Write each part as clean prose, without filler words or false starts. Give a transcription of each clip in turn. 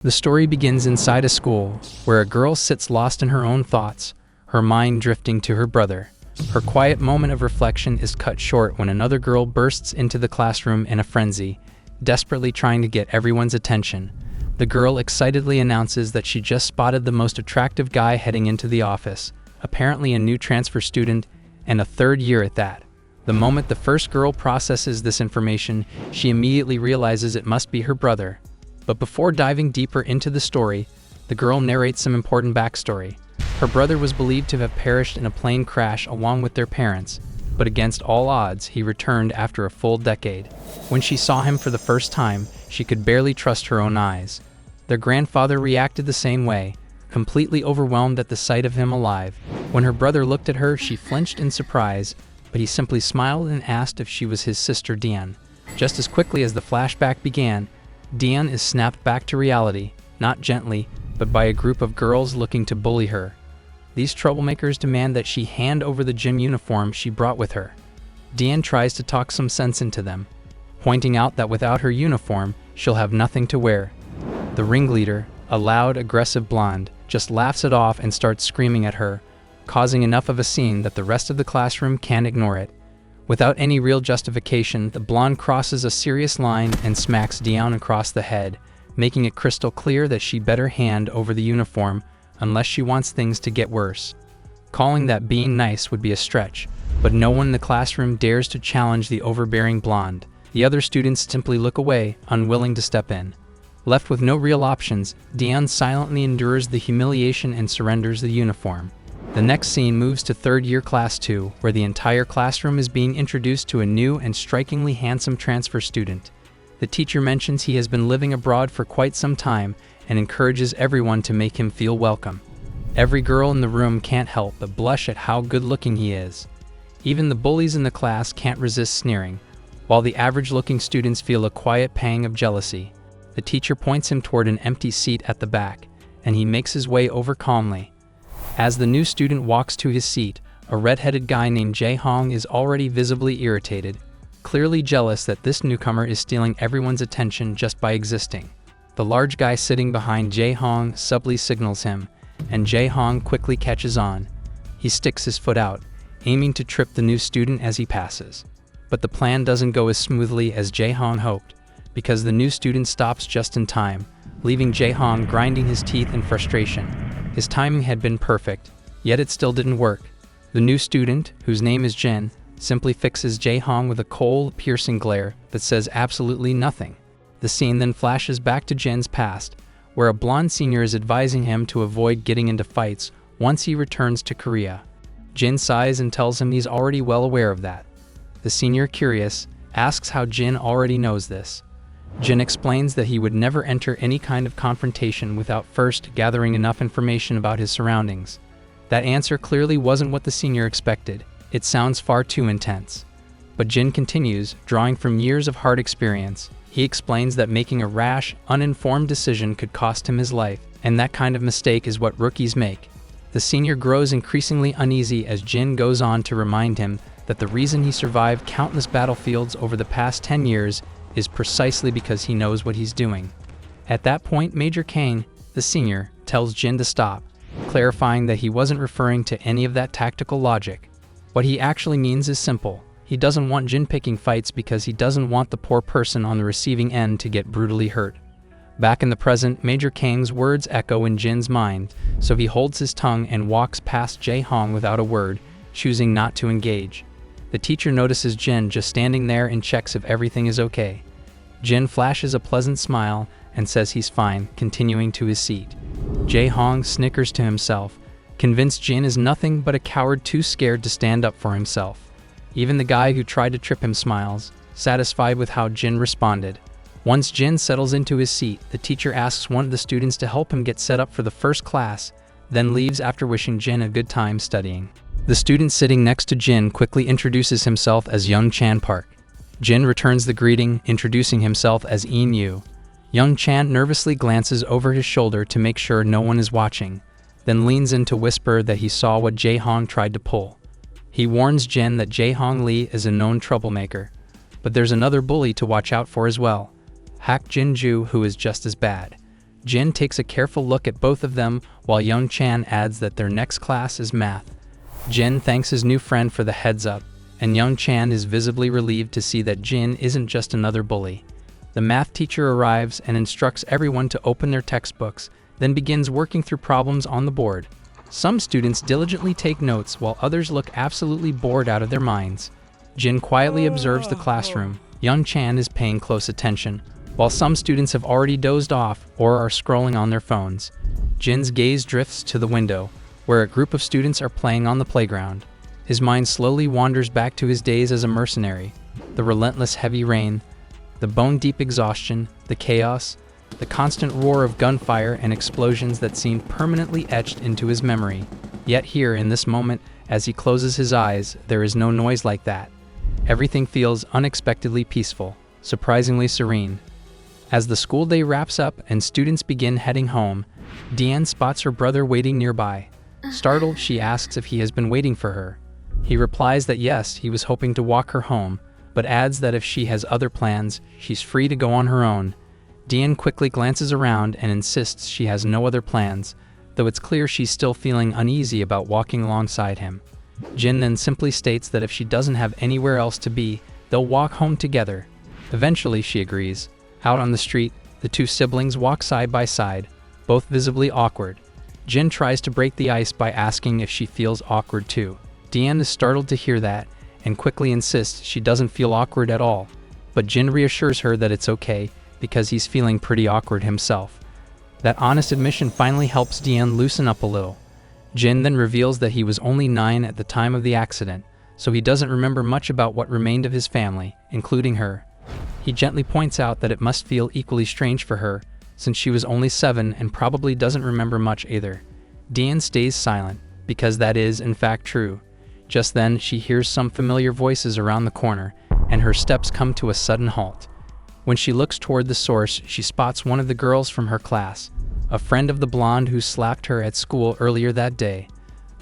The story begins inside a school, where a girl sits lost in her own thoughts, her mind drifting to her brother. Her quiet moment of reflection is cut short when another girl bursts into the classroom in a frenzy, desperately trying to get everyone's attention. The girl excitedly announces that she just spotted the most attractive guy heading into the office, apparently a new transfer student, and a third year at that. The moment the first girl processes this information, she immediately realizes it must be her brother. But before diving deeper into the story, the girl narrates some important backstory. Her brother was believed to have perished in a plane crash along with their parents, but against all odds, he returned after a full decade. When she saw him for the first time, she could barely trust her own eyes. Their grandfather reacted the same way, completely overwhelmed at the sight of him alive. When her brother looked at her, she flinched in surprise, but he simply smiled and asked if she was his sister Diane. Just as quickly as the flashback began, Diane is snapped back to reality, not gently, but by a group of girls looking to bully her. These troublemakers demand that she hand over the gym uniform she brought with her. Diane tries to talk some sense into them, pointing out that without her uniform, she'll have nothing to wear. The ringleader, a loud, aggressive blonde, just laughs it off and starts screaming at her, causing enough of a scene that the rest of the classroom can't ignore it. Without any real justification, the blonde crosses a serious line and smacks Diane across the head, making it crystal clear that she better hand over the uniform unless she wants things to get worse. Calling that being nice would be a stretch, but no one in the classroom dares to challenge the overbearing blonde. The other students simply look away, unwilling to step in. Left with no real options, Diane silently endures the humiliation and surrenders the uniform. The next scene moves to third year class 2, where the entire classroom is being introduced to a new and strikingly handsome transfer student. The teacher mentions he has been living abroad for quite some time and encourages everyone to make him feel welcome. Every girl in the room can't help but blush at how good-looking he is. Even the bullies in the class can't resist sneering, while the average-looking students feel a quiet pang of jealousy. The teacher points him toward an empty seat at the back, and he makes his way over calmly. As the new student walks to his seat, a red-headed guy named Jae-hong is already visibly irritated, clearly jealous that this newcomer is stealing everyone's attention just by existing. The large guy sitting behind Jae-hong subtly signals him, and Jae-hong quickly catches on. He sticks his foot out, aiming to trip the new student as he passes. But the plan doesn't go as smoothly as Jae-hong hoped, because the new student stops just in time, leaving Jae-hong grinding his teeth in frustration. His timing had been perfect, yet it still didn't work. The new student, whose name is Jin, simply fixes Jae-hong with a cold-piercing glare that says absolutely nothing. The scene then flashes back to Jin's past, where a blonde senior is advising him to avoid getting into fights once he returns to Korea. Jin sighs and tells him he's already well aware of that. The senior, curious, asks how Jin already knows this. Jin explains that he would never enter any kind of confrontation without first gathering enough information about his surroundings. That answer clearly wasn't what the senior expected. It sounds far too intense. But Jin continues, drawing from years of hard experience. He explains that making a rash, uninformed decision could cost him his life, and that kind of mistake is what rookies make. The senior grows increasingly uneasy as Jin goes on to remind him that the reason he survived countless battlefields over the past 10 years is precisely because he knows what he's doing. At that point, Major Kang, the senior, tells Jin to stop, clarifying that he wasn't referring to any of that tactical logic. What he actually means is simple. He doesn't want Jin picking fights because he doesn't want the poor person on the receiving end to get brutally hurt. Back in the present, Major Kang's words echo in Jin's mind, so he holds his tongue and walks past Jae-hong without a word, choosing not to engage. The teacher notices Jin just standing there and checks if everything is okay. Jin flashes a pleasant smile and says he's fine, continuing to his seat. Jae-hong snickers to himself, convinced Jin is nothing but a coward too scared to stand up for himself. Even the guy who tried to trip him smiles, satisfied with how Jin responded. Once Jin settles into his seat, the teacher asks one of the students to help him get set up for the first class, then leaves after wishing Jin a good time studying. The student sitting next to Jin quickly introduces himself as Young Chan Park. Jin returns the greeting, introducing himself as Ian Yu. Young Chan nervously glances over his shoulder to make sure no one is watching, then leans in to whisper that he saw what Jae-hong tried to pull. He warns Jin that Jae-hong Lee is a known troublemaker, but there's another bully to watch out for as well, Hak Jin-ju, who is just as bad. Jin takes a careful look at both of them while Young Chan adds that their next class is math. Jin thanks his new friend for the heads up, and Young Chan is visibly relieved to see that Jin isn't just another bully. The math teacher arrives and instructs everyone to open their textbooks, then begins working through problems on the board. Some students diligently take notes while others look absolutely bored out of their minds. Jin quietly observes the classroom. Young Chan is paying close attention, while some students have already dozed off or are scrolling on their phones. Jin's gaze drifts to the window, where a group of students are playing on the playground. His mind slowly wanders back to his days as a mercenary. The relentless heavy rain, the bone-deep exhaustion, the chaos, the constant roar of gunfire and explosions that seemed permanently etched into his memory. Yet here, in this moment, as he closes his eyes, there is no noise like that. Everything feels unexpectedly peaceful, surprisingly serene. As the school day wraps up and students begin heading home, Deanne spots her brother waiting nearby. Startled, she asks if he has been waiting for her. He replies that yes, he was hoping to walk her home, but adds that if she has other plans, she's free to go on her own. Deanne quickly glances around and insists she has no other plans, though it's clear she's still feeling uneasy about walking alongside him. Jin then simply states that if she doesn't have anywhere else to be, they'll walk home together. Eventually, she agrees. Out on the street, the two siblings walk side by side, both visibly awkward. Jin tries to break the ice by asking if she feels awkward too. Deanne is startled to hear that, and quickly insists she doesn't feel awkward at all, but Jin reassures her that it's okay, because he's feeling pretty awkward himself. That honest admission finally helps Deanne loosen up a little. Jin then reveals that he was only 9 at the time of the accident, so he doesn't remember much about what remained of his family, including her. He gently points out that it must feel equally strange for her, since she was only 7 and probably doesn't remember much either. Deanne stays silent, because that is, in fact, true. Just then, she hears some familiar voices around the corner, and her steps come to a sudden halt. When she looks toward the source, she spots one of the girls from her class, a friend of the blonde who slapped her at school earlier that day.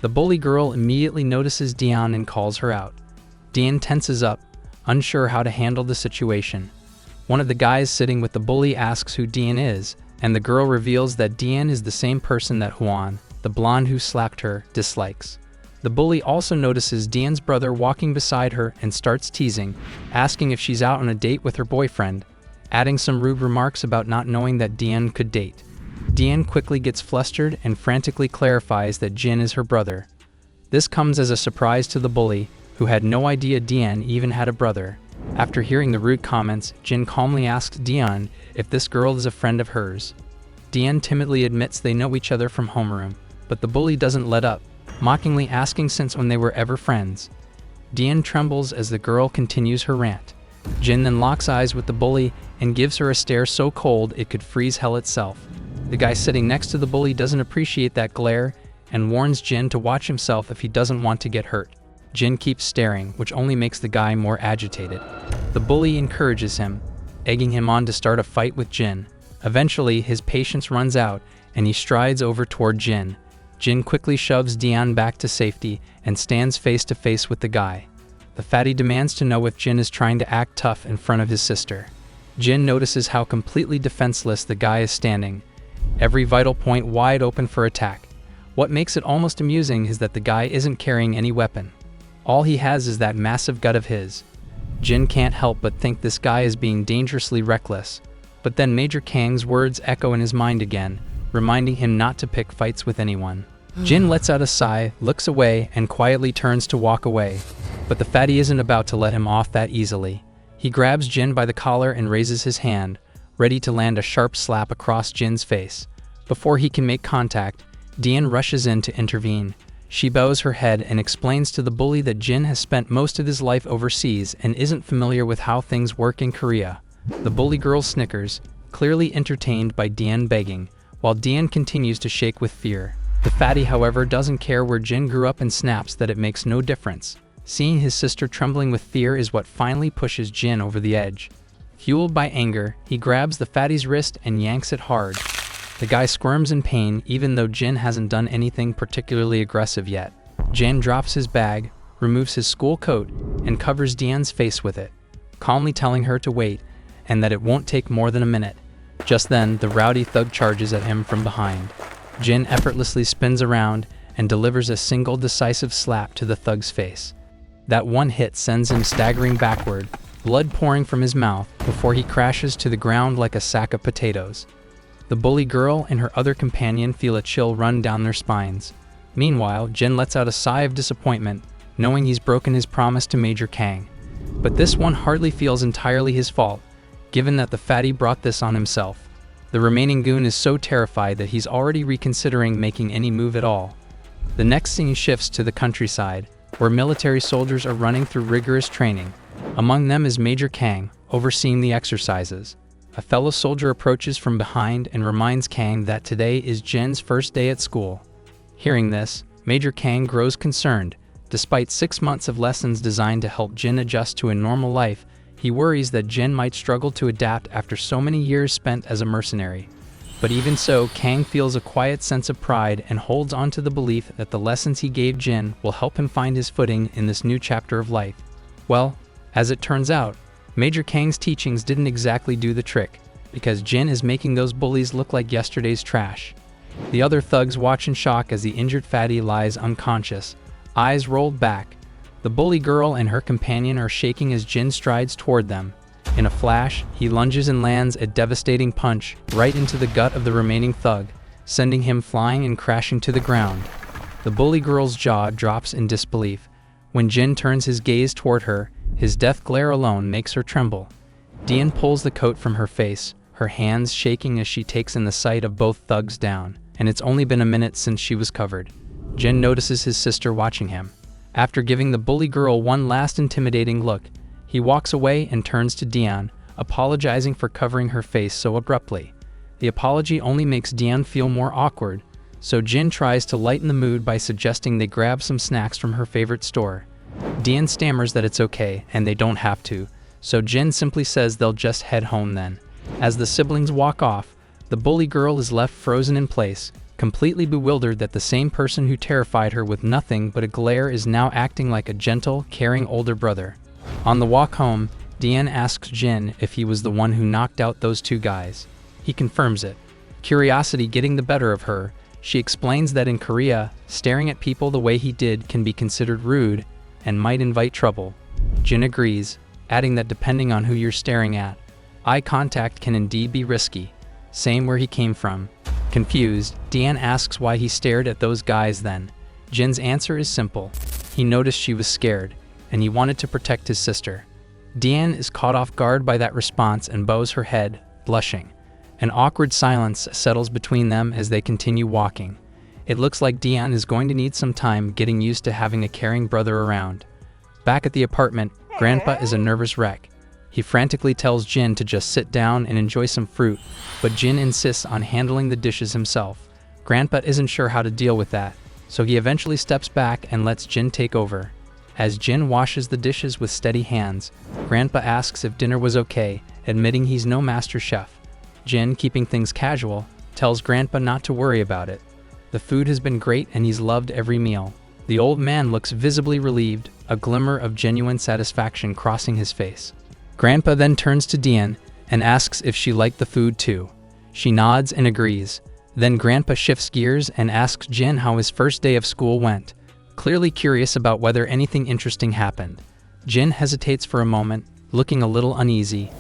The bully girl immediately notices Deanne and calls her out. Deanne tenses up, unsure how to handle the situation. One of the guys sitting with the bully asks who Deanne is, and the girl reveals that Deanne is the same person that Juan, the blonde who slapped her, dislikes. The bully also notices Deanne's brother walking beside her and starts teasing, asking if she's out on a date with her boyfriend, adding some rude remarks about not knowing that Deanne could date. Deanne quickly gets flustered and frantically clarifies that Jin is her brother. This comes as a surprise to the bully, who had no idea Deanne even had a brother. After hearing the rude comments, Jin calmly asks Deanne if this girl is a friend of hers. Deanne timidly admits they know each other from homeroom, but the bully doesn't let up, mockingly asking since when they were ever friends. Deanne trembles as the girl continues her rant. Jin then locks eyes with the bully and gives her a stare so cold it could freeze hell itself. The guy sitting next to the bully doesn't appreciate that glare and warns Jin to watch himself if he doesn't want to get hurt. Jin keeps staring, which only makes the guy more agitated. The bully encourages him, egging him on to start a fight with Jin. Eventually, his patience runs out and he strides over toward Jin. Jin quickly shoves Deanne back to safety and stands face to face with the guy. The fatty demands to know if Jin is trying to act tough in front of his sister. Jin notices how completely defenseless the guy is standing, every vital point wide open for attack. What makes it almost amusing is that the guy isn't carrying any weapon. All he has is that massive gut of his. Jin can't help but think this guy is being dangerously reckless, but then Major Kang's words echo in his mind again, reminding him not to pick fights with anyone. Jin lets out a sigh, looks away, and quietly turns to walk away, but the fatty isn't about to let him off that easily. He grabs Jin by the collar and raises his hand, ready to land a sharp slap across Jin's face. Before he can make contact, Deanne rushes in to intervene. She bows her head and explains to the bully that Jin has spent most of his life overseas and isn't familiar with how things work in Korea. The bully girl snickers, clearly entertained by Deanne begging, while Deanne continues to shake with fear. The fatty, however, doesn't care where Jin grew up and snaps that it makes no difference. Seeing his sister trembling with fear is what finally pushes Jin over the edge. Fueled by anger, he grabs the fatty's wrist and yanks it hard. The guy squirms in pain even though Jin hasn't done anything particularly aggressive yet. Jin drops his bag, removes his school coat, and covers Deanne's face with it, calmly telling her to wait and that it won't take more than a minute. Just then, the rowdy thug charges at him from behind. Jin effortlessly spins around and delivers a single decisive slap to the thug's face. That one hit sends him staggering backward, blood pouring from his mouth before he crashes to the ground like a sack of potatoes. The bully girl and her other companion feel a chill run down their spines. Meanwhile, Jin lets out a sigh of disappointment, knowing he's broken his promise to Major Kang. But this one hardly feels entirely his fault, given that the fatty brought this on himself. The remaining goon is so terrified that he's already reconsidering making any move at all. The next scene shifts to the countryside, where military soldiers are running through rigorous training. Among them is Major Kang, overseeing the exercises. A fellow soldier approaches from behind and reminds Kang that today is Jin's first day at school. Hearing this, Major Kang grows concerned. Despite 6 months of lessons designed to help Jin adjust to a normal life, he worries that Jin might struggle to adapt after so many years spent as a mercenary. But even so, Kang feels a quiet sense of pride and holds on to the belief that the lessons he gave Jin will help him find his footing in this new chapter of life. Well, as it turns out, Major Kang's teachings didn't exactly do the trick, because Jin is making those bullies look like yesterday's trash. The other thugs watch in shock as the injured fatty lies unconscious, eyes rolled back. The bully girl and her companion are shaking as Jin strides toward them. In a flash, he lunges and lands a devastating punch right into the gut of the remaining thug, sending him flying and crashing to the ground. The bully girl's jaw drops in disbelief. When Jin turns his gaze toward her, his death glare alone makes her tremble. Dian pulls the coat from her face, her hands shaking as she takes in the sight of both thugs down, and it's only been a minute since she was covered. Jin notices his sister watching him. After giving the bully girl one last intimidating look, he walks away and turns to Dian, apologizing for covering her face so abruptly. The apology only makes Dian feel more awkward, so Jin tries to lighten the mood by suggesting they grab some snacks from her favorite store. Dian stammers that it's okay and they don't have to, so Jin simply says they'll just head home then. As the siblings walk off, the bully girl is left frozen in place, completely bewildered that the same person who terrified her with nothing but a glare is now acting like a gentle, caring older brother. On the walk home, Dian asks Jin if he was the one who knocked out those two guys. He confirms it. Curiosity getting the better of her, she explains that in Korea, staring at people the way he did can be considered rude and might invite trouble. Jin agrees, adding that depending on who you're staring at, eye contact can indeed be risky. Same where he came from. Confused, Dian asks why he stared at those guys then. Jin's answer is simple. He noticed she was scared, and he wanted to protect his sister. Dian is caught off guard by that response and bows her head, blushing. An awkward silence settles between them as they continue walking. It looks like Dian is going to need some time getting used to having a caring brother around. Back at the apartment, Grandpa is a nervous wreck. He frantically tells Jin to just sit down and enjoy some fruit, but Jin insists on handling the dishes himself. Grandpa isn't sure how to deal with that, so he eventually steps back and lets Jin take over. As Jin washes the dishes with steady hands, Grandpa asks if dinner was okay, admitting he's no master chef. Jin, keeping things casual, tells Grandpa not to worry about it. The food has been great and he's loved every meal. The old man looks visibly relieved, a glimmer of genuine satisfaction crossing his face. Grandpa then turns to Dian and asks if she liked the food too. She nods and agrees. Then Grandpa shifts gears and asks Jin how his first day of school went, clearly curious about whether anything interesting happened. Jin hesitates for a moment, looking a little uneasy.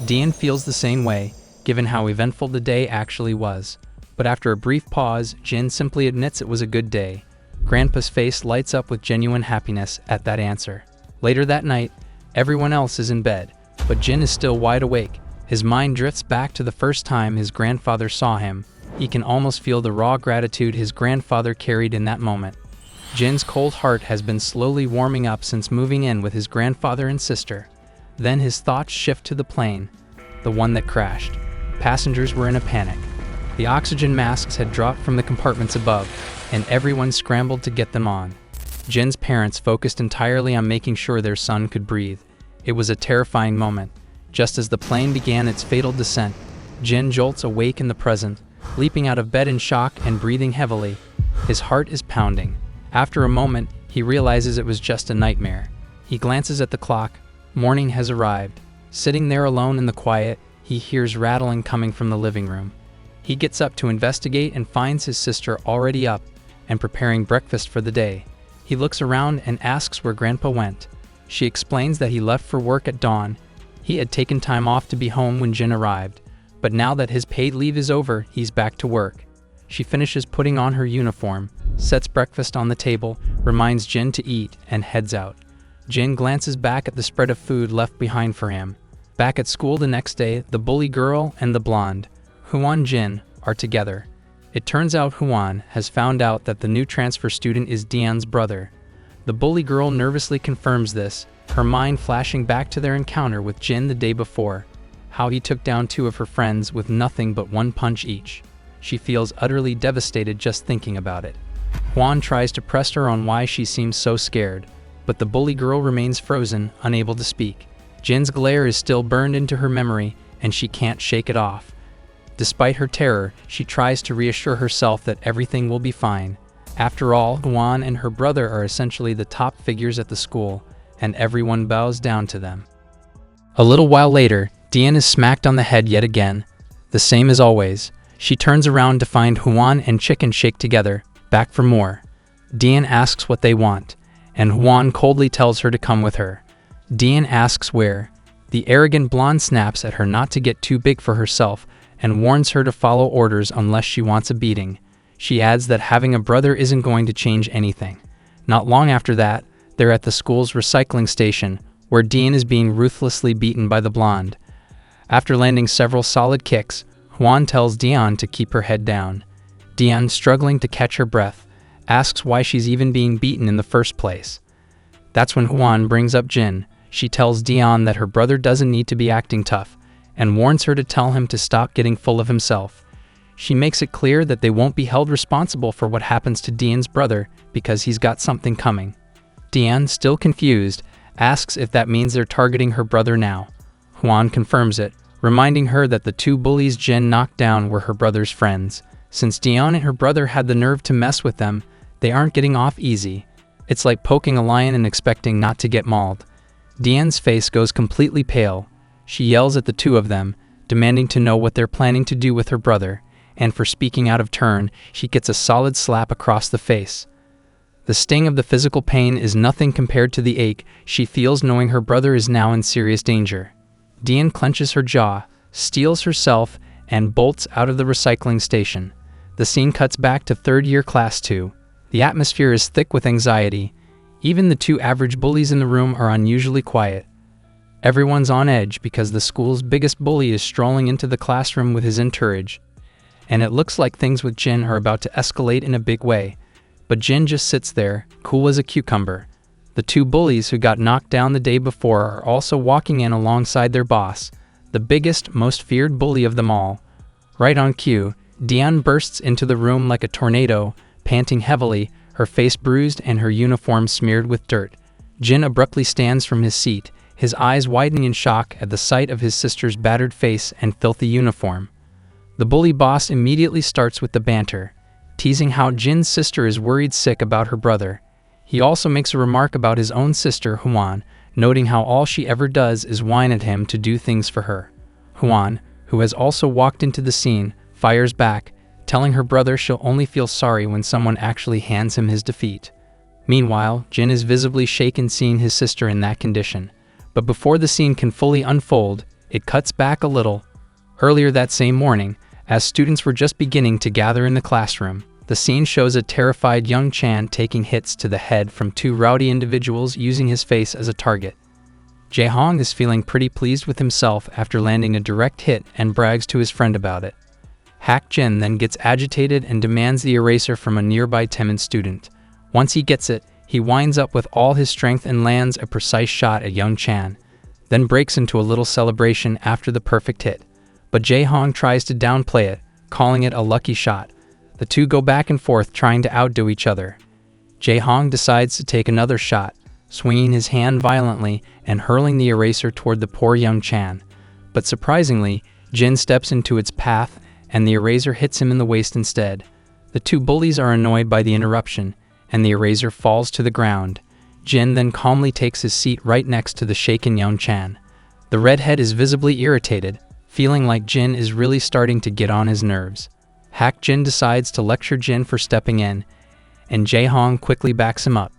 Dian feels the same way, given how eventful the day actually was. But after a brief pause, Jin simply admits it was a good day. Grandpa's face lights up with genuine happiness at that answer. Later that night, everyone else is in bed, but Jin is still wide awake. His mind drifts back to the first time his grandfather saw him. He can almost feel the raw gratitude his grandfather carried in that moment. Jin's cold heart has been slowly warming up since moving in with his grandfather and sister. Then his thoughts shift to the plane, the one that crashed. Passengers were in a panic. The oxygen masks had dropped from the compartments above, and everyone scrambled to get them on. Jin's parents focused entirely on making sure their son could breathe. It was a terrifying moment. Just as the plane began its fatal descent, Jin jolts awake in the present, leaping out of bed in shock and breathing heavily. His heart is pounding. After a moment, he realizes it was just a nightmare. He glances at the clock. Morning has arrived. Sitting there alone in the quiet, he he hears rattling coming from the living room. He gets up to investigate and finds his sister already up and preparing breakfast for the day. He looks around and asks where Grandpa went. She explains that he left for work at dawn. He had taken time off to be home when Jin arrived, but now that his paid leave is over, he's back to work. She finishes putting on her uniform, sets breakfast on the table, reminds Jin to eat, and heads out. Jin glances back at the spread of food left behind for him. Back at school the next day, the bully girl and the blonde, Huan Jin, are together. It turns out Huan has found out that the new transfer student is Dian's brother. The bully girl nervously confirms this, her mind flashing back to their encounter with Jin the day before, how he took down two of her friends with nothing but one punch each. She feels utterly devastated just thinking about it. Huan tries to press her on why she seems so scared, but the bully girl remains frozen, unable to speak. Jin's glare is still burned into her memory, and she can't shake it off. Despite her terror, she tries to reassure herself that everything will be fine. After all, Huan and her brother are essentially the top figures at the school, and everyone bows down to them. A little while later, Dian is smacked on the head yet again. The same as always. She turns around to find Huan and Chicken Shake together, back for more. Dian asks what they want, and Huan coldly tells her to come with her. Dian asks where. The arrogant blonde snaps at her not to get too big for herself and warns her to follow orders unless she wants a beating. She adds that having a brother isn't going to change anything. Not long after that, they're at the school's recycling station, where Dian is being ruthlessly beaten by the blonde. After landing several solid kicks, Huan tells Dian to keep her head down. Dian, struggling to catch her breath, asks why she's even being beaten in the first place. That's when Huan brings up Jin. She tells Dian that her brother doesn't need to be acting tough, and warns her to tell him to stop getting full of himself. She makes it clear that they won't be held responsible for what happens to Dian's brother because he's got something coming. Dian, still confused, asks if that means they're targeting her brother now. Huan confirms it, reminding her that the two bullies Jin knocked down were her brother's friends. Since Dian and her brother had the nerve to mess with them, they aren't getting off easy. It's like poking a lion and expecting not to get mauled. Dian's face goes completely pale. She yells at the two of them, demanding to know what they're planning to do with her brother, and for speaking out of turn, she gets a solid slap across the face. The sting of the physical pain is nothing compared to the ache she feels knowing her brother is now in serious danger. Dian clenches her jaw, steels herself, and bolts out of the recycling station. The scene cuts back to third-year class 2. The atmosphere is thick with anxiety. Even the two average bullies in the room are unusually quiet. Everyone's on edge because the school's biggest bully is strolling into the classroom with his entourage. And it looks like things with Jin are about to escalate in a big way. But Jin just sits there, cool as a cucumber. The two bullies who got knocked down the day before are also walking in alongside their boss, the biggest, most feared bully of them all. Right on cue, Dian bursts into the room like a tornado, panting heavily, her face bruised and her uniform smeared with dirt. Jin abruptly stands from his seat, his eyes widening in shock at the sight of his sister's battered face and filthy uniform. The bully boss immediately starts with the banter, teasing how Jin's sister is worried sick about her brother. He also makes a remark about his own sister, Huan, noting how all she ever does is whine at him to do things for her. Huan, who has also walked into the scene, fires back, telling her brother she'll only feel sorry when someone actually hands him his defeat. Meanwhile, Jin is visibly shaken seeing his sister in that condition. But before the scene can fully unfold, it cuts back a little. Earlier that same morning, as students were just beginning to gather in the classroom, the scene shows a terrified young Chan taking hits to the head from two rowdy individuals using his face as a target. Jae-hong is feeling pretty pleased with himself after landing a direct hit and brags to his friend about it. Hak Jin then gets agitated and demands the eraser from a nearby timid student. Once he gets it, he winds up with all his strength and lands a precise shot at young Chan, then breaks into a little celebration after the perfect hit. But Jae-hong tries to downplay it, calling it a lucky shot. The two go back and forth trying to outdo each other. Jae-hong decides to take another shot, swinging his hand violently and hurling the eraser toward the poor young Chan. But surprisingly, Jin steps into its path and the eraser hits him in the waist instead. The two bullies are annoyed by the interruption, and the eraser falls to the ground. Jin then calmly takes his seat right next to the shaken young Chan. The redhead is visibly irritated, feeling like Jin is really starting to get on his nerves. Hak Jin decides to lecture Jin for stepping in, and Jae-hong quickly backs him up.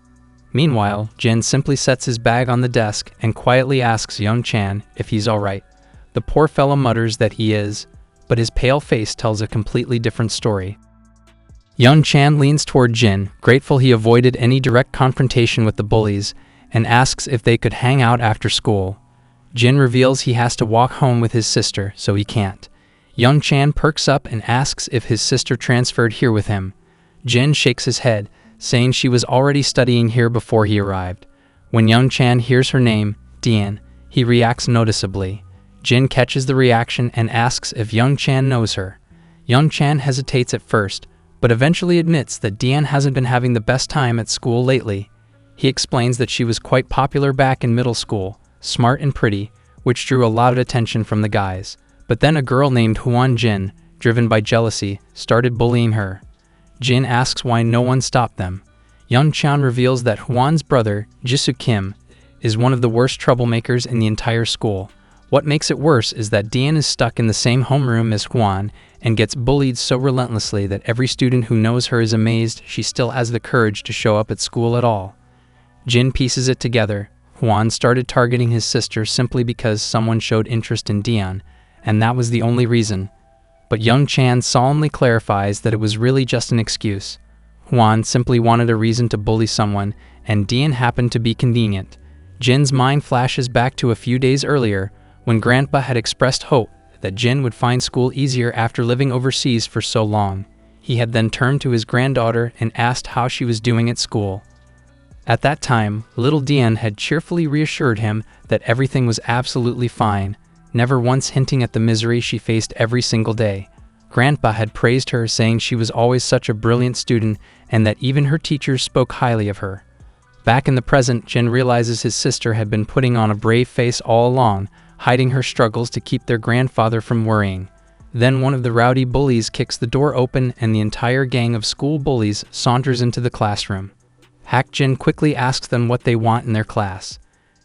Meanwhile, Jin simply sets his bag on the desk and quietly asks Young Chan if he's alright. The poor fellow mutters that he is, but his pale face tells a completely different story. Young Chan leans toward Jin, grateful he avoided any direct confrontation with the bullies, and asks if they could hang out after school. Jin reveals he has to walk home with his sister, so he can't. Young Chan perks up and asks if his sister transferred here with him. Jin shakes his head, saying she was already studying here before he arrived. When Young Chan hears her name, Dian, he reacts noticeably. Jin catches the reaction and asks if Young Chan knows her. Young Chan hesitates at first, but eventually admits that Dian hasn't been having the best time at school lately. He explains that she was quite popular back in middle school, smart and pretty, which drew a lot of attention from the guys. But then a girl named Hwan Jin, driven by jealousy, started bullying her. Jin asks why no one stopped them. Young Chan reveals that Hwan's brother, Jisoo Kim, is one of the worst troublemakers in the entire school. What makes it worse is that Dian is stuck in the same homeroom as Hwan and gets bullied so relentlessly that every student who knows her is amazed she still has the courage to show up at school at all. Jin pieces it together. Hwan started targeting his sister simply because someone showed interest in Dian, and that was the only reason. But Young Chan solemnly clarifies that it was really just an excuse. Hwan simply wanted a reason to bully someone, and Dian happened to be convenient. Jin's mind flashes back to a few days earlier, when Grandpa had expressed hope that Jin would find school easier after living overseas for so long. He had then turned to his granddaughter and asked how she was doing at school. At that time, little Dian had cheerfully reassured him that everything was absolutely fine, never once hinting at the misery she faced every single day. Grandpa had praised her, saying she was always such a brilliant student and that even her teachers spoke highly of her. Back in the present, Jin realizes his sister had been putting on a brave face all along, hiding her struggles to keep their grandfather from worrying. Then one of the rowdy bullies kicks the door open and the entire gang of school bullies saunters into the classroom. Hak Jin quickly asks them what they want in their class.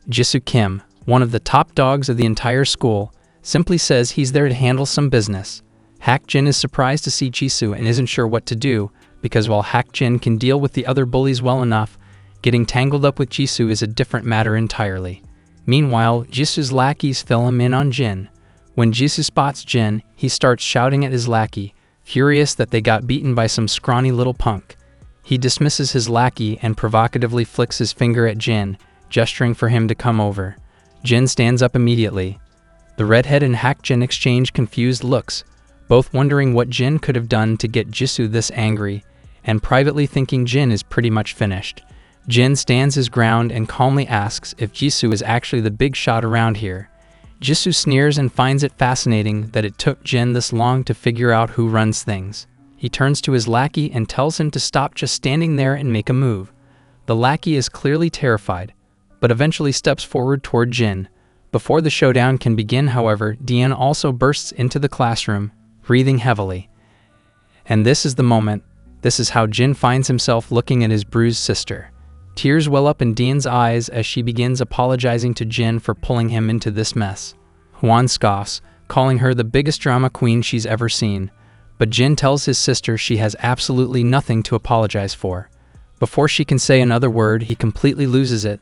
Jisoo Kim, one of the top dogs of the entire school, simply says he's there to handle some business. Hak Jin is surprised to see Jisoo and isn't sure what to do, because while Hak Jin can deal with the other bullies well enough, getting tangled up with Jisoo is a different matter entirely. Meanwhile, Jisoo's lackeys fill him in on Jin. When Jisoo spots Jin, he starts shouting at his lackey, furious that they got beaten by some scrawny little punk. He dismisses his lackey and provocatively flicks his finger at Jin, gesturing for him to come over. Jin stands up immediately. The redhead and Hak Jin exchange confused looks, both wondering what Jin could have done to get Jisoo this angry, and privately thinking Jin is pretty much finished. Jin stands his ground and calmly asks if Jisoo is actually the big shot around here. Jisoo sneers and finds it fascinating that it took Jin this long to figure out who runs things. He turns to his lackey and tells him to stop just standing there and make a move. The lackey is clearly terrified, but eventually steps forward toward Jin. Before the showdown can begin, however, Dian also bursts into the classroom, breathing heavily. And this is the moment. This is how Jin finds himself looking at his bruised sister. Tears well up in Dian's eyes as she begins apologizing to Jin for pulling him into this mess. Hwan scoffs, calling her the biggest drama queen she's ever seen, but Jin tells his sister she has absolutely nothing to apologize for. Before she can say another word, he completely loses it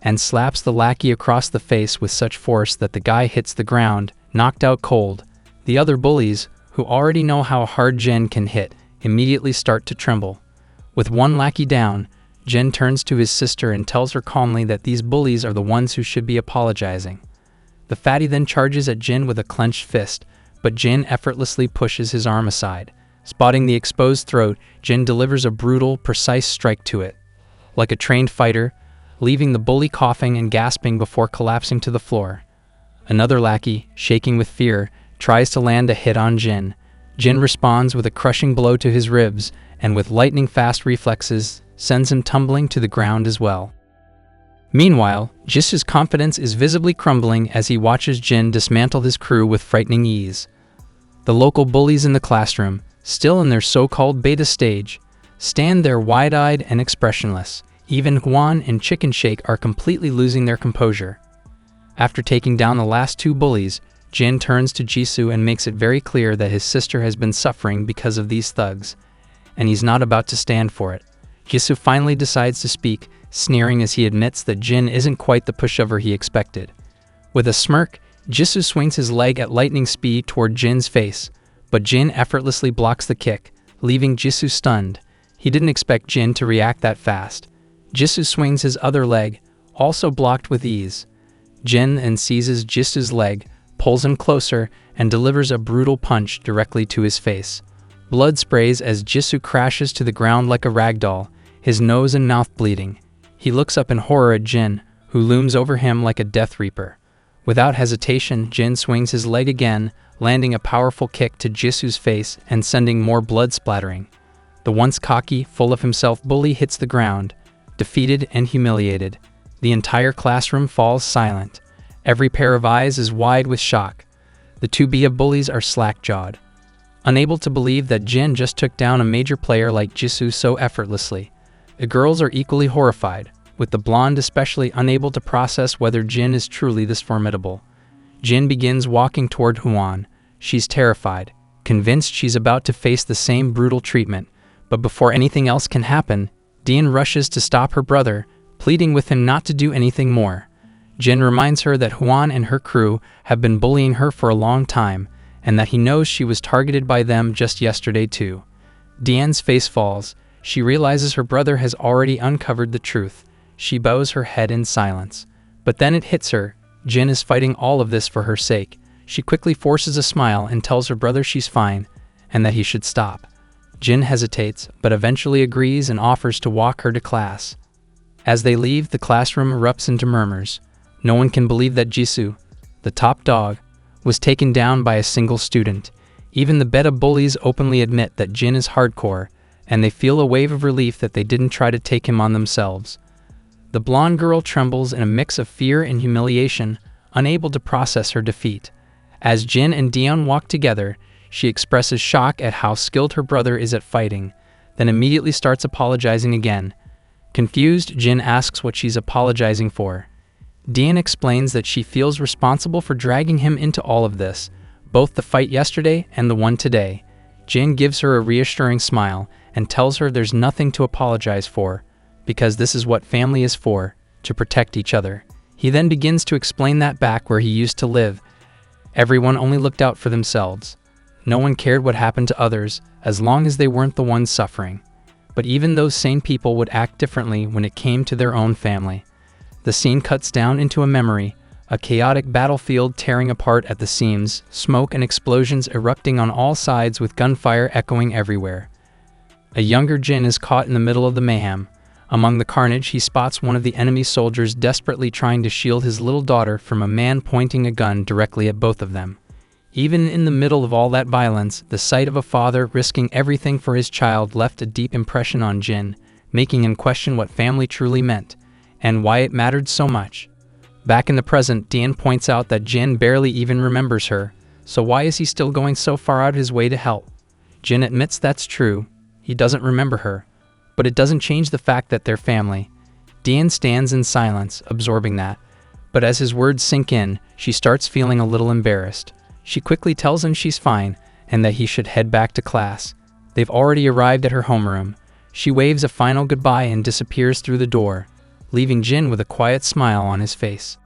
and slaps the lackey across the face with such force that the guy hits the ground, knocked out cold. The other bullies, who already know how hard Jin can hit, immediately start to tremble. With one lackey down, Jin turns to his sister and tells her calmly that these bullies are the ones who should be apologizing. The fatty then charges at Jin with a clenched fist, but Jin effortlessly pushes his arm aside. Spotting the exposed throat, Jin delivers a brutal, precise strike to it. Like a trained fighter, leaving the bully coughing and gasping before collapsing to the floor. Another lackey, shaking with fear, tries to land a hit on Jin. Jin responds with a crushing blow to his ribs, and with lightning-fast reflexes, sends him tumbling to the ground as well. Meanwhile, Jisoo's confidence is visibly crumbling as he watches Jin dismantle his crew with frightening ease. The local bullies in the classroom, still in their so-called beta stage, stand there wide-eyed and expressionless. Even Hwan and Chicken Shake are completely losing their composure. After taking down the last two bullies, Jin turns to Jisoo and makes it very clear that his sister has been suffering because of these thugs, and he's not about to stand for it. Jisoo finally decides to speak, sneering as he admits that Jin isn't quite the pushover he expected. With a smirk, Jisoo swings his leg at lightning speed toward Jin's face, but Jin effortlessly blocks the kick, leaving Jisoo stunned. He didn't expect Jin to react that fast. Jisoo swings his other leg, also blocked with ease. Jin then seizes Jisoo's leg, pulls him closer, and delivers a brutal punch directly to his face. Blood sprays as Jisoo crashes to the ground like a ragdoll, his nose and mouth bleeding. He looks up in horror at Jin, who looms over him like a death reaper. Without hesitation, Jin swings his leg again, landing a powerful kick to Jisoo's face and sending more blood splattering. The once cocky, full of himself bully hits the ground, defeated and humiliated. The entire classroom falls silent. Every pair of eyes is wide with shock. The two bullies are slack-jawed, unable to believe that Jin just took down a major player like Jisoo so effortlessly. The girls are equally horrified, with the blonde especially unable to process whether Jin is truly this formidable. Jin begins walking toward Hwan. She's terrified, convinced she's about to face the same brutal treatment. But before anything else can happen, Dian rushes to stop her brother, pleading with him not to do anything more. Jin reminds her that Hwan and her crew have been bullying her for a long time, and that he knows she was targeted by them just yesterday too. Dian's face falls. She realizes her brother has already uncovered the truth. She bows her head in silence. But then it hits her. Jin is fighting all of this for her sake. She quickly forces a smile and tells her brother she's fine, and that he should stop. Jin hesitates, but eventually agrees and offers to walk her to class. As they leave, the classroom erupts into murmurs. No one can believe that Jisoo, the top dog, was taken down by a single student. Even the beta bullies openly admit that Jin is hardcore, and they feel a wave of relief that they didn't try to take him on themselves. The blonde girl trembles in a mix of fear and humiliation, unable to process her defeat. As Jin and Dion walk together, she expresses shock at how skilled her brother is at fighting, then immediately starts apologizing again. Confused, Jin asks what she's apologizing for. Dion explains that she feels responsible for dragging him into all of this, both the fight yesterday and the one today. Jin gives her a reassuring smile and tells her there's nothing to apologize for, because this is what family is for, to protect each other. He then begins to explain that back where he used to live, everyone only looked out for themselves. No one cared what happened to others, as long as they weren't the ones suffering. But even those sane people would act differently when it came to their own family. The scene cuts down into a memory, a chaotic battlefield tearing apart at the seams, smoke and explosions erupting on all sides with gunfire echoing everywhere. A younger Jin is caught in the middle of the mayhem. Among the carnage, he spots one of the enemy soldiers desperately trying to shield his little daughter from a man pointing a gun directly at both of them. Even in the middle of all that violence, the sight of a father risking everything for his child left a deep impression on Jin, making him question what family truly meant, and why it mattered so much. Back in the present, Dian points out that Jin barely even remembers her, so why is he still going so far out his way to help? Jin admits that's true, he doesn't remember her, but it doesn't change the fact that they're family. Dian stands in silence, absorbing that, but as his words sink in, she starts feeling a little embarrassed. She quickly tells him she's fine, and that he should head back to class. They've already arrived at her homeroom. She waves a final goodbye and disappears through the door, leaving Jin with a quiet smile on his face.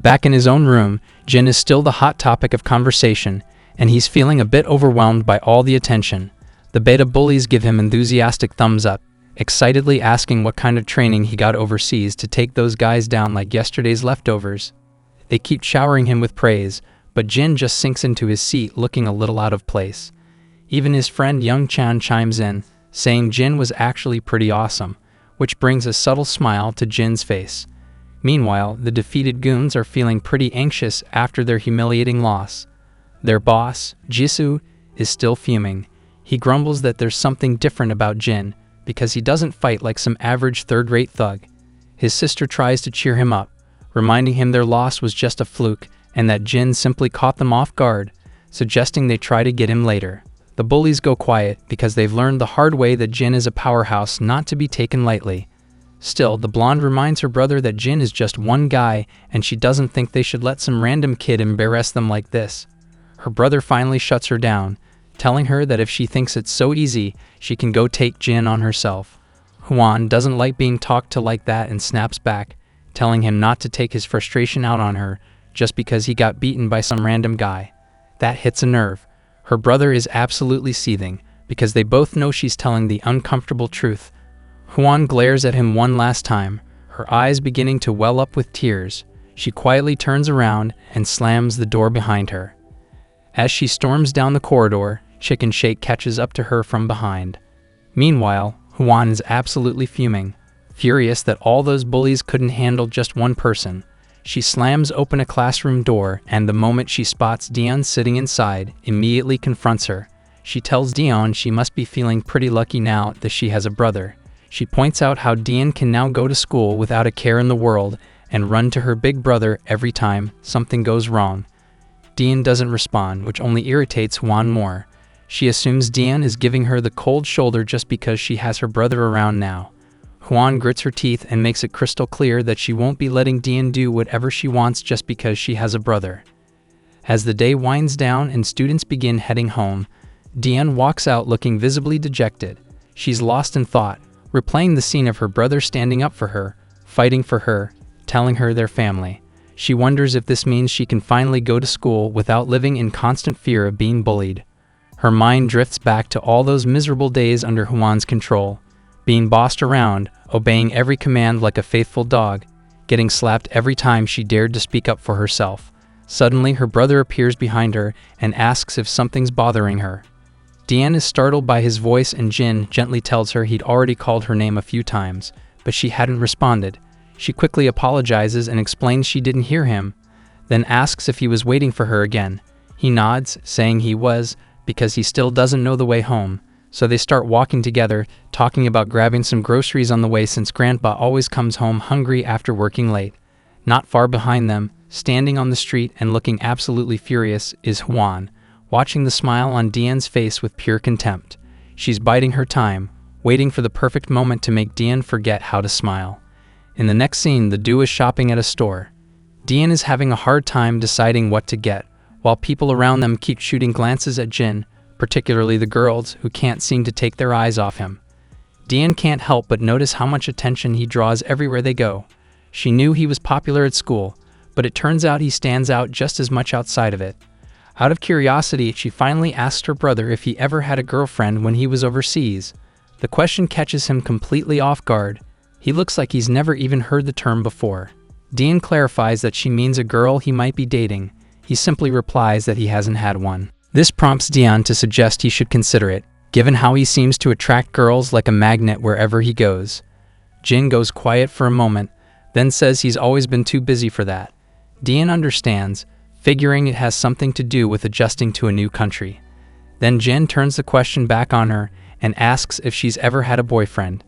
Back in his own room, Jin is still the hot topic of conversation, and he's feeling a bit overwhelmed by all the attention. The beta bullies give him enthusiastic thumbs up, excitedly asking what kind of training he got overseas to take those guys down like yesterday's leftovers. They keep showering him with praise, but Jin just sinks into his seat looking a little out of place. Even his friend Young Chan chimes in, saying Jin was actually pretty awesome, which brings a subtle smile to Jin's face. Meanwhile, the defeated goons are feeling pretty anxious after their humiliating loss. Their boss, Jisoo, is still fuming. He grumbles that there's something different about Jin, because he doesn't fight like some average third-rate thug. His sister tries to cheer him up, reminding him their loss was just a fluke and that Jin simply caught them off guard, suggesting they try to get him later. The bullies go quiet because they've learned the hard way that Jin is a powerhouse not to be taken lightly. Still, the blonde reminds her brother that Jin is just one guy and she doesn't think they should let some random kid embarrass them like this. Her brother finally shuts her down, telling her that if she thinks it's so easy, she can go take Jin on herself. Hwan doesn't like being talked to like that and snaps back, telling him not to take his frustration out on her just because he got beaten by some random guy. That hits a nerve. Her brother is absolutely seething because they both know she's telling the uncomfortable truth. Hwan glares at him one last time, her eyes beginning to well up with tears. She quietly turns around and slams the door behind her. As she storms down the corridor, Chicken Shake catches up to her from behind. Meanwhile, Hwan is absolutely fuming, furious that all those bullies couldn't handle just one person. She slams open a classroom door, and the moment she spots Dion sitting inside, immediately confronts her. She tells Dion she must be feeling pretty lucky now that she has a brother. She points out how Dion can now go to school without a care in the world and run to her big brother every time something goes wrong. Dion doesn't respond, which only irritates Hwan more. She assumes Dion is giving her the cold shoulder just because she has her brother around now. Hwan grits her teeth and makes it crystal clear that she won't be letting Dion do whatever she wants just because she has a brother. As the day winds down and students begin heading home, Dion walks out looking visibly dejected. She's lost in thought, replaying the scene of her brother standing up for her, fighting for her, telling her they're family. She wonders if this means she can finally go to school without living in constant fear of being bullied. Her mind drifts back to all those miserable days under Hwan's control, being bossed around, obeying every command like a faithful dog, getting slapped every time she dared to speak up for herself. Suddenly, her brother appears behind her and asks if something's bothering her. Dion is startled by his voice and Jin gently tells her he'd already called her name a few times, but she hadn't responded. She quickly apologizes and explains she didn't hear him, then asks if he was waiting for her again. He nods, saying he was, because he still doesn't know the way home. So they start walking together, talking about grabbing some groceries on the way since Grandpa always comes home hungry after working late. Not far behind them, standing on the street and looking absolutely furious, is Hwan, watching the smile on Dion's face with pure contempt. She's biding her time, waiting for the perfect moment to make Dion forget how to smile. In the next scene, the duo is shopping at a store. Dion is having a hard time deciding what to get, while people around them keep shooting glances at Jin, particularly the girls who can't seem to take their eyes off him. Dion can't help but notice how much attention he draws everywhere they go. She knew he was popular at school, but it turns out he stands out just as much outside of it. Out of curiosity, she finally asked her brother if he ever had a girlfriend when he was overseas. The question catches him completely off guard. He looks like he's never even heard the term before. Dion clarifies that she means a girl he might be dating. He simply replies that he hasn't had one. This prompts Dion to suggest he should consider it, given how he seems to attract girls like a magnet wherever he goes. Jin goes quiet for a moment, then says he's always been too busy for that. Dion understands, figuring it has something to do with adjusting to a new country. Then Jin turns the question back on her and asks if she's ever had a boyfriend.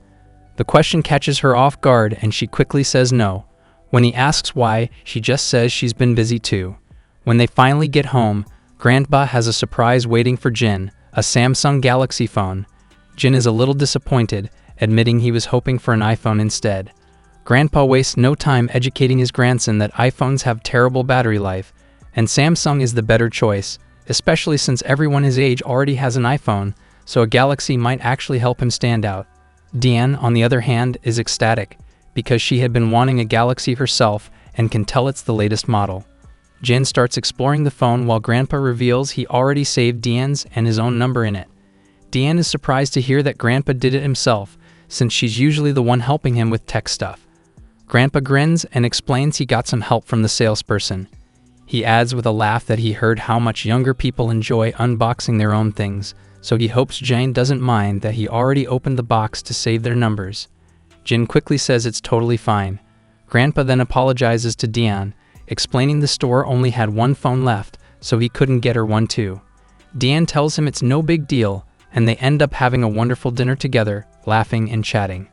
The question catches her off guard and she quickly says no. When he asks why, she just says she's been busy too. When they finally get home, Grandpa has a surprise waiting for Jin, a Samsung Galaxy phone. Jin is a little disappointed, admitting he was hoping for an iPhone instead. Grandpa wastes no time educating his grandson that iPhones have terrible battery life, and Samsung is the better choice, especially since everyone his age already has an iPhone, so a Galaxy might actually help him stand out. Dion, on the other hand, is ecstatic, because she had been wanting a Galaxy herself and can tell it's the latest model. Jin starts exploring the phone while Grandpa reveals he already saved Dion's and his own number in it. Dion is surprised to hear that Grandpa did it himself, since she's usually the one helping him with tech stuff. Grandpa grins and explains he got some help from the salesperson. He adds with a laugh that he heard how much younger people enjoy unboxing their own things, so he hopes Jane doesn't mind that he already opened the box to save their numbers. Jin quickly says it's totally fine. Grandpa then apologizes to Dion, explaining the store only had one phone left, so he couldn't get her one too. Dion tells him it's no big deal, and they end up having a wonderful dinner together, laughing and chatting.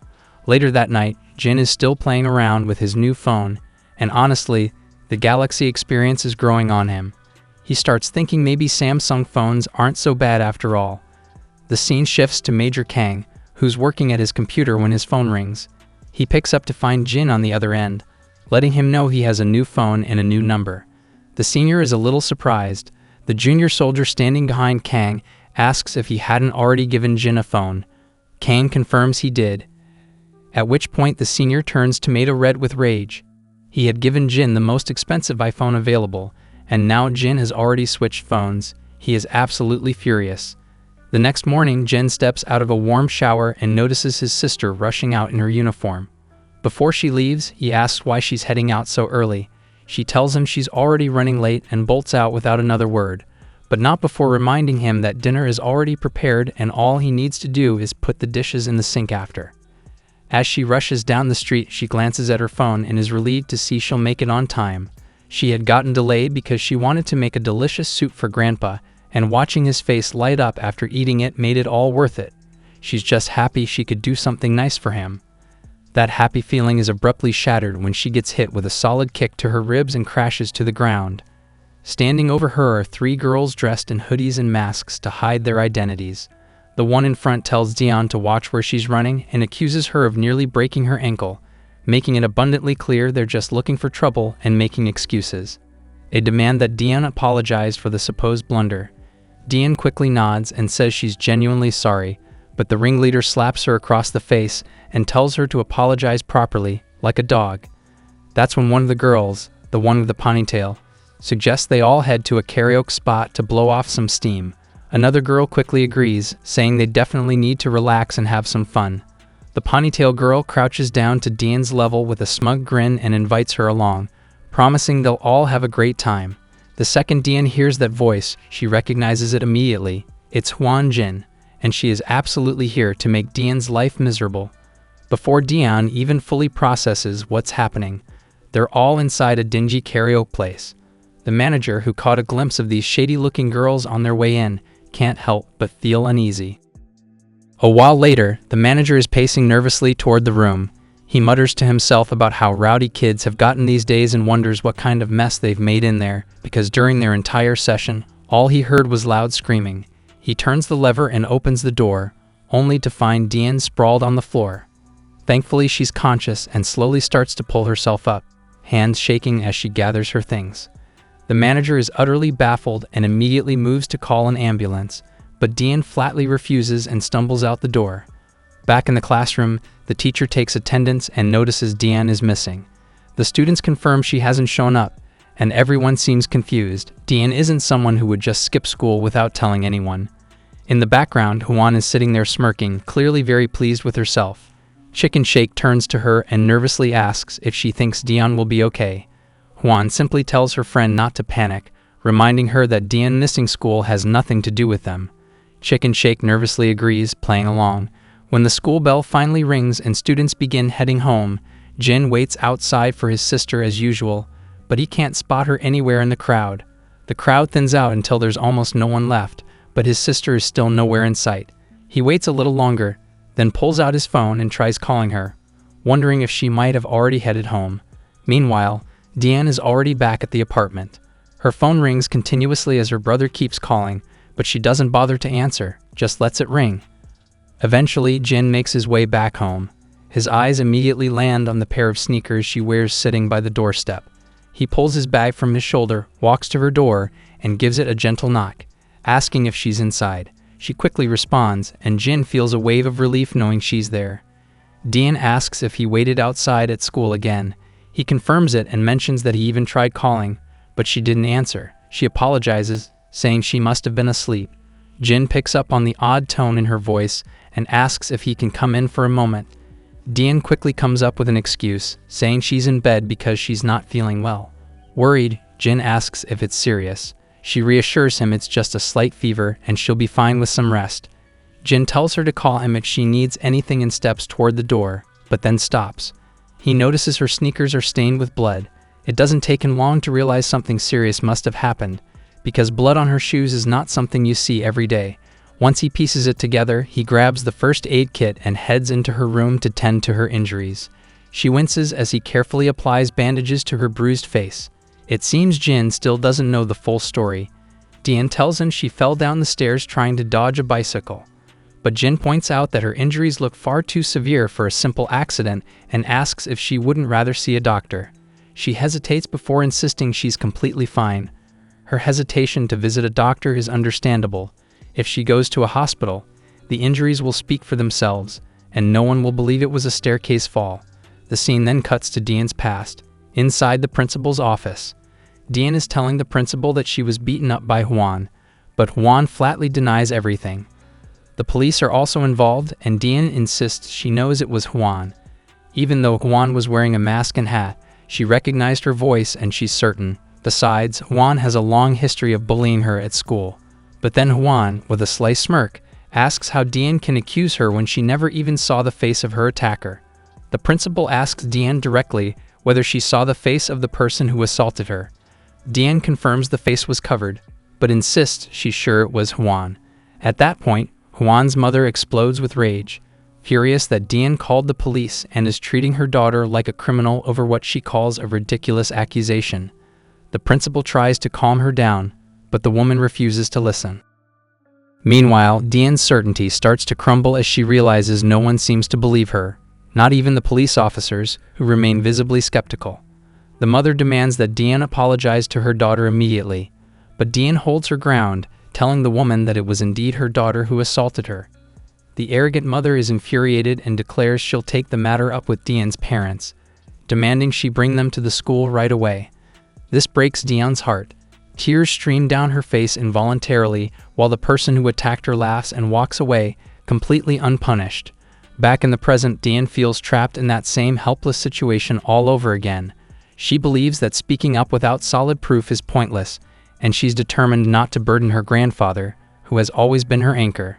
Later that night, Jin is still playing around with his new phone, and honestly, the Galaxy experience is growing on him. He starts thinking maybe Samsung phones aren't so bad after all. The scene shifts to Major Kang, who's working at his computer when his phone rings. He picks up to find Jin on the other end, letting him know he has a new phone and a new number. The senior is a little surprised. The junior soldier standing behind Kang asks if he hadn't already given Jin a phone. Kang confirms he did, at which point the senior turns tomato red with rage. He had given Jin the most expensive iPhone available, and now Jin has already switched phones. He is absolutely furious. The next morning, Jin steps out of a warm shower and notices his sister rushing out in her uniform. Before she leaves, he asks why she's heading out so early. She tells him she's already running late and bolts out without another word, but not before reminding him that dinner is already prepared and all he needs to do is put the dishes in the sink after. As she rushes down the street, she glances at her phone and is relieved to see she'll make it on time. She had gotten delayed because she wanted to make a delicious soup for Grandpa, and watching his face light up after eating it made it all worth it. She's just happy she could do something nice for him. That happy feeling is abruptly shattered when she gets hit with a solid kick to her ribs and crashes to the ground. Standing over her are 3 girls dressed in hoodies and masks to hide their identities. The one in front tells Dion to watch where she's running and accuses her of nearly breaking her ankle, making it abundantly clear they're just looking for trouble and making excuses. They demand that Dion apologize for the supposed blunder. Dion quickly nods and says she's genuinely sorry, but the ringleader slaps her across the face and tells her to apologize properly, like a dog. That's when one of the girls, the one with the ponytail, suggests they all head to a karaoke spot to blow off some steam. Another girl quickly agrees, saying they definitely need to relax and have some fun. The ponytail girl crouches down to Dion's level with a smug grin and invites her along, promising they'll all have a great time. The second Dion hears that voice, she recognizes it immediately. It's Hwan Jin, and she is absolutely here to make Dion's life miserable. Before Dion even fully processes what's happening, they're all inside a dingy karaoke place. The manager, who caught a glimpse of these shady-looking girls on their way in, can't help but feel uneasy. A while later, the manager is pacing nervously toward the room. He mutters to himself about how rowdy kids have gotten these days and wonders what kind of mess they've made in there, because during their entire session, all he heard was loud screaming. He turns the lever and opens the door, only to find Dion sprawled on the floor. Thankfully, she's conscious and slowly starts to pull herself up, hands shaking as she gathers her things. The manager is utterly baffled and immediately moves to call an ambulance, but Dion flatly refuses and stumbles out the door. Back in the classroom, the teacher takes attendance and notices Dion is missing. The students confirm she hasn't shown up, and everyone seems confused. Dion isn't someone who would just skip school without telling anyone. In the background, Hwan is sitting there smirking, clearly very pleased with herself. Chicken Shake turns to her and nervously asks if she thinks Dion will be okay. Hwan simply tells her friend not to panic, reminding her that Dion missing school has nothing to do with them. Chicken Shake nervously agrees, playing along. When the school bell finally rings and students begin heading home, Jin waits outside for his sister as usual, but he can't spot her anywhere in the crowd. The crowd thins out until there's almost no one left, but his sister is still nowhere in sight. He waits a little longer, then pulls out his phone and tries calling her, wondering if she might have already headed home. Meanwhile, Dion is already back at the apartment. Her phone rings continuously as her brother keeps calling, but she doesn't bother to answer, just lets it ring. Eventually, Jin makes his way back home. His eyes immediately land on the pair of sneakers she wears sitting by the doorstep. He pulls his bag from his shoulder, walks to her door, and gives it a gentle knock, asking if she's inside. She quickly responds, and Jin feels a wave of relief knowing she's there. Dion asks if he waited outside at school again. He confirms it and mentions that he even tried calling, but she didn't answer. She apologizes, saying she must have been asleep. Jin picks up on the odd tone in her voice and asks if he can come in for a moment. Dion quickly comes up with an excuse, saying she's in bed because she's not feeling well. Worried, Jin asks if it's serious. She reassures him it's just a slight fever and she'll be fine with some rest. Jin tells her to call him if she needs anything and steps toward the door, but then stops. He notices her sneakers are stained with blood. It doesn't take him long to realize something serious must have happened, because blood on her shoes is not something you see every day. Once he pieces it together, he grabs the first aid kit and heads into her room to tend to her injuries. She winces as he carefully applies bandages to her bruised face. It seems Jin still doesn't know the full story. Dion tells him she fell down the stairs trying to dodge a bicycle. but Jin points out that her injuries look far too severe for a simple accident and asks if she wouldn't rather see a doctor. She hesitates before insisting she's completely fine. Her hesitation to visit a doctor is understandable. If she goes to a hospital, the injuries will speak for themselves, and no one will believe it was a staircase fall. The scene then cuts to Dian's past. Inside the principal's office, Dian is telling the principal that she was beaten up by Hwan, but Hwan flatly denies everything. The police are also involved, and Dian insists she knows it was Hwan. Even though Hwan was wearing a mask and hat, she recognized her voice and she's certain. Besides, Hwan has a long history of bullying her at school. But then Hwan, with a sly smirk, asks how Dian can accuse her when she never even saw the face of her attacker. The principal asks Dian directly whether she saw the face of the person who assaulted her. Dian confirms the face was covered, but insists she's sure it was Hwan. At that point, Hwan's mother explodes with rage, furious that Dian called the police and is treating her daughter like a criminal over what she calls a ridiculous accusation. The principal tries to calm her down, but the woman refuses to listen. Meanwhile, Dian's certainty starts to crumble as she realizes no one seems to believe her, not even the police officers, who remain visibly skeptical. The mother demands that Dian apologize to her daughter immediately, but Dian holds her ground, telling the woman that it was indeed her daughter who assaulted her. The arrogant mother is infuriated and declares she'll take the matter up with Dian's parents, demanding she bring them to the school right away. This breaks Dian's heart. Tears stream down her face involuntarily, while the person who attacked her laughs and walks away, completely unpunished. Back in the present, Dian feels trapped in that same helpless situation all over again. She believes that speaking up without solid proof is pointless, and she's determined not to burden her grandfather, who has always been her anchor.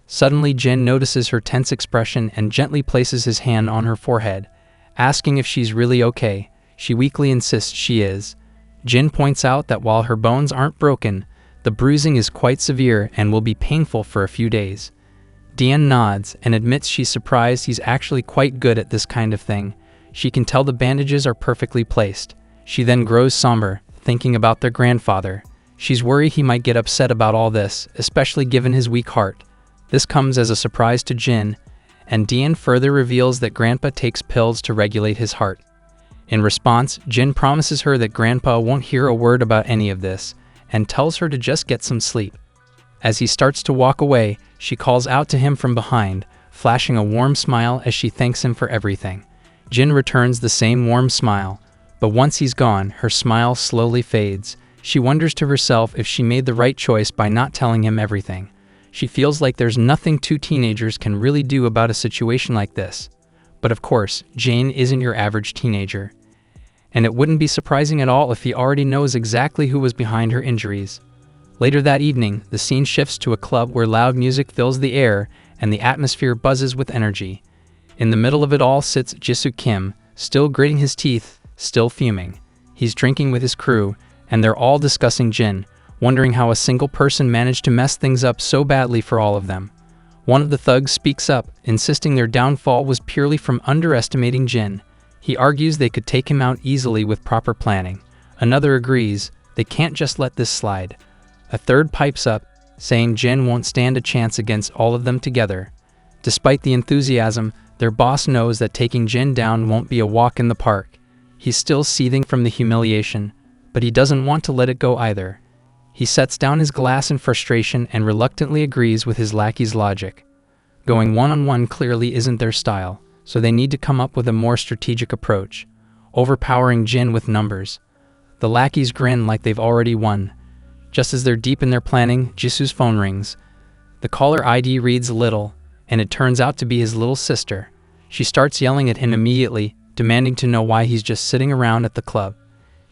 Suddenly, Jin notices her tense expression and gently places his hand on her forehead, asking if she's really okay. She weakly insists she is. Jin points out that while her bones aren't broken, the bruising is quite severe and will be painful for a few days. Dian nods and admits she's surprised he's actually quite good at this kind of thing. She can tell the bandages are perfectly placed. She then grows somber, thinking about their grandfather. She's worried he might get upset about all this, especially given his weak heart. This comes as a surprise to Jin, and Dian further reveals that Grandpa takes pills to regulate his heart. In response, Jin promises her that Grandpa won't hear a word about any of this, and tells her to just get some sleep. As he starts to walk away, she calls out to him from behind, flashing a warm smile as she thanks him for everything. Jin returns the same warm smile, but once he's gone, her smile slowly fades. She wonders to herself if she made the right choice by not telling him everything. She feels like there's nothing two teenagers can really do about a situation like this. But of course, Jane isn't your average teenager. And it wouldn't be surprising at all if he already knows exactly who was behind her injuries. Later that evening, the scene shifts to a club where loud music fills the air and the atmosphere buzzes with energy. In the middle of it all sits Jisoo Kim, still gritting his teeth, still fuming. He's drinking with his crew, and they're all discussing Jin, wondering how a single person managed to mess things up so badly for all of them. One of the thugs speaks up, insisting their downfall was purely from underestimating Jin. He argues they could take him out easily with proper planning. Another agrees, they can't just let this slide. A third pipes up, saying Jin won't stand a chance against all of them together. Despite the enthusiasm, their boss knows that taking Jin down won't be a walk in the park. He's still seething from the humiliation, but he doesn't want to let it go either. He sets down his glass in frustration and reluctantly agrees with his lackey's logic. Going one-on-one clearly isn't their style, so they need to come up with a more strategic approach, overpowering Jin with numbers. The lackeys grin like they've already won. Just as they're deep in their planning, Jisoo's phone rings. The caller ID reads little, and it turns out to be his little sister. She starts yelling at him immediately, demanding to know why he's just sitting around at the club.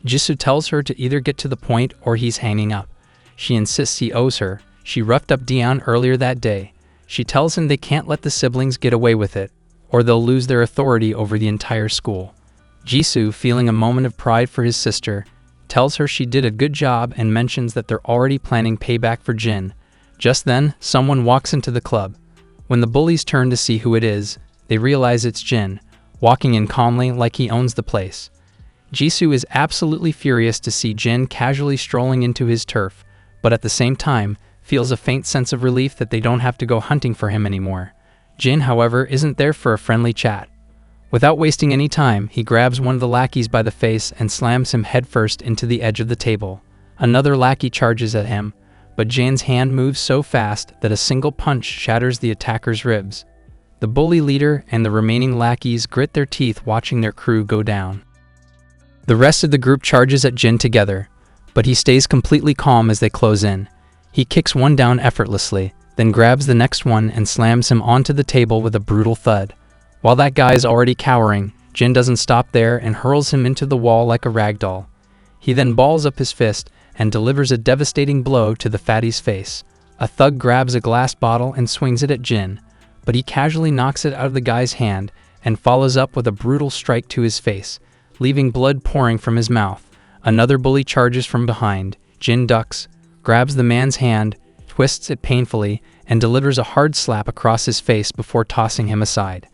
Jisoo tells her to either get to the point or he's hanging up. She insists he owes her. She roughed up Dion earlier that day. She tells him they can't let the siblings get away with it, or they'll lose their authority over the entire school. Jisoo, feeling a moment of pride for his sister, tells her she did a good job and mentions that they're already planning payback for Jin. Just then, someone walks into the club. When the bullies turn to see who it is, they realize it's Jin, walking in calmly like he owns the place. Jisoo is absolutely furious to see Jin casually strolling into his turf, but at the same time, feels a faint sense of relief that they don't have to go hunting for him anymore. Jin, however, isn't there for a friendly chat. Without wasting any time, he grabs one of the lackeys by the face and slams him headfirst into the edge of the table. Another lackey charges at him, but Jin's hand moves so fast that a single punch shatters the attacker's ribs. The bully leader and the remaining lackeys grit their teeth watching their crew go down. The rest of the group charges at Jin together, but he stays completely calm as they close in. He kicks one down effortlessly, then grabs the next one and slams him onto the table with a brutal thud. While that guy is already cowering, Jin doesn't stop there and hurls him into the wall like a rag doll. He then balls up his fist and delivers a devastating blow to the fatty's face. A thug grabs a glass bottle and swings it at Jin, but he casually knocks it out of the guy's hand and follows up with a brutal strike to his face, leaving blood pouring from his mouth. Another bully charges from behind. Jin ducks, grabs the man's hand, twists it painfully, and delivers a hard slap across his face before tossing him aside.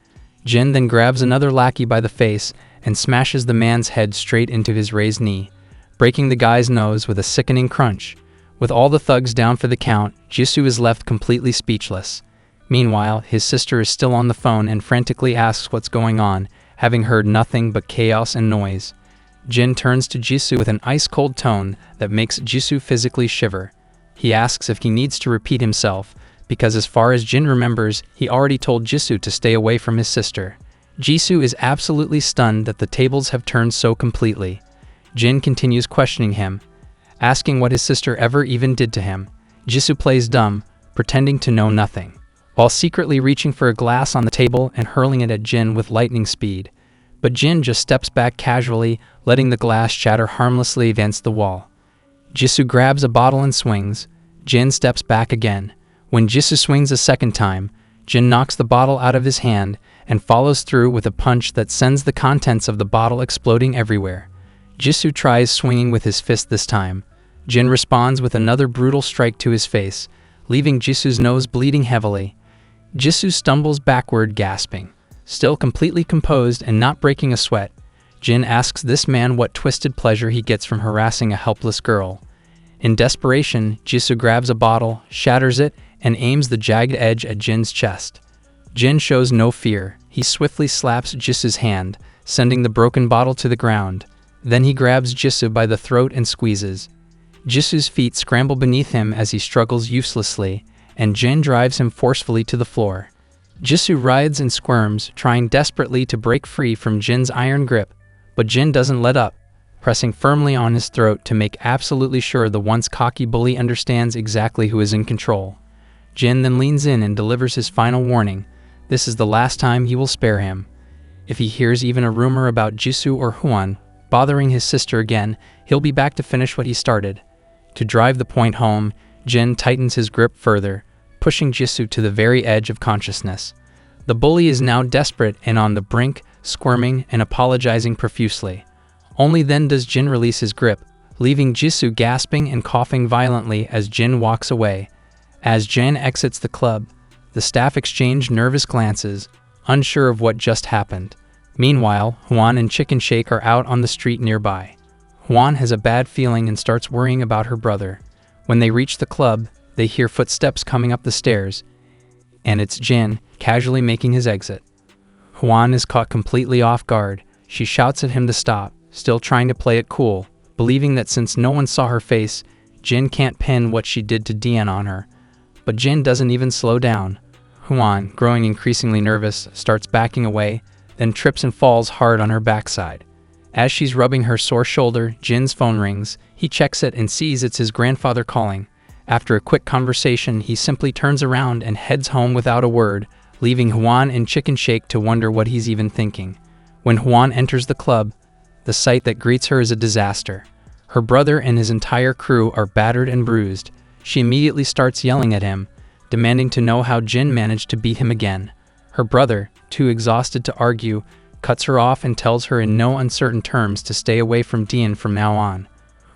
Jin then grabs another lackey by the face and smashes the man's head straight into his raised knee, breaking the guy's nose with a sickening crunch. With all the thugs down for the count, Jisoo is left completely speechless. Meanwhile, his sister is still on the phone and frantically asks what's going on, having heard nothing but chaos and noise. Jin turns to Jisoo with an ice-cold tone that makes Jisoo physically shiver. He asks if he needs to repeat himself, because as far as Jin remembers, he already told Jisoo to stay away from his sister. Jisoo is absolutely stunned that the tables have turned so completely. Jin continues questioning him, asking what his sister ever even did to him. Jisoo plays dumb, pretending to know nothing, while secretly reaching for a glass on the table and hurling it at Jin with lightning speed. But Jin just steps back casually, letting the glass shatter harmlessly against the wall. Jisoo grabs a bottle and swings. Jin steps back again. When Jisoo swings a second time, Jin knocks the bottle out of his hand and follows through with a punch that sends the contents of the bottle exploding everywhere. Jisoo tries swinging with his fist this time. Jin responds with another brutal strike to his face, leaving Jisoo's nose bleeding heavily. Jisoo stumbles backward, gasping. Still completely composed and not breaking a sweat, Jin asks this man what twisted pleasure he gets from harassing a helpless girl. In desperation, Jisoo grabs a bottle, shatters it, and aims the jagged edge at Jin's chest. Jin shows no fear. He swiftly slaps Jisoo's hand, sending the broken bottle to the ground. Then he grabs Jisoo by the throat and squeezes. Jisoo's feet scramble beneath him as he struggles uselessly, and Jin drives him forcefully to the floor. Jisoo writhes and squirms, trying desperately to break free from Jin's iron grip, but Jin doesn't let up, pressing firmly on his throat to make absolutely sure the once cocky bully understands exactly who is in control. Jin then leans in and delivers his final warning. This is the last time he will spare him. If he hears even a rumor about Jisoo or Hwan bothering his sister again, he'll be back to finish what he started. To drive the point home, Jin tightens his grip further, pushing Jisoo to the very edge of consciousness. The bully is now desperate and on the brink, squirming and apologizing profusely. Only then does Jin release his grip, leaving Jisoo gasping and coughing violently as Jin walks away. As Jin exits the club, the staff exchange nervous glances, unsure of what just happened. Meanwhile, Hwan and Chicken Shake are out on the street nearby. Hwan has a bad feeling and starts worrying about her brother. When they reach the club, they hear footsteps coming up the stairs, and it's Jin, casually making his exit. Hwan is caught completely off guard. She shouts at him to stop, still trying to play it cool, believing that since no one saw her face, Jin can't pin what she did to Dian on her. But Jin doesn't even slow down. Hwan, growing increasingly nervous, starts backing away, then trips and falls hard on her backside. As she's rubbing her sore shoulder, Jin's phone rings. He checks it and sees it's his grandfather calling. After a quick conversation, he simply turns around and heads home without a word, leaving Hwan and Chicken Shake to wonder what he's even thinking. When Hwan enters the club, the sight that greets her is a disaster. Her brother and his entire crew are battered and bruised. She immediately starts yelling at him, demanding to know how Jin managed to beat him again. Her brother, too exhausted to argue, cuts her off and tells her in no uncertain terms to stay away from Dian from now on.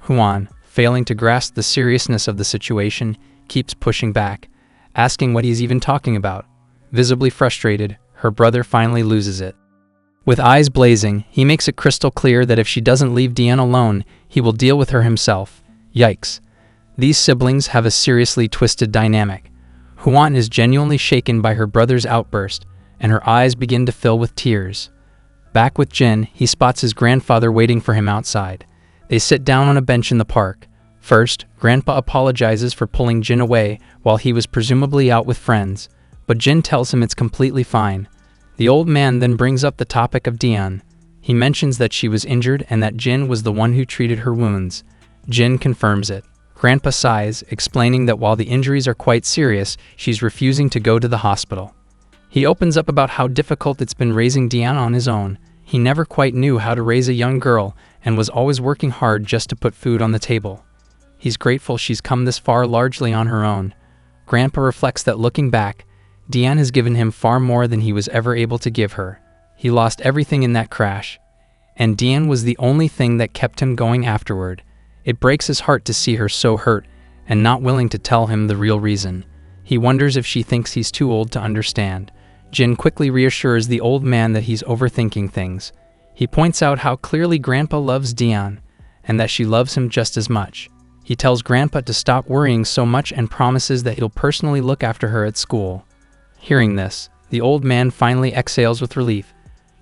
Hwan, failing to grasp the seriousness of the situation, keeps pushing back, asking what he's even talking about. Visibly frustrated, her brother finally loses it. With eyes blazing, he makes it crystal clear that if she doesn't leave Dian alone, he will deal with her himself. Yikes. These siblings have a seriously twisted dynamic. Huan is genuinely shaken by her brother's outburst, and her eyes begin to fill with tears. Back with Jin, he spots his grandfather waiting for him outside. They sit down on a bench in the park. First, Grandpa apologizes for pulling Jin away while he was presumably out with friends, but Jin tells him it's completely fine. The old man then brings up the topic of Dian. He mentions that she was injured and that Jin was the one who treated her wounds. Jin confirms it. Grandpa sighs, explaining that while the injuries are quite serious, she's refusing to go to the hospital. He opens up about how difficult it's been raising Dian on his own. He never quite knew how to raise a young girl and was always working hard just to put food on the table. He's grateful she's come this far largely on her own. Grandpa reflects that looking back, Dian has given him far more than he was ever able to give her. He lost everything in that crash, and Dian was the only thing that kept him going afterward. It breaks his heart to see her so hurt and not willing to tell him the real reason. He wonders if she thinks he's too old to understand. Jin quickly reassures the old man that he's overthinking things. He points out how clearly Grandpa loves Dian and that she loves him just as much. He tells Grandpa to stop worrying so much and promises that he'll personally look after her at school. Hearing this, the old man finally exhales with relief,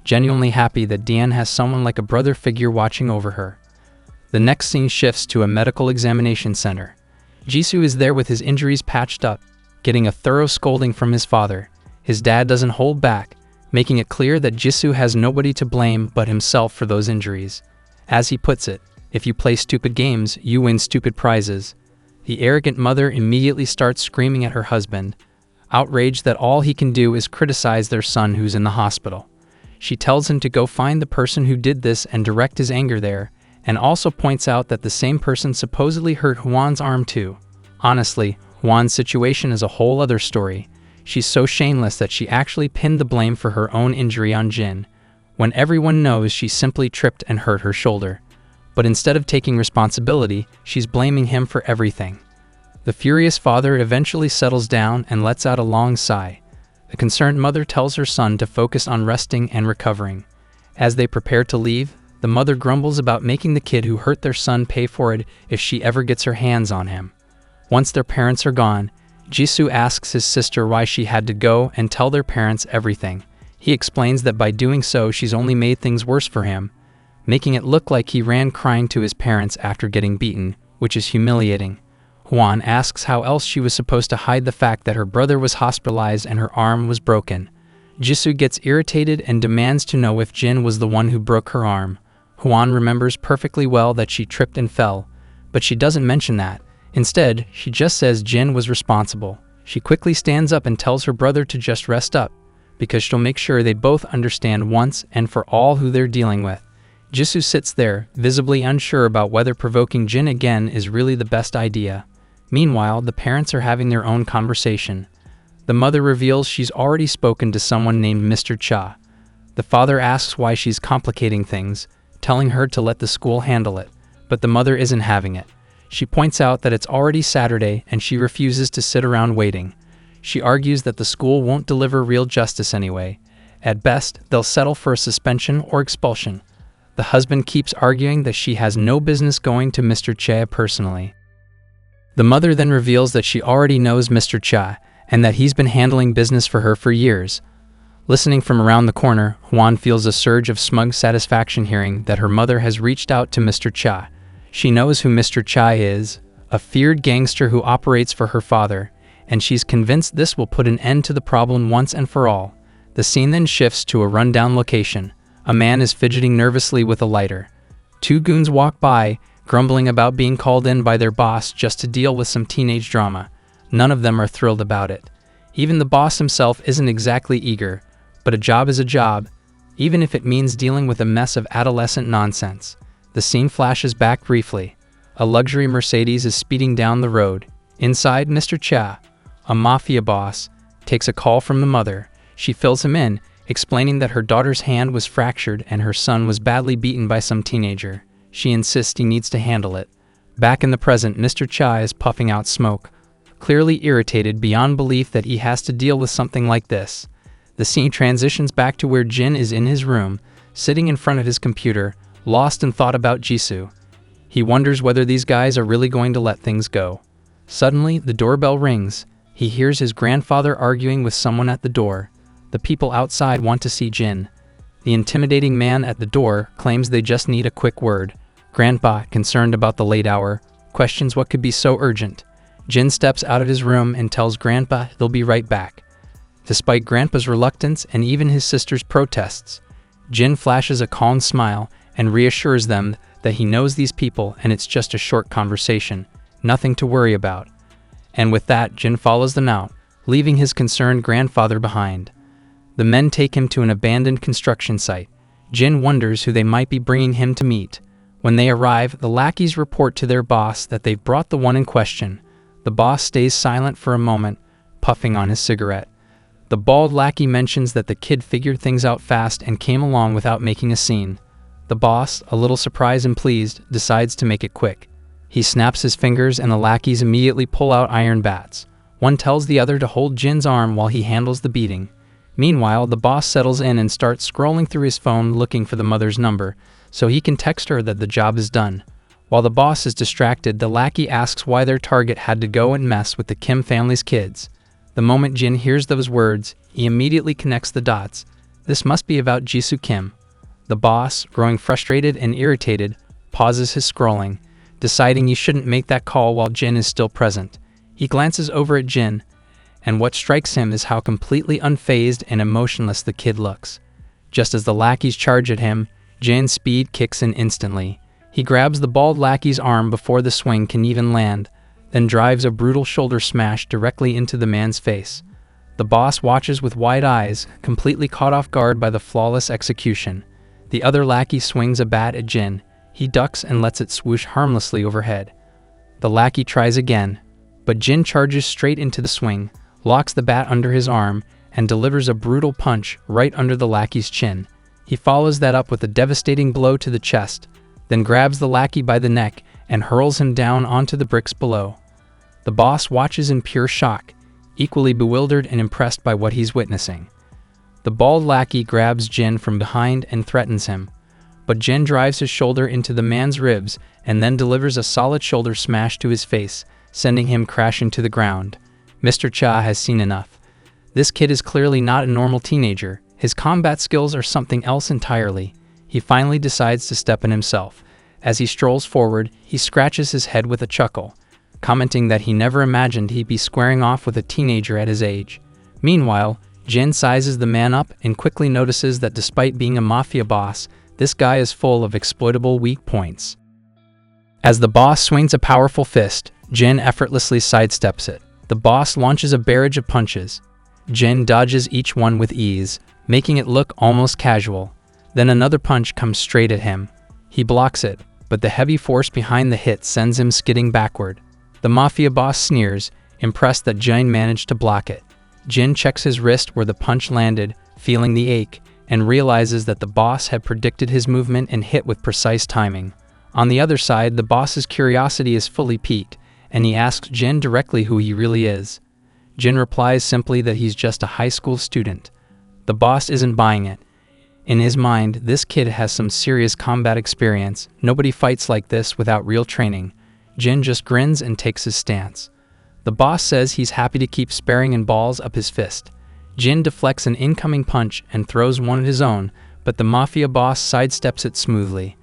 genuinely happy that Dian has someone like a brother figure watching over her. The next scene shifts to a medical examination center. Jisoo is there with his injuries patched up, getting a thorough scolding from his father. His dad doesn't hold back, making it clear that Jisoo has nobody to blame but himself for those injuries. As he puts it, if you play stupid games, you win stupid prizes. The arrogant mother immediately starts screaming at her husband, outraged that all he can do is criticize their son who's in the hospital. She tells him to go find the person who did this and direct his anger there, and also points out that the same person supposedly hurt Huan's arm too. Honestly, Huan's situation is a whole other story. She's so shameless that she actually pinned the blame for her own injury on Jin, when everyone knows she simply tripped and hurt her shoulder. But instead of taking responsibility, she's blaming him for everything. The furious father eventually settles down and lets out a long sigh. The concerned mother tells her son to focus on resting and recovering. As they prepare to leave, the mother grumbles about making the kid who hurt their son pay for it if she ever gets her hands on him. Once their parents are gone, Jisoo asks his sister why she had to go and tell their parents everything. He explains that by doing so she's only made things worse for him, making it look like he ran crying to his parents after getting beaten, which is humiliating. Huan asks how else she was supposed to hide the fact that her brother was hospitalized and her arm was broken. Jisoo gets irritated and demands to know if Jin was the one who broke her arm. Huan remembers perfectly well that she tripped and fell, but she doesn't mention that. Instead, she just says Jin was responsible. She quickly stands up and tells her brother to just rest up, because she'll make sure they both understand once and for all who they're dealing with. Jisoo sits there, visibly unsure about whether provoking Jin again is really the best idea. Meanwhile, the parents are having their own conversation. The mother reveals she's already spoken to someone named Mr. Cha. The father asks why she's complicating things, telling her to let the school handle it, but the mother isn't having it. She points out that it's already Saturday and she refuses to sit around waiting. She argues that the school won't deliver real justice anyway. At best, they'll settle for a suspension or expulsion. The husband keeps arguing that she has no business going to Mr. Cha personally. The mother then reveals that she already knows Mr. Cha and that he's been handling business for her for years. Listening from around the corner, Huan feels a surge of smug satisfaction hearing that her mother has reached out to Mr. Cha. She knows who Mr. Cha is, a feared gangster who operates for her father, and she's convinced this will put an end to the problem once and for all. The scene then shifts to a rundown location. A man is fidgeting nervously with a lighter. Two goons walk by, grumbling about being called in by their boss just to deal with some teenage drama. None of them are thrilled about it. Even the boss himself isn't exactly eager, but a job is a job, even if it means dealing with a mess of adolescent nonsense. The scene flashes back briefly. A luxury Mercedes is speeding down the road. Inside, Mr. Cha, a mafia boss, takes a call from the mother. She fills him in, explaining that her daughter's hand was fractured and her son was badly beaten by some teenager. She insists he needs to handle it. Back in the present, Mr. Cha is puffing out smoke, clearly irritated beyond belief that he has to deal with something like this. The scene transitions back to where Jin is in his room, sitting in front of his computer, lost in thought about Jisoo. He wonders whether these guys are really going to let things go. Suddenly, the doorbell rings. He hears his grandfather arguing with someone at the door. The people outside want to see Jin. The intimidating man at the door claims they just need a quick word. Grandpa, concerned about the late hour, questions what could be so urgent. Jin steps out of his room and tells Grandpa they'll be right back. Despite Grandpa's reluctance and even his sister's protests, Jin flashes a calm smile and reassures them that he knows these people and it's just a short conversation, nothing to worry about. And with that, Jin follows them out, leaving his concerned grandfather behind. The men take him to an abandoned construction site. Jin wonders who they might be bringing him to meet. When they arrive, the lackeys report to their boss that they've brought the one in question. The boss stays silent for a moment, puffing on his cigarette. The bald lackey mentions that the kid figured things out fast and came along without making a scene. The boss, a little surprised and pleased, decides to make it quick. He snaps his fingers and the lackeys immediately pull out iron bats. One tells the other to hold Jin's arm while he handles the beating. Meanwhile, the boss settles in and starts scrolling through his phone looking for the mother's number, so he can text her that the job is done. While the boss is distracted, the lackey asks why their target had to go and mess with the Kim family's kids. The moment Jin hears those words, he immediately connects the dots. This must be about Jisoo Kim. The boss, growing frustrated and irritated, pauses his scrolling, deciding he shouldn't make that call while Jin is still present. He glances over at Jin, and what strikes him is how completely unfazed and emotionless the kid looks. Just as the lackeys charge at him, Jin's speed kicks in instantly. He grabs the bald lackey's arm before the swing can even land, then drives a brutal shoulder smash directly into the man's face. The boss watches with wide eyes, completely caught off guard by the flawless execution. The other lackey swings a bat at Jin. He ducks and lets it swoosh harmlessly overhead. The lackey tries again, but Jin charges straight into the swing, locks the bat under his arm, and delivers a brutal punch right under the lackey's chin. He follows that up with a devastating blow to the chest, then grabs the lackey by the neck and hurls him down onto the bricks below. The boss watches in pure shock, equally bewildered and impressed by what he's witnessing. The bald lackey grabs Jin from behind and threatens him, but Jin drives his shoulder into the man's ribs and then delivers a solid shoulder smash to his face, sending him crashing to the ground. Mr. Cha has seen enough. This kid is clearly not a normal teenager. His combat skills are something else entirely. He finally decides to step in himself. As he strolls forward, he scratches his head with a chuckle, commenting that he never imagined he'd be squaring off with a teenager at his age. Meanwhile, Jin sizes the man up and quickly notices that despite being a mafia boss, this guy is full of exploitable weak points. As the boss swings a powerful fist, Jin effortlessly sidesteps it. The boss launches a barrage of punches. Jin dodges each one with ease, making it look almost casual. Then another punch comes straight at him. He blocks it, but the heavy force behind the hit sends him skidding backward. The mafia boss sneers, impressed that Jin managed to block it. Jin checks his wrist where the punch landed, feeling the ache, and realizes that the boss had predicted his movement and hit with precise timing. On the other side, the boss's curiosity is fully piqued, and he asks Jin directly who he really is. Jin replies simply that he's just a high school student. The boss isn't buying it. In his mind, this kid has some serious combat experience. Nobody fights like this without real training. Jin just grins and takes his stance. The boss says he's happy to keep sparring and balls up his fist. Jin deflects an incoming punch and throws one of his own, but the mafia boss sidesteps it smoothly.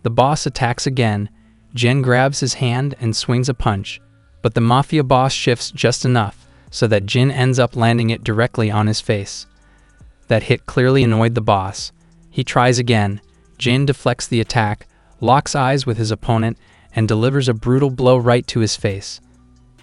The boss attacks again. Jin grabs his hand and swings a punch, but the mafia boss shifts just enough so that Jin ends up landing it directly on his face. That hit clearly annoyed the boss. He tries again. Jin deflects the attack, locks eyes with his opponent, and delivers a brutal blow right to his face.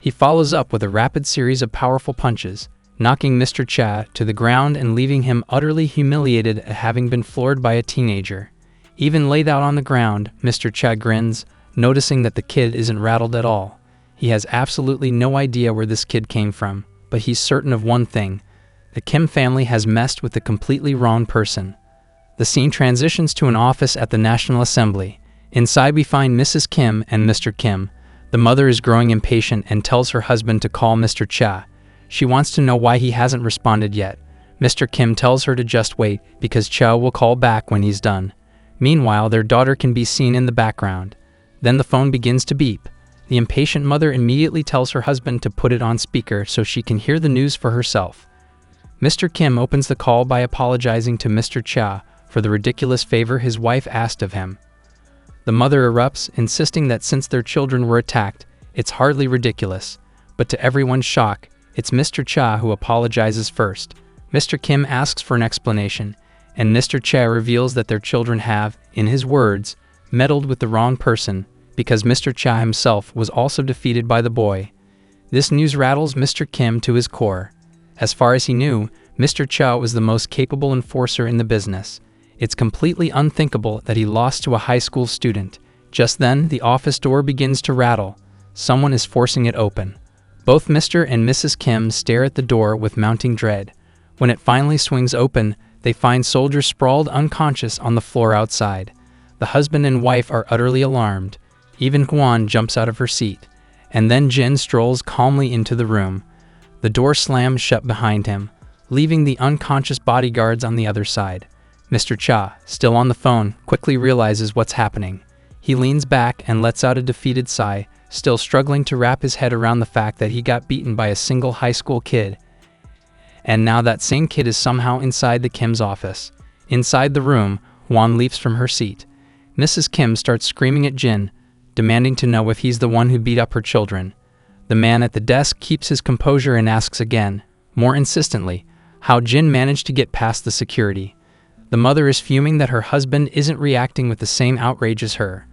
He follows up with a rapid series of powerful punches, knocking Mr. Cha to the ground and leaving him utterly humiliated at having been floored by a teenager. Even laid out on the ground, Mr. Cha grins, noticing that the kid isn't rattled at all. He has absolutely no idea where this kid came from, but he's certain of one thing. The Kim family has messed with the completely wrong person. The scene transitions to an office at the National Assembly. Inside we find Mrs. Kim and Mr. Kim. The mother is growing impatient and tells her husband to call Mr. Cha. She wants to know why he hasn't responded yet. Mr. Kim tells her to just wait because Cha will call back when he's done. Meanwhile, their daughter can be seen in the background. Then the phone begins to beep. The impatient mother immediately tells her husband to put it on speaker so she can hear the news for herself. Mr. Kim opens the call by apologizing to Mr. Cha for the ridiculous favor his wife asked of him. The mother erupts, insisting that since their children were attacked, it's hardly ridiculous. But to everyone's shock, it's Mr. Cha who apologizes first. Mr. Kim asks for an explanation, and Mr. Cha reveals that their children have, in his words, meddled with the wrong person, because Mr. Cha himself was also defeated by the boy. This news rattles Mr. Kim to his core. As far as he knew, Mr. Cha was the most capable enforcer in the business. It's completely unthinkable that he lost to a high school student. Just then, the office door begins to rattle. Someone is forcing it open. Both Mr. and Mrs. Kim stare at the door with mounting dread. When it finally swings open, they find soldiers sprawled unconscious on the floor outside. The husband and wife are utterly alarmed. Even Hwan jumps out of her seat. And then Jin strolls calmly into the room. The door slams shut behind him, leaving the unconscious bodyguards on the other side. Mr. Cha, still on the phone, quickly realizes what's happening. He leans back and lets out a defeated sigh, still struggling to wrap his head around the fact that he got beaten by a single high school kid. And now that same kid is somehow inside the Kim's office. Inside the room, Hwan leaps from her seat. Mrs. Kim starts screaming at Jin, demanding to know if he's the one who beat up her children. The man at the desk keeps his composure and asks again, more insistently, how Jin managed to get past the security. The mother is fuming that her husband isn't reacting with the same outrage as her.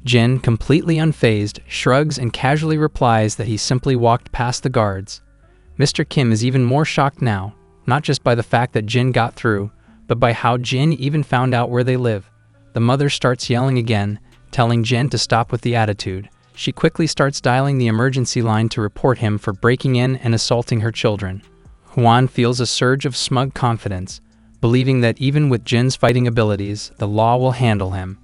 Jin, completely unfazed, shrugs and casually replies that he simply walked past the guards. Mr. Kim is even more shocked now, not just by the fact that Jin got through, but by how Jin even found out where they live. The mother starts yelling again, telling Jin to stop with the attitude. She quickly starts dialing the emergency line to report him for breaking in and assaulting her children. Hwan feels a surge of smug confidence, believing that even with Jin's fighting abilities, the law will handle him.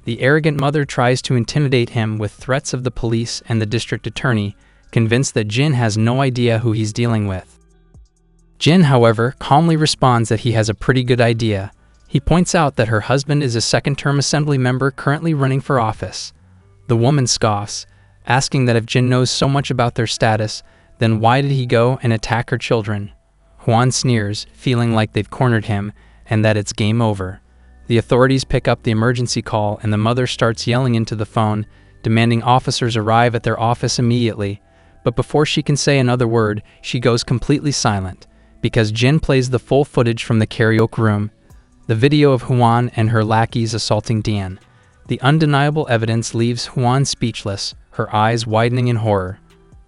The arrogant mother tries to intimidate him with threats of the police and the district attorney, convinced that Jin has no idea who he's dealing with. Jin, however, calmly responds that he has a pretty good idea. He points out that her husband is a second-term assembly member currently running for office. The woman scoffs, asking that if Jin knows so much about their status, then why did he go and attack her children? Hwan sneers, feeling like they've cornered him and that it's game over. The authorities pick up the emergency call and the mother starts yelling into the phone, demanding officers arrive at their office immediately. But before she can say another word, she goes completely silent, because Jin plays the full footage from the karaoke room, the video of Hwan and her lackeys assaulting Dian. The undeniable evidence leaves Hwan speechless, her eyes widening in horror.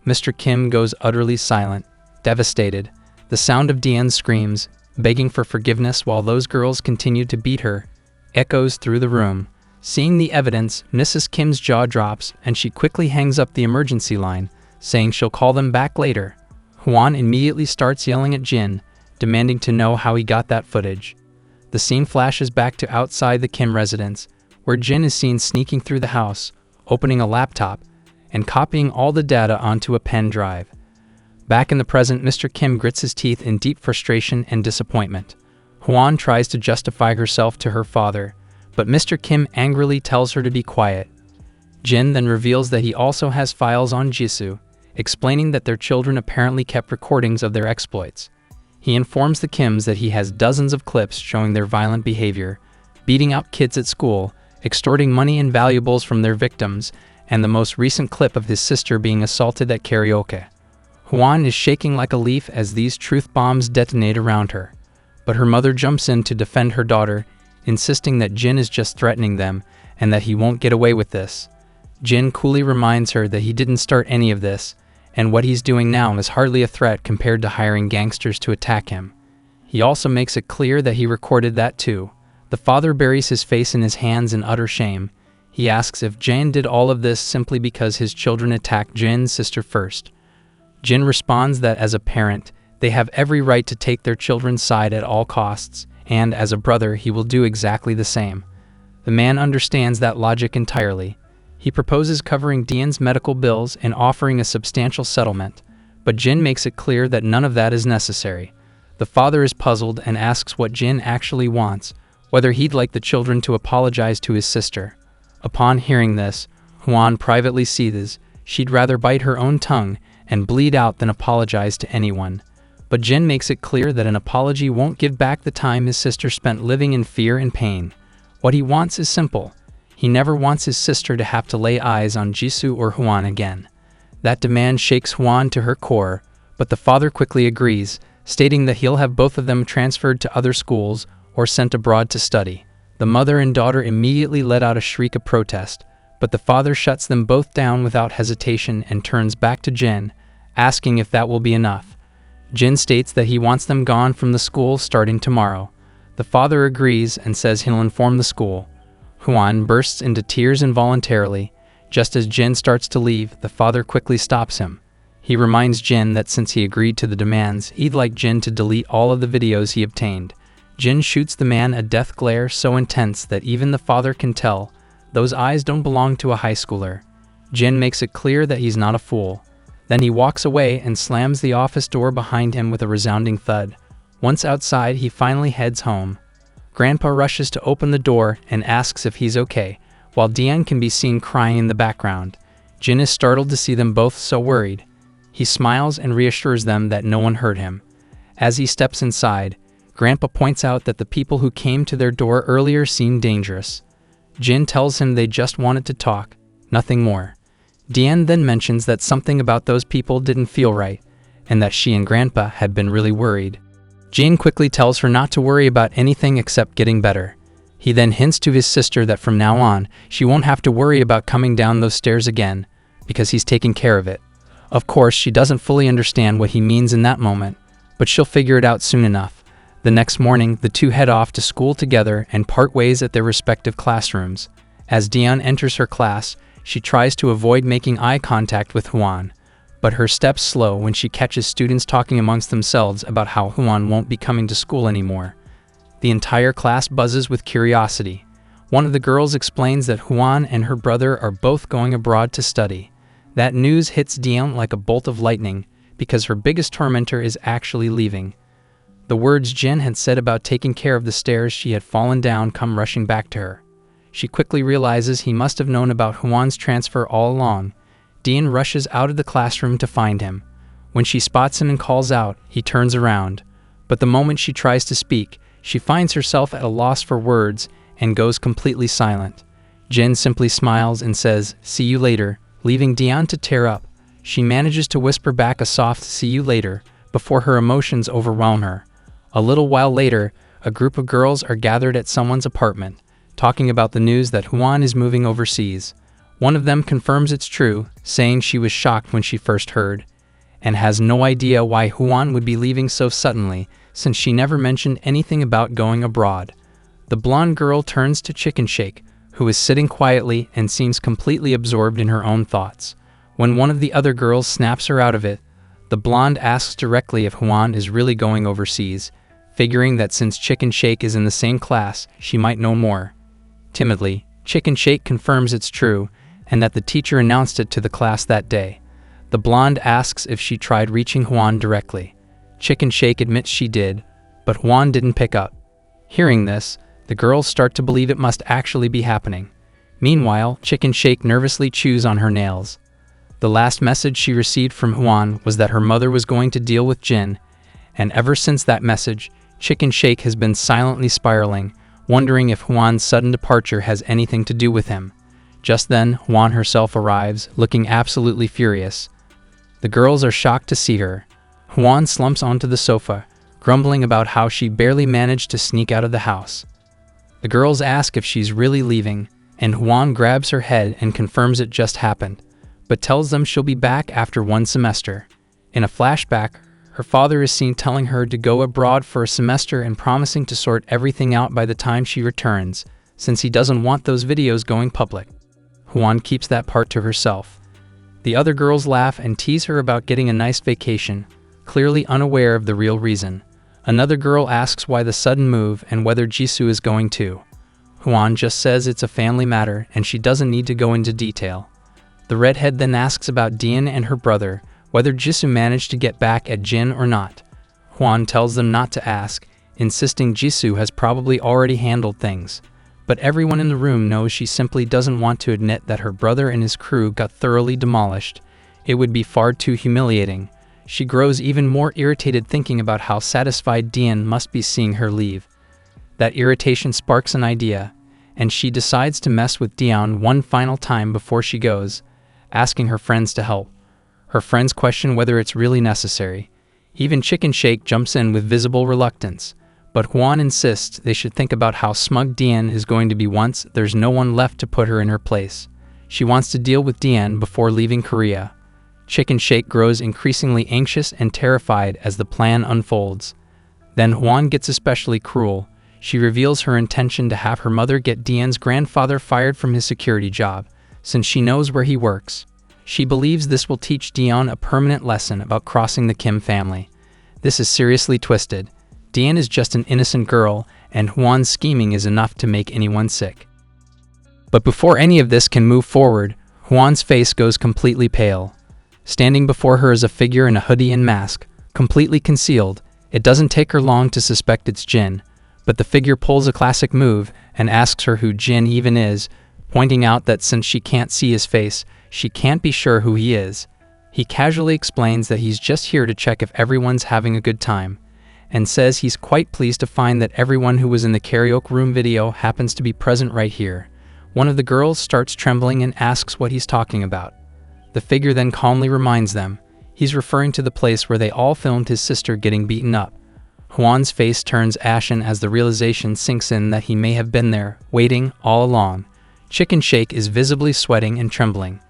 Mr. Kim goes utterly silent, devastated. The sound of Dian's screams, begging for forgiveness while those girls continued to beat her, echoes through the room. Seeing the evidence, Mrs. Kim's jaw drops and she quickly hangs up the emergency line, saying she'll call them back later. Hwan immediately starts yelling at Jin, demanding to know how he got that footage. The scene flashes back to outside the Kim residence, where Jin is seen sneaking through the house, opening a laptop, and copying all the data onto a pen drive. Back in the present, Mr. Kim grits his teeth in deep frustration and disappointment. Hwan tries to justify herself to her father, but Mr. Kim angrily tells her to be quiet. Jin then reveals that he also has files on Jisoo, explaining that their children apparently kept recordings of their exploits. He informs the Kims that he has dozens of clips showing their violent behavior, beating out kids at school, extorting money and valuables from their victims, and the most recent clip of his sister being assaulted at karaoke. Hwan is shaking like a leaf as these truth bombs detonate around her, but her mother jumps in to defend her daughter, insisting that Jin is just threatening them and that he won't get away with this. Jin coolly reminds her that he didn't start any of this, and what he's doing now is hardly a threat compared to hiring gangsters to attack him. He also makes it clear that he recorded that too. The father buries his face in his hands in utter shame. He asks if Jin did all of this simply because his children attacked Jin's sister first. Jin responds that as a parent, they have every right to take their children's side at all costs, and as a brother, he will do exactly the same. The man understands that logic entirely. He proposes covering Dian's medical bills and offering a substantial settlement, but Jin makes it clear that none of that is necessary. The father is puzzled and asks what Jin actually wants, whether he'd like the children to apologize to his sister. Upon hearing this, Huan privately seethes. She'd rather bite her own tongue and bleed out than apologize to anyone. But Jin makes it clear that an apology won't give back the time his sister spent living in fear and pain. What he wants is simple. He never wants his sister to have to lay eyes on Jisoo or Huan again. That demand shakes Huan to her core, but the father quickly agrees, stating that he'll have both of them transferred to other schools or sent abroad to study. The mother and daughter immediately let out a shriek of protest, but the father shuts them both down without hesitation and turns back to Jin, asking if that will be enough. Jin states that he wants them gone from the school starting tomorrow. The father agrees and says he'll inform the school. Huan bursts into tears involuntarily. Just as Jin starts to leave, the father quickly stops him. He reminds Jin that since he agreed to the demands, he'd like Jin to delete all of the videos he obtained. Jin shoots the man a death glare so intense that even the father can tell those eyes don't belong to a high schooler. Jin makes it clear that he's not a fool. Then he walks away and slams the office door behind him with a resounding thud. Once outside, he finally heads home. Grandpa rushes to open the door and asks if he's okay, while Dian can be seen crying in the background. Jin is startled to see them both so worried. He smiles and reassures them that no one hurt him. As he steps inside, Grandpa points out that the people who came to their door earlier seemed dangerous. Jin tells him they just wanted to talk, nothing more. Dian then mentions that something about those people didn't feel right, and that she and Grandpa had been really worried. Jin quickly tells her not to worry about anything except getting better. He then hints to his sister that from now on, she won't have to worry about coming down those stairs again, because he's taking care of it. Of course, she doesn't fully understand what he means in that moment, but she'll figure it out soon enough. The next morning, the two head off to school together and part ways at their respective classrooms. As Dian enters her class, she tries to avoid making eye contact with Huan, but her steps slow when she catches students talking amongst themselves about how Huan won't be coming to school anymore. The entire class buzzes with curiosity. One of the girls explains that Huan and her brother are both going abroad to study. That news hits Dian like a bolt of lightning, because her biggest tormentor is actually leaving. The words Jin had said about taking care of the stairs she had fallen down come rushing back to her. She quickly realizes he must have known about Huan's transfer all along. Dian rushes out of the classroom to find him. When she spots him and calls out, he turns around. But the moment she tries to speak, she finds herself at a loss for words and goes completely silent. Jin simply smiles and says, "See you later," leaving Dian to tear up. She manages to whisper back a soft "see you later" before her emotions overwhelm her. A little while later, a group of girls are gathered at someone's apartment, talking about the news that Huan is moving overseas. One of them confirms it's true, saying she was shocked when she first heard, and has no idea why Huan would be leaving so suddenly, since she never mentioned anything about going abroad. The blonde girl turns to Chicken Shake, who is sitting quietly and seems completely absorbed in her own thoughts. When one of the other girls snaps her out of it, the blonde asks directly if Huan is really going overseas, figuring that since Chicken Shake is in the same class, she might know more. Timidly, Chicken Shake confirms it's true, and that the teacher announced it to the class that day. The blonde asks if she tried reaching Huan directly. Chicken Shake admits she did, but Huan didn't pick up. Hearing this, the girls start to believe it must actually be happening. Meanwhile, Chicken Shake nervously chews on her nails. The last message she received from Huan was that her mother was going to deal with Jin, and ever since that message, Chicken Shake has been silently spiraling, wondering if Huan's sudden departure has anything to do with him. Just then, Huan herself arrives, looking absolutely furious. The girls are shocked to see her. Huan slumps onto the sofa, grumbling about how she barely managed to sneak out of the house. The girls ask if she's really leaving, and Huan grabs her head and confirms it just happened, but tells them she'll be back after 1 semester. In a flashback, her father is seen telling her to go abroad for a semester and promising to sort everything out by the time she returns, since he doesn't want those videos going public. Huan keeps that part to herself. The other girls laugh and tease her about getting a nice vacation, clearly unaware of the real reason. Another girl asks why the sudden move and whether Jisoo is going too. Huan just says it's a family matter and she doesn't need to go into detail. The redhead then asks about Dian and her brother, whether Jisoo managed to get back at Jin or not. Huan tells them not to ask, insisting Jisoo has probably already handled things. but everyone in the room knows she simply doesn't want to admit that her brother and his crew got thoroughly demolished. It would be far too humiliating. She grows even more irritated thinking about how satisfied Dian must be seeing her leave. That irritation sparks an idea, and she decides to mess with Dian one final time before she goes, asking her friends to help. Her friends question whether it's really necessary. Even Chicken Shake jumps in with visible reluctance, but Hwan insists they should think about how smug Dian is going to be once there's no one left to put her in her place. She wants to deal with Dian before leaving Korea. Chicken Shake grows increasingly anxious and terrified as the plan unfolds. Then Hwan gets especially cruel. She reveals her intention to have her mother get Dian's grandfather fired from his security job, since she knows where he works. She believes this will teach Dian a permanent lesson about crossing the Kim family. This is seriously twisted. Dian is just an innocent girl, and Hwan's scheming is enough to make anyone sick. But before any of this can move forward, Hwan's face goes completely pale. Standing before her is a figure in a hoodie and mask, completely concealed. It doesn't take her long to suspect it's Jin, but the figure pulls a classic move and asks her who Jin even is, pointing out that since she can't see his face, she can't be sure who he is. He casually explains that he's just here to check if everyone's having a good time, and says he's quite pleased to find that everyone who was in the karaoke room video happens to be present right here. One of the girls starts trembling and asks what he's talking about. The figure then calmly reminds them he's referring to the place where they all filmed his sister getting beaten up. Hwan's face turns ashen as the realization sinks in that he may have been there, waiting, all along. Chicken Shake is visibly sweating and trembling.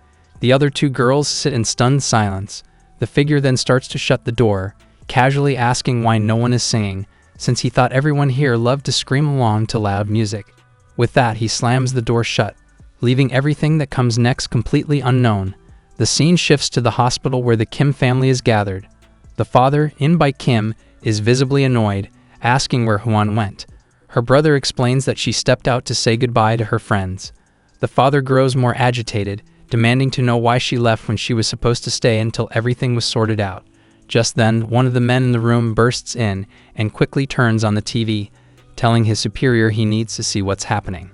The other two girls sit in stunned silence. The figure then starts to shut the door, casually asking why no one is singing, since he thought everyone here loved to scream along to loud music. With that, he slams the door shut, leaving everything that comes next completely unknown. The scene shifts to the hospital where the Kim family is gathered. The father, in by Kim, is visibly annoyed, asking where Hwan went. Her brother explains that she stepped out to say goodbye to her friends. The father grows more agitated, demanding to know why she left when she was supposed to stay until everything was sorted out. Just then, one of the men in the room bursts in and quickly turns on the TV, telling his superior he needs to see what's happening.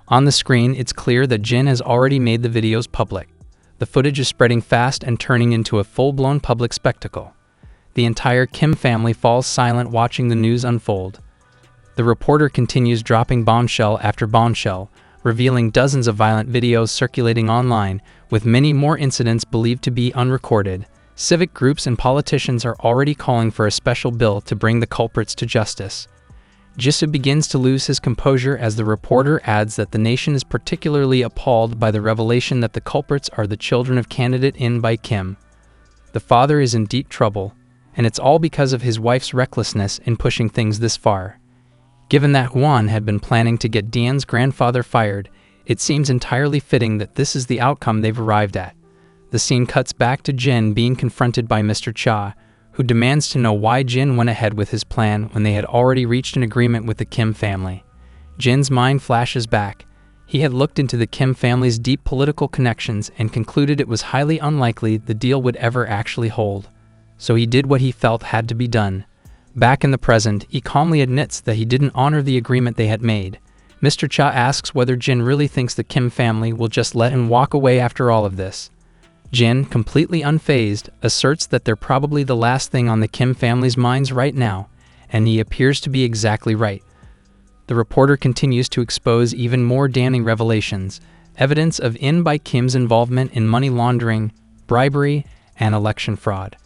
On the screen, it's clear that Jin has already made the videos public. The footage is spreading fast and turning into a full-blown public spectacle. The entire Kim family falls silent watching the news unfold. The reporter continues dropping bombshell after bombshell, revealing dozens of violent videos circulating online, with many more incidents believed to be unrecorded. Civic groups and politicians are already calling for a special bill to bring the culprits to justice. Jisoo begins to lose his composure as the reporter adds that the nation is particularly appalled by the revelation that the culprits are the children of candidate In by Kim. The father is in deep trouble, and it's all because of his wife's recklessness in pushing things this far. Given that Hwan had been planning to get Dian's grandfather fired, it seems entirely fitting that this is the outcome they've arrived at. The scene cuts back to Jin being confronted by Mr. Cha, who demands to know why Jin went ahead with his plan when they had already reached an agreement with the Kim family. Jin's mind flashes back. He had looked into the Kim family's deep political connections and concluded it was highly unlikely the deal would ever actually hold. So he did what he felt had to be done. Back in the present, he calmly admits that he didn't honor the agreement they had made. Mr. Cha asks whether Jin really thinks the Kim family will just let him walk away after all of this. Jin, completely unfazed, asserts that they're probably the last thing on the Kim family's minds right now, and he appears to be exactly right. The reporter continues to expose even more damning revelations, evidence of In by Kim's involvement in money laundering, bribery, and election fraud.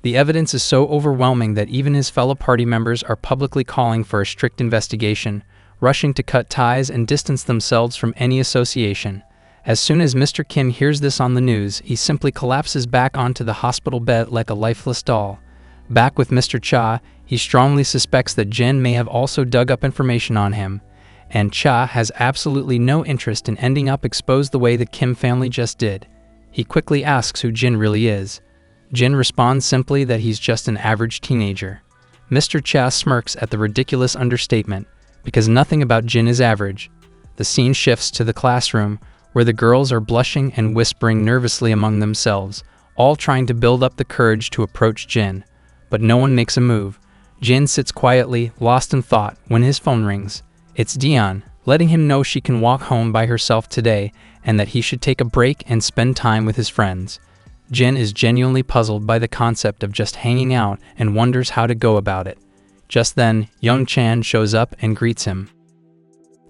The evidence is so overwhelming that even his fellow party members are publicly calling for a strict investigation, rushing to cut ties and distance themselves from any association. As soon as Mr. Kim hears this on the news, he simply collapses back onto the hospital bed like a lifeless doll. Back with Mr. Cha, he strongly suspects that Jin may have also dug up information on him, and Cha has absolutely no interest in ending up exposed the way the Kim family just did. He quickly asks who Jin really is. Jin responds simply that he's just an average teenager. Mr. Cha smirks at the ridiculous understatement, because nothing about Jin is average. The scene shifts to the classroom, where the girls are blushing and whispering nervously among themselves, all trying to build up the courage to approach Jin. But no one makes a move. Jin sits quietly, lost in thought, when his phone rings. It's Dian, letting him know she can walk home by herself today and that he should take a break and spend time with his friends. Jin is genuinely puzzled by the concept of just hanging out and wonders how to go about it. Just then, Young Chan shows up and greets him.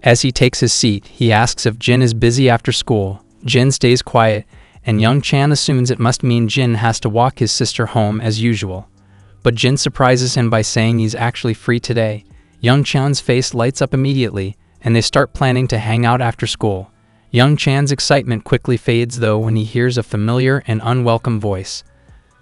As he takes his seat, he asks if Jin is busy after school. Jin stays quiet, and Young Chan assumes it must mean Jin has to walk his sister home as usual. But Jin surprises him by saying he's actually free today. Young Chan's face lights up immediately, and they start planning to hang out after school. Young Chan's excitement quickly fades though when he hears a familiar and unwelcome voice.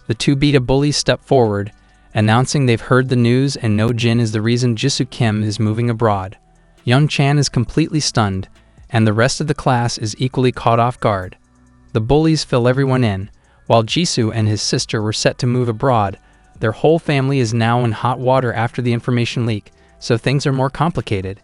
The two beta bullies step forward, announcing they've heard the news and know Jin is the reason Jisoo Kim is moving abroad. Young Chan is completely stunned, and the rest of the class is equally caught off guard. The bullies fill everyone in. While Jisoo and his sister were set to move abroad, their whole family is now in hot water after the information leak, so things are more complicated.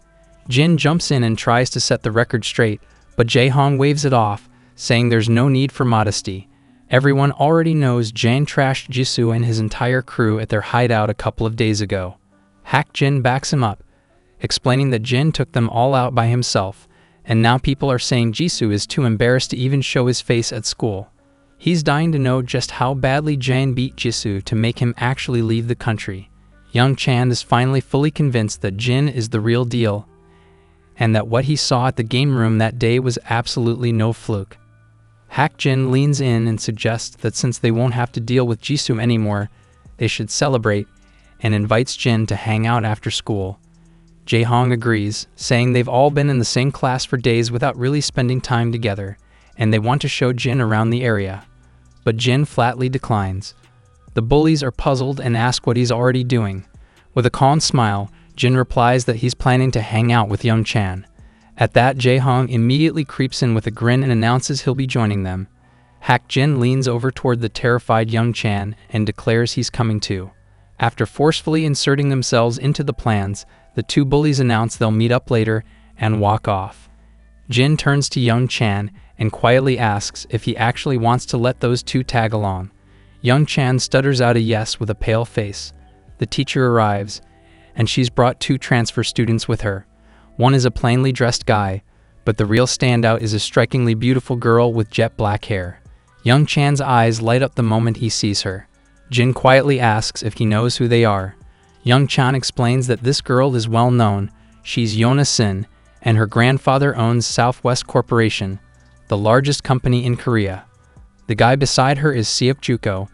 Jin jumps in and tries to set the record straight, but Jae-hong waves it off, saying there's no need for modesty. Everyone already knows Jang trashed Jisoo and his entire crew at their hideout a couple of days ago. Hack Jin backs him up, explaining that Jin took them all out by himself, and now people are saying Jisoo is too embarrassed to even show his face at school. He's dying to know just how badly Jang beat Jisoo to make him actually leave the country. Young Chan is finally fully convinced that Jin is the real deal, and that what he saw at the game room that day was absolutely no fluke. Hack Jin leans in and suggests that since they won't have to deal with Jisoo anymore, they should celebrate, and invites Jin to hang out after school. Jae-hong agrees, saying they've all been in the same class for days without really spending time together, and they want to show Jin around the area. But Jin flatly declines. The bullies are puzzled and ask what he's already doing. With a calm smile, Jin replies that he's planning to hang out with Young Chan. At that, Jae-hong immediately creeps in with a grin and announces he'll be joining them. Hack Jin leans over toward the terrified Young Chan and declares he's coming too. After forcefully inserting themselves into the plans, the two bullies announce they'll meet up later and walk off. Jin turns to Young Chan and quietly asks if he actually wants to let those two tag along. Young Chan stutters out a yes with a pale face. The teacher arrives, and she's brought two transfer students with her. One is a plainly dressed guy, but the real standout is a strikingly beautiful girl with jet black hair. Young Chan's eyes light up the moment he sees her. Jin quietly asks if he knows who they are. Young Chan explains that this girl is well known. She's Yona Sin, and her grandfather owns Southwest Corporation, the largest company in Korea. The guy beside her is Seok Juko,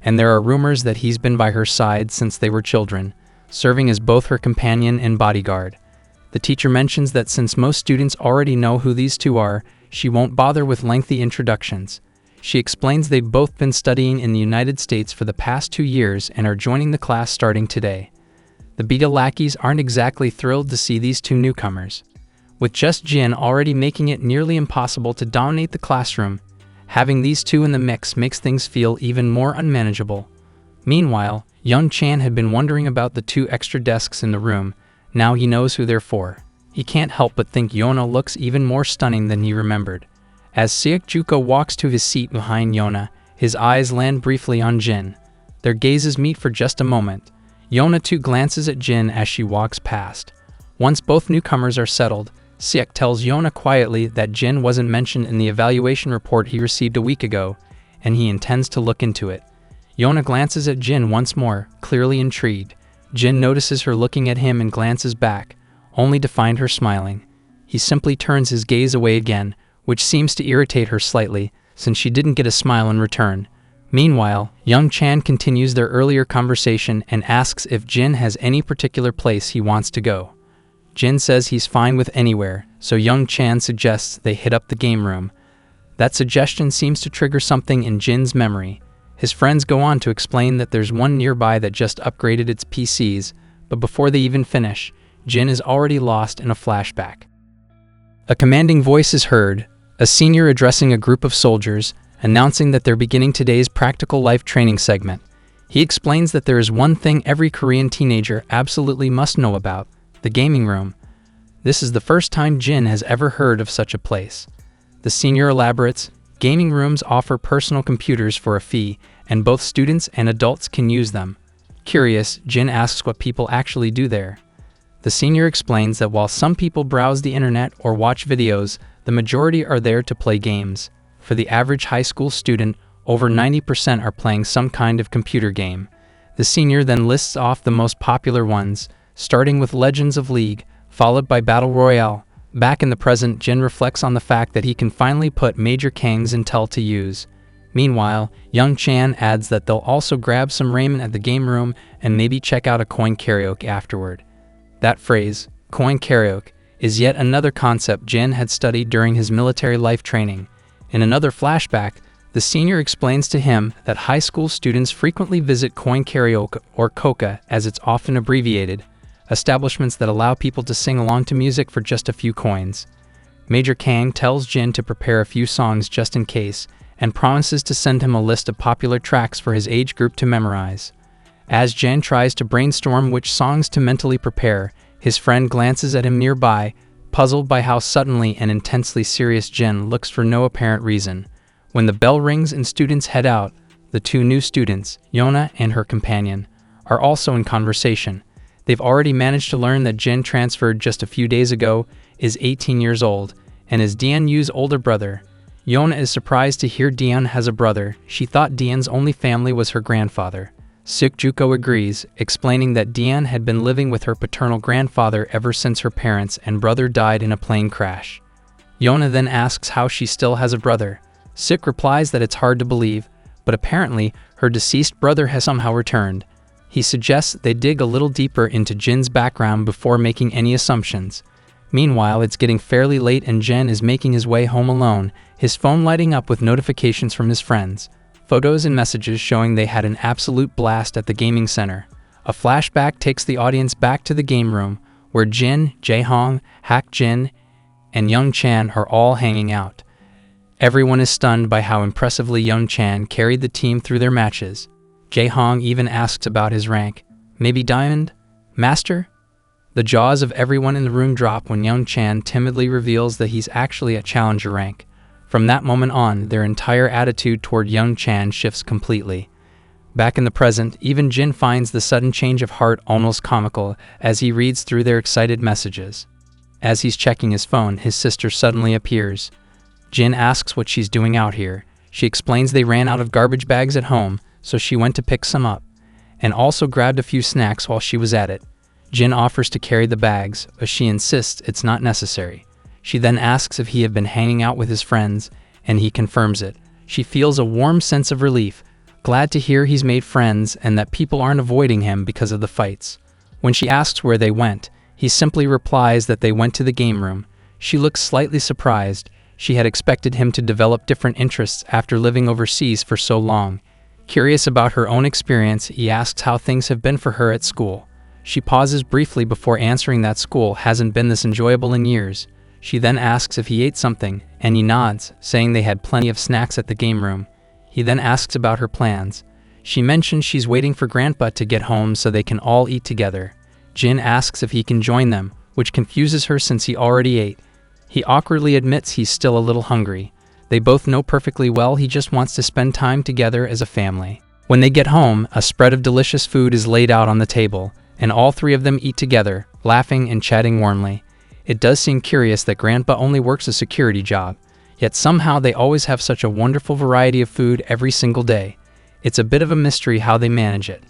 and there are rumors that he's been by her side since they were children, serving as both her companion and bodyguard. The teacher mentions that since most students already know who these two are, she won't bother with lengthy introductions. She explains they've both been studying in the United States for the past 2 years and are joining the class starting today. The beta lackeys aren't exactly thrilled to see these two newcomers. With just Jin already making it nearly impossible to dominate the classroom, having these two in the mix makes things feel even more unmanageable. Meanwhile, Young Chan had been wondering about the two extra desks in the room. Now he knows who they're for. He can't help but think Yona looks even more stunning than he remembered. As Seok Juko walks to his seat behind Yona, his eyes land briefly on Jin. Their gazes meet for just a moment. Yona too glances at Jin as she walks past. Once both newcomers are settled, Seok tells Yona quietly that Jin wasn't mentioned in the evaluation report he received a week ago, and he intends to look into it. Yona glances at Jin once more, clearly intrigued. Jin notices her looking at him and glances back, only to find her smiling. He simply turns his gaze away again, which seems to irritate her slightly, since she didn't get a smile in return. Meanwhile, Young Chan continues their earlier conversation and asks if Jin has any particular place he wants to go. Jin says he's fine with anywhere, so Young Chan suggests they hit up the game room. That suggestion seems to trigger something in Jin's memory. His friends go on to explain that there's one nearby that just upgraded its PCs, but before they even finish, Jin is already lost in a flashback. A commanding voice is heard, a senior addressing a group of soldiers, announcing that they're beginning today's practical life training segment. He explains that there is one thing every Korean teenager absolutely must know about: the gaming room. This is the first time Jin has ever heard of such a place. The senior elaborates, gaming rooms offer personal computers for a fee, and both students and adults can use them. Curious, Jin asks what people actually do there. The senior explains that while some people browse the internet or watch videos, the majority are there to play games. For the average high school student, over 90% are playing some kind of computer game. The senior then lists off the most popular ones, starting with Legends of League, followed by Battle Royale. Back in the present, Jin reflects on the fact that he can finally put Major Kang's intel to use. Meanwhile, Young Chan adds that they'll also grab some ramen at the game room and maybe check out a coin karaoke afterward. That phrase, coin karaoke, is yet another concept Jin had studied during his military life training. In another flashback, the senior explains to him that high school students frequently visit coin karaoke, or koka as it's often abbreviated, establishments that allow people to sing along to music for just a few coins. Major Kang tells Jin to prepare a few songs just in case, and promises to send him a list of popular tracks for his age group to memorize. As Jin tries to brainstorm which songs to mentally prepare, his friend glances at him nearby, puzzled by how suddenly and intensely serious Jin looks for no apparent reason. When the bell rings and students head out, the two new students, Yona and her companion, are also in conversation. They've already managed to learn that Jin, transferred just a few days ago, is 18 years old and is Dian Yu's older brother. Yona is surprised to hear Dian has a brother. She thought Dian's only family was her grandfather. Sukjuko agrees, explaining that Dian had been living with her paternal grandfather ever since her parents and brother died in a plane crash. Yona then asks how she still has a brother. Suk replies that it's hard to believe, but apparently her deceased brother has somehow returned. He suggests they dig a little deeper into Jin's background before making any assumptions. Meanwhile, it's getting fairly late and Jin is making his way home alone, his phone lighting up with notifications from his friends. Photos and messages showing they had an absolute blast at the gaming center. A flashback takes the audience back to the game room, where Jin, Jae-hong, Hak Jin, and Young Chan are all hanging out. Everyone is stunned by how impressively Young Chan carried the team through their matches. Jae-hong even asks about his rank. Maybe Diamond? Master? The jaws of everyone in the room drop when Young Chan timidly reveals that he's actually at Challenger rank. From that moment on, their entire attitude toward Young Chan shifts completely. Back in the present, even Jin finds the sudden change of heart almost comical as he reads through their excited messages. As he's checking his phone, his sister suddenly appears. Jin asks what she's doing out here. She explains they ran out of garbage bags at home, so she went to pick some up, and also grabbed a few snacks while she was at it. Jin offers to carry the bags, but she insists it's not necessary. She then asks if he had been hanging out with his friends, and he confirms it. She feels a warm sense of relief, glad to hear he's made friends and that people aren't avoiding him because of the fights. When she asks where they went, he simply replies that they went to the game room. She looks slightly surprised. She had expected him to develop different interests after living overseas for so long. Curious about her own experience, he asks how things have been for her at school. She pauses briefly before answering that school hasn't been this enjoyable in years. She then asks if he ate something, and he nods, saying they had plenty of snacks at the game room. He then asks about her plans. She mentions she's waiting for Grandpa to get home so they can all eat together. Jin asks if he can join them, which confuses her since he already ate. He awkwardly admits he's still a little hungry. They both know perfectly well he just wants to spend time together as a family. When they get home, a spread of delicious food is laid out on the table, and all three of them eat together, laughing and chatting warmly. It does seem curious that Grandpa only works a security job, yet somehow they always have such a wonderful variety of food every single day. It's a bit of a mystery how they manage it.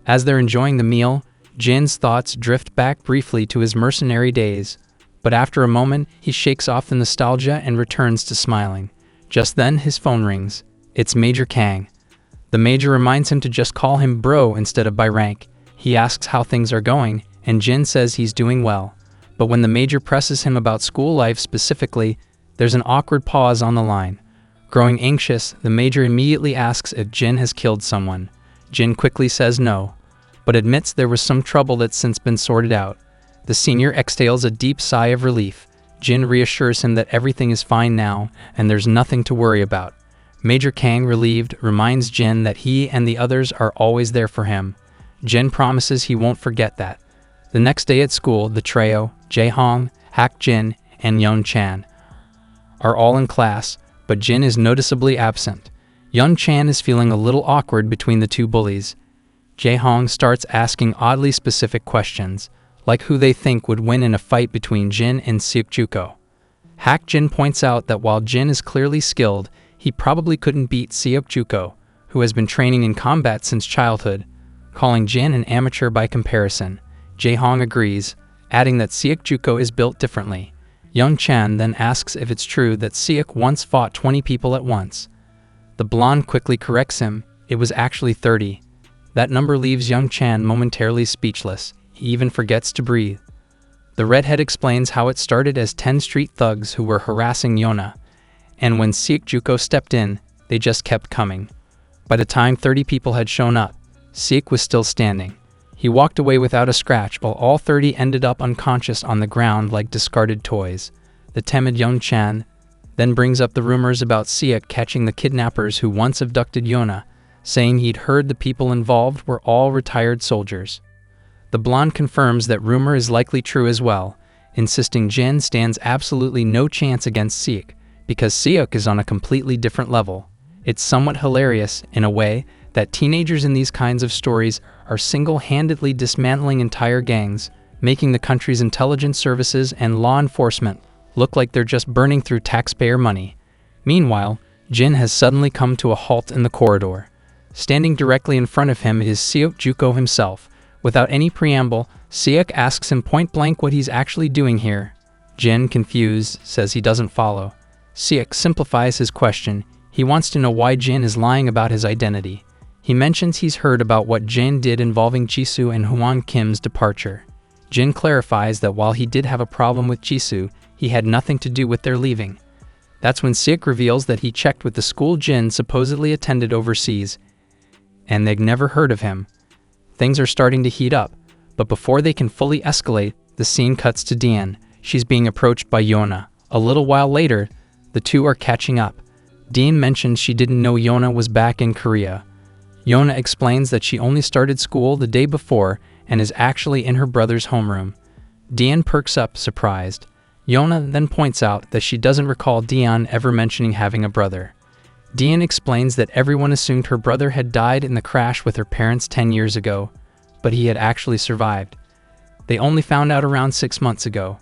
As they're enjoying the meal, Jin's thoughts drift back briefly to his mercenary days, but after a moment, he shakes off the nostalgia and returns to smiling. Just then, his phone rings. It's Major Kang. The Major reminds him to just call him bro instead of by rank. He asks how things are going, and Jin says he's doing well. But when the Major presses him about school life specifically, there's an awkward pause on the line. Growing anxious, the Major immediately asks if Jin has killed someone. Jin quickly says no, but admits there was some trouble that's since been sorted out. The senior exhales a deep sigh of relief. Jin reassures him that everything is fine now, and there's nothing to worry about. Major Kang, relieved, reminds Jin that he and the others are always there for him. Jin promises he won't forget that. The next day at school, the trio, Jae-hong, Hak Jin, and Young Chan, are all in class, but Jin is noticeably absent. Young Chan is feeling a little awkward between the two bullies. Jae-hong starts asking oddly specific questions, like who they think would win in a fight between Jin and Seokjuko. Hack Jin points out that while Jin is clearly skilled, he probably couldn't beat Seokjuko, who has been training in combat since childhood, calling Jin an amateur by comparison. Jae-hong agrees, adding that Seokjuko is built differently. Young Chan then asks if it's true that Seok once fought 20 people at once. The blonde quickly corrects him, it was actually 30. That number leaves Young Chan momentarily speechless, he even forgets to breathe. The redhead explains how it started as 10 street thugs who were harassing Yona, and when Seokjuko stepped in, they just kept coming. By the time 30 people had shown up, Seok was still standing. He walked away without a scratch while all 30 ended up unconscious on the ground like discarded toys. The timid Young Chan then brings up the rumors about Seok catching the kidnappers who once abducted Yona, saying he'd heard the people involved were all retired soldiers. The blonde confirms that rumor is likely true as well, insisting Jin stands absolutely no chance against Seok, because Seok is on a completely different level. It's somewhat hilarious, in a way, that teenagers in these kinds of stories are single-handedly dismantling entire gangs, making the country's intelligence services and law enforcement look like they're just burning through taxpayer money. Meanwhile, Jin has suddenly come to a halt in the corridor. Standing directly in front of him is Seokjuko himself. Without any preamble, Seok asks him point-blank what he's actually doing here. Jin, confused, says he doesn't follow. Seok simplifies his question. He wants to know why Jin is lying about his identity. He mentions he's heard about what Jin did involving Jisoo and Hwang Kim's departure. Jin clarifies that while he did have a problem with Jisoo, he had nothing to do with their leaving. That's when Seok reveals that he checked with the school Jin supposedly attended overseas, and they'd never heard of him. Things are starting to heat up, but before they can fully escalate, the scene cuts to Dian. She's being approached by Yona. A little while later, the two are catching up. Dian mentions she didn't know Yona was back in Korea. Yona explains that she only started school the day before and is actually in her brother's homeroom. Dian perks up, surprised. Yona then points out that she doesn't recall Dian ever mentioning having a brother. Dian explains that everyone assumed her brother had died in the crash with her parents 10 years ago, but he had actually survived. They only found out around 6 months ago.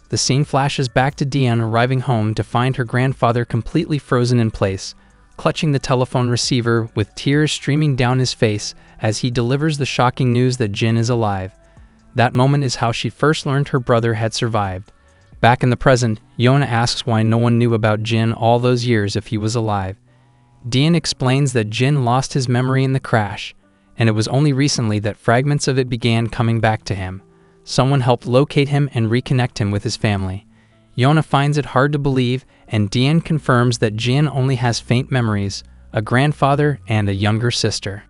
The scene flashes back to Dian arriving home to find her grandfather completely frozen in place, clutching the telephone receiver with tears streaming down his face as he delivers the shocking news that Jin is alive. That moment is how she first learned her brother had survived. Back in the present, Yona asks why no one knew about Jin all those years if he was alive. Dian explains that Jin lost his memory in the crash, and it was only recently that fragments of it began coming back to him. Someone helped locate him and reconnect him with his family. Yona finds it hard to believe, and Dian confirms that Jin only has faint memories, a grandfather and a younger sister.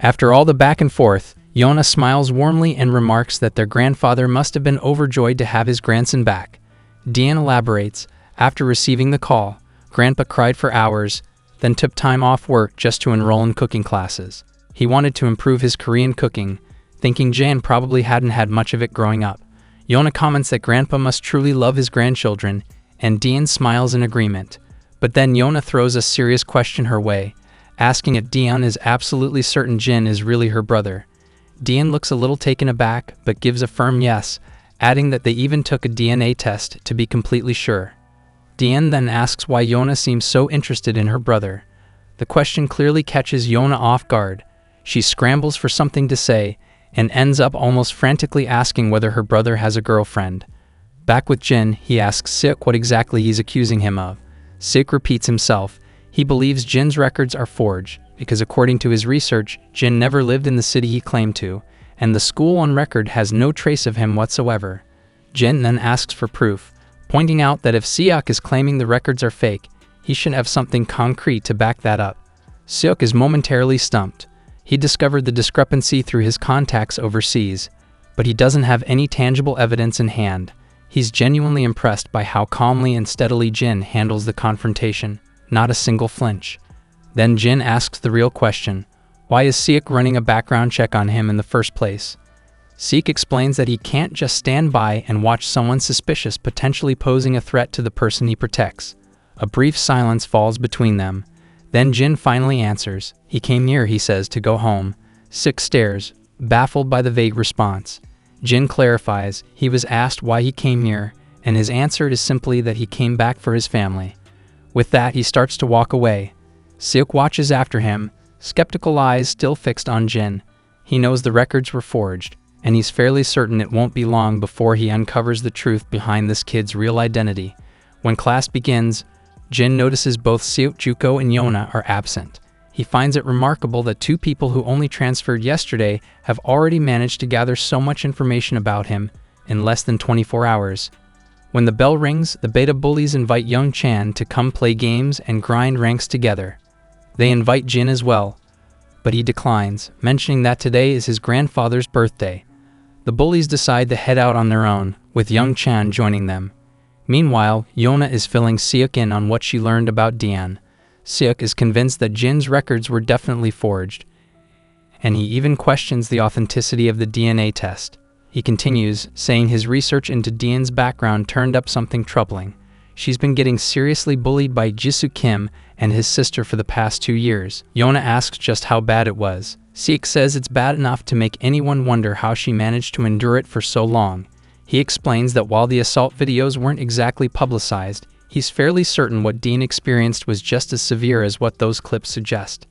After all the back and forth, Yona smiles warmly and remarks that their grandfather must have been overjoyed to have his grandson back. Dian elaborates, after receiving the call, Grandpa cried for hours, then took time off work just to enroll in cooking classes. He wanted to improve his Korean cooking, thinking Jan probably hadn't had much of it growing up. Yona comments that Grandpa must truly love his grandchildren, and Dian smiles in agreement. But then Yona throws a serious question her way, asking if Dian is absolutely certain Jin is really her brother. Dian looks a little taken aback, but gives a firm yes, adding that they even took a DNA test to be completely sure. Dian then asks why Yona seems so interested in her brother. The question clearly catches Yona off guard. She scrambles for something to say, and ends up almost frantically asking whether her brother has a girlfriend. Back with Jin, he asks Sik what exactly he's accusing him of. Sik repeats himself. He believes Jin's records are forged, because according to his research, Jin never lived in the city he claimed to, and the school on record has no trace of him whatsoever. Jin then asks for proof, pointing out that if Seok is claiming the records are fake, he should have something concrete to back that up. Seok is momentarily stumped. He discovered the discrepancy through his contacts overseas, but he doesn't have any tangible evidence in hand. He's genuinely impressed by how calmly and steadily Jin handles the confrontation, not a single flinch. Then Jin asks the real question, why is Seok running a background check on him in the first place? Seok explains that he can't just stand by and watch someone suspicious potentially posing a threat to the person he protects. A brief silence falls between them. Then Jin finally answers. He came here, he says, to go home. Seok stares, baffled by the vague response. Jin clarifies he was asked why he came here, and his answer is simply that he came back for his family. With that, he starts to walk away. Seok watches after him, skeptical eyes still fixed on Jin. He knows the records were forged, and he's fairly certain it won't be long before he uncovers the truth behind this kid's real identity. When class begins, Jin notices both Seok, Juko, and Yona are absent. He finds it remarkable that two people who only transferred yesterday have already managed to gather so much information about him in less than 24 hours. When the bell rings, the beta bullies invite young Chan to come play games and grind ranks together. They invite Jin as well, but he declines, mentioning that today is his grandfather's birthday. The bullies decide to head out on their own, with young Chan joining them. Meanwhile, Yona is filling Seok in on what she learned about Dian. Seok is convinced that Jin's records were definitely forged, and he even questions the authenticity of the DNA test. He continues, saying his research into Dian's background turned up something troubling. She's been getting seriously bullied by Jisoo Kim and his sister for the past 2 years. Yona asks just how bad it was. Seok says it's bad enough to make anyone wonder how she managed to endure it for so long. He explains that while the assault videos weren't exactly publicized, he's fairly certain what Dean experienced was just as severe as what those clips suggest.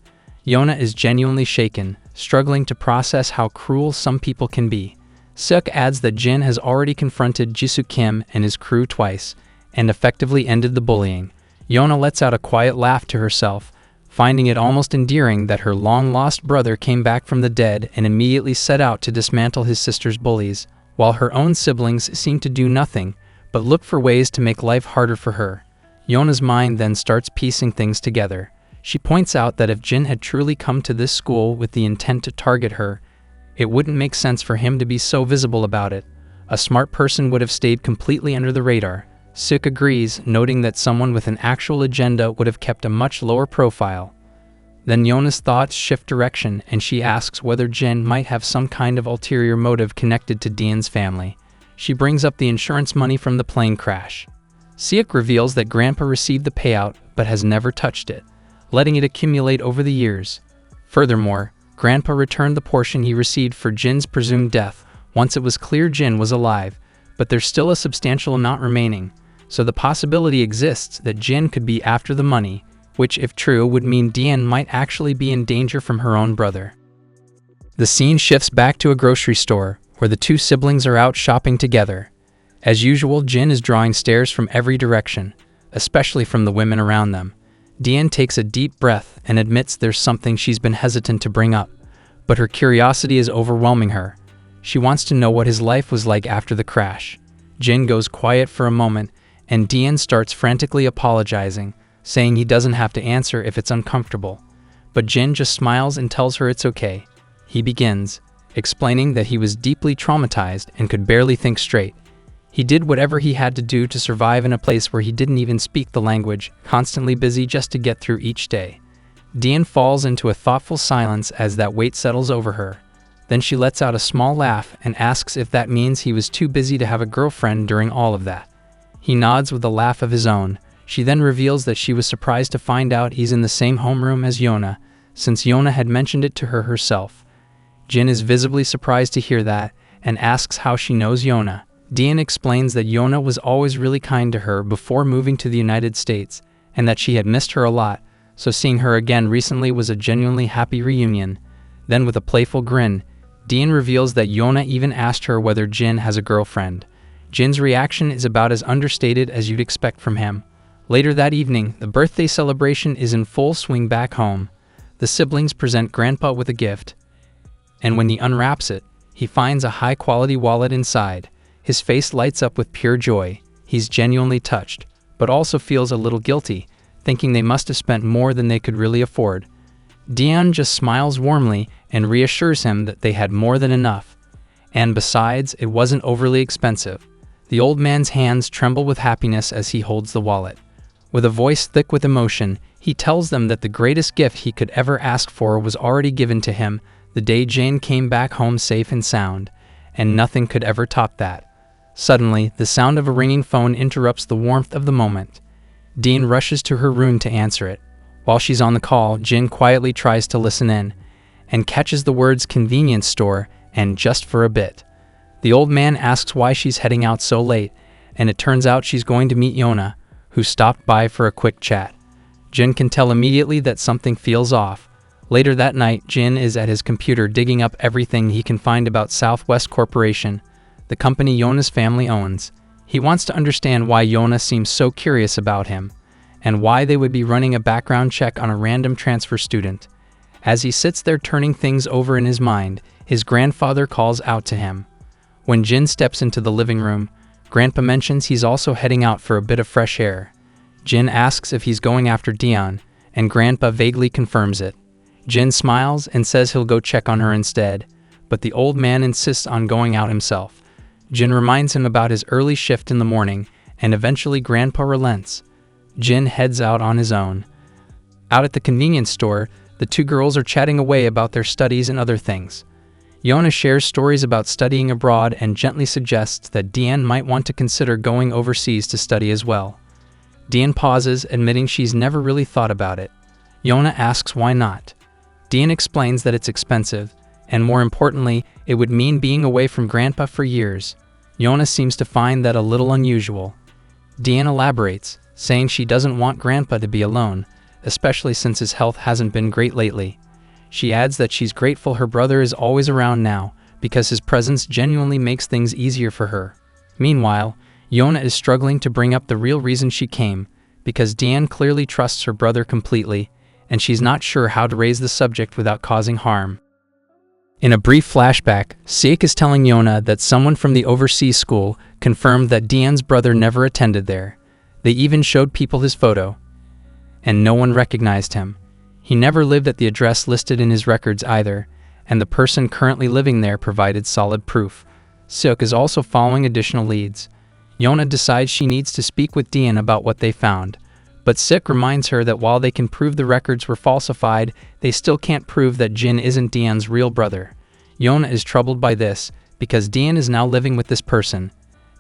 Yona is genuinely shaken, struggling to process how cruel some people can be. Seok adds that Jin has already confronted Jisoo Kim and his crew twice, and effectively ended the bullying. Yona lets out a quiet laugh to herself, finding it almost endearing that her long-lost brother came back from the dead and immediately set out to dismantle his sister's bullies, while her own siblings seem to do nothing but look for ways to make life harder for her. Yona's mind then starts piecing things together. She points out that if Jin had truly come to this school with the intent to target her, it wouldn't make sense for him to be so visible about it. A smart person would have stayed completely under the radar. Seok agrees, noting that someone with an actual agenda would have kept a much lower profile. Then Yona's thoughts shift direction, and she asks whether Jin might have some kind of ulterior motive connected to Dian's family. She brings up the insurance money from the plane crash. Seok reveals that Grandpa received the payout but has never touched it, letting it accumulate over the years. Furthermore, Grandpa returned the portion he received for Jin's presumed death once it was clear Jin was alive, but there's still a substantial amount remaining, so the possibility exists that Jin could be after the money, which, if true, would mean Dian might actually be in danger from her own brother. The scene shifts back to a grocery store, where the two siblings are out shopping together. As usual, Jin is drawing stares from every direction, especially from the women around them. Dian takes a deep breath and admits there's something she's been hesitant to bring up, but her curiosity is overwhelming her. She wants to know what his life was like after the crash. Jin goes quiet for a moment, and Dian starts frantically apologizing, saying he doesn't have to answer if it's uncomfortable. But Jin just smiles and tells her it's okay. He begins, explaining that he was deeply traumatized and could barely think straight. He did whatever he had to do to survive in a place where he didn't even speak the language, constantly busy just to get through each day. Dian falls into a thoughtful silence as that weight settles over her. Then she lets out a small laugh and asks if that means he was too busy to have a girlfriend during all of that. He nods with a laugh of his own. She then reveals that she was surprised to find out he's in the same homeroom as Yona, since Yona had mentioned it to her herself. Jin is visibly surprised to hear that, and asks how she knows Yona. Dian explains that Yona was always really kind to her before moving to the United States, and that she had missed her a lot, so seeing her again recently was a genuinely happy reunion. Then with a playful grin, Dian reveals that Yona even asked her whether Jin has a girlfriend. Jin's reaction is about as understated as you'd expect from him. Later that evening, the birthday celebration is in full swing back home. The siblings present Grandpa with a gift, and when he unwraps it, he finds a high-quality wallet inside. His face lights up with pure joy. He's genuinely touched, but also feels a little guilty, thinking they must have spent more than they could really afford. Dian just smiles warmly and reassures him that they had more than enough. And besides, it wasn't overly expensive. The old man's hands tremble with happiness as he holds the wallet. With a voice thick with emotion, he tells them that the greatest gift he could ever ask for was already given to him the day Jane came back home safe and sound, and nothing could ever top that. Suddenly, the sound of a ringing phone interrupts the warmth of the moment. Dian rushes to her room to answer it. While she's on the call, Jin quietly tries to listen in, and catches the words convenience store and just for a bit. The old man asks why she's heading out so late, and it turns out she's going to meet Yona, who stopped by for a quick chat. Jin can tell immediately that something feels off. Later that night, Jin is at his computer digging up everything he can find about Southwest Corporation, the company Yona's family owns. He wants to understand why Yona seems so curious about him, and why they would be running a background check on a random transfer student. As he sits there turning things over in his mind, his grandfather calls out to him. When Jin steps into the living room, Grandpa mentions he's also heading out for a bit of fresh air. Jin asks if he's going after Dion, and Grandpa vaguely confirms it. Jin smiles and says he'll go check on her instead, but the old man insists on going out himself. Jin reminds him about his early shift in the morning, and eventually Grandpa relents. Jin heads out on his own. Out at the convenience store, the two girls are chatting away about their studies and other things. Yona shares stories about studying abroad and gently suggests that Dion might want to consider going overseas to study as well. Dion pauses, admitting she's never really thought about it. Yona asks why not. Dion explains that it's expensive, and more importantly, it would mean being away from Grandpa for years. Yona seems to find that a little unusual. Dion elaborates, saying she doesn't want Grandpa to be alone, especially since his health hasn't been great lately. She adds that she's grateful her brother is always around now, because his presence genuinely makes things easier for her. Meanwhile, Yona is struggling to bring up the real reason she came, because Dion clearly trusts her brother completely, and she's not sure how to raise the subject without causing harm. In a brief flashback, Seok is telling Yona that someone from the overseas school confirmed that Dion's brother never attended there. They even showed people his photo, and no one recognized him. He never lived at the address listed in his records either, and the person currently living there provided solid proof. Seok is also following additional leads. Yona decides she needs to speak with Dion about what they found, but Seok reminds her that while they can prove the records were falsified, they still can't prove that Jin isn't Dion's real brother. Yona is troubled by this, because Dion is now living with this person,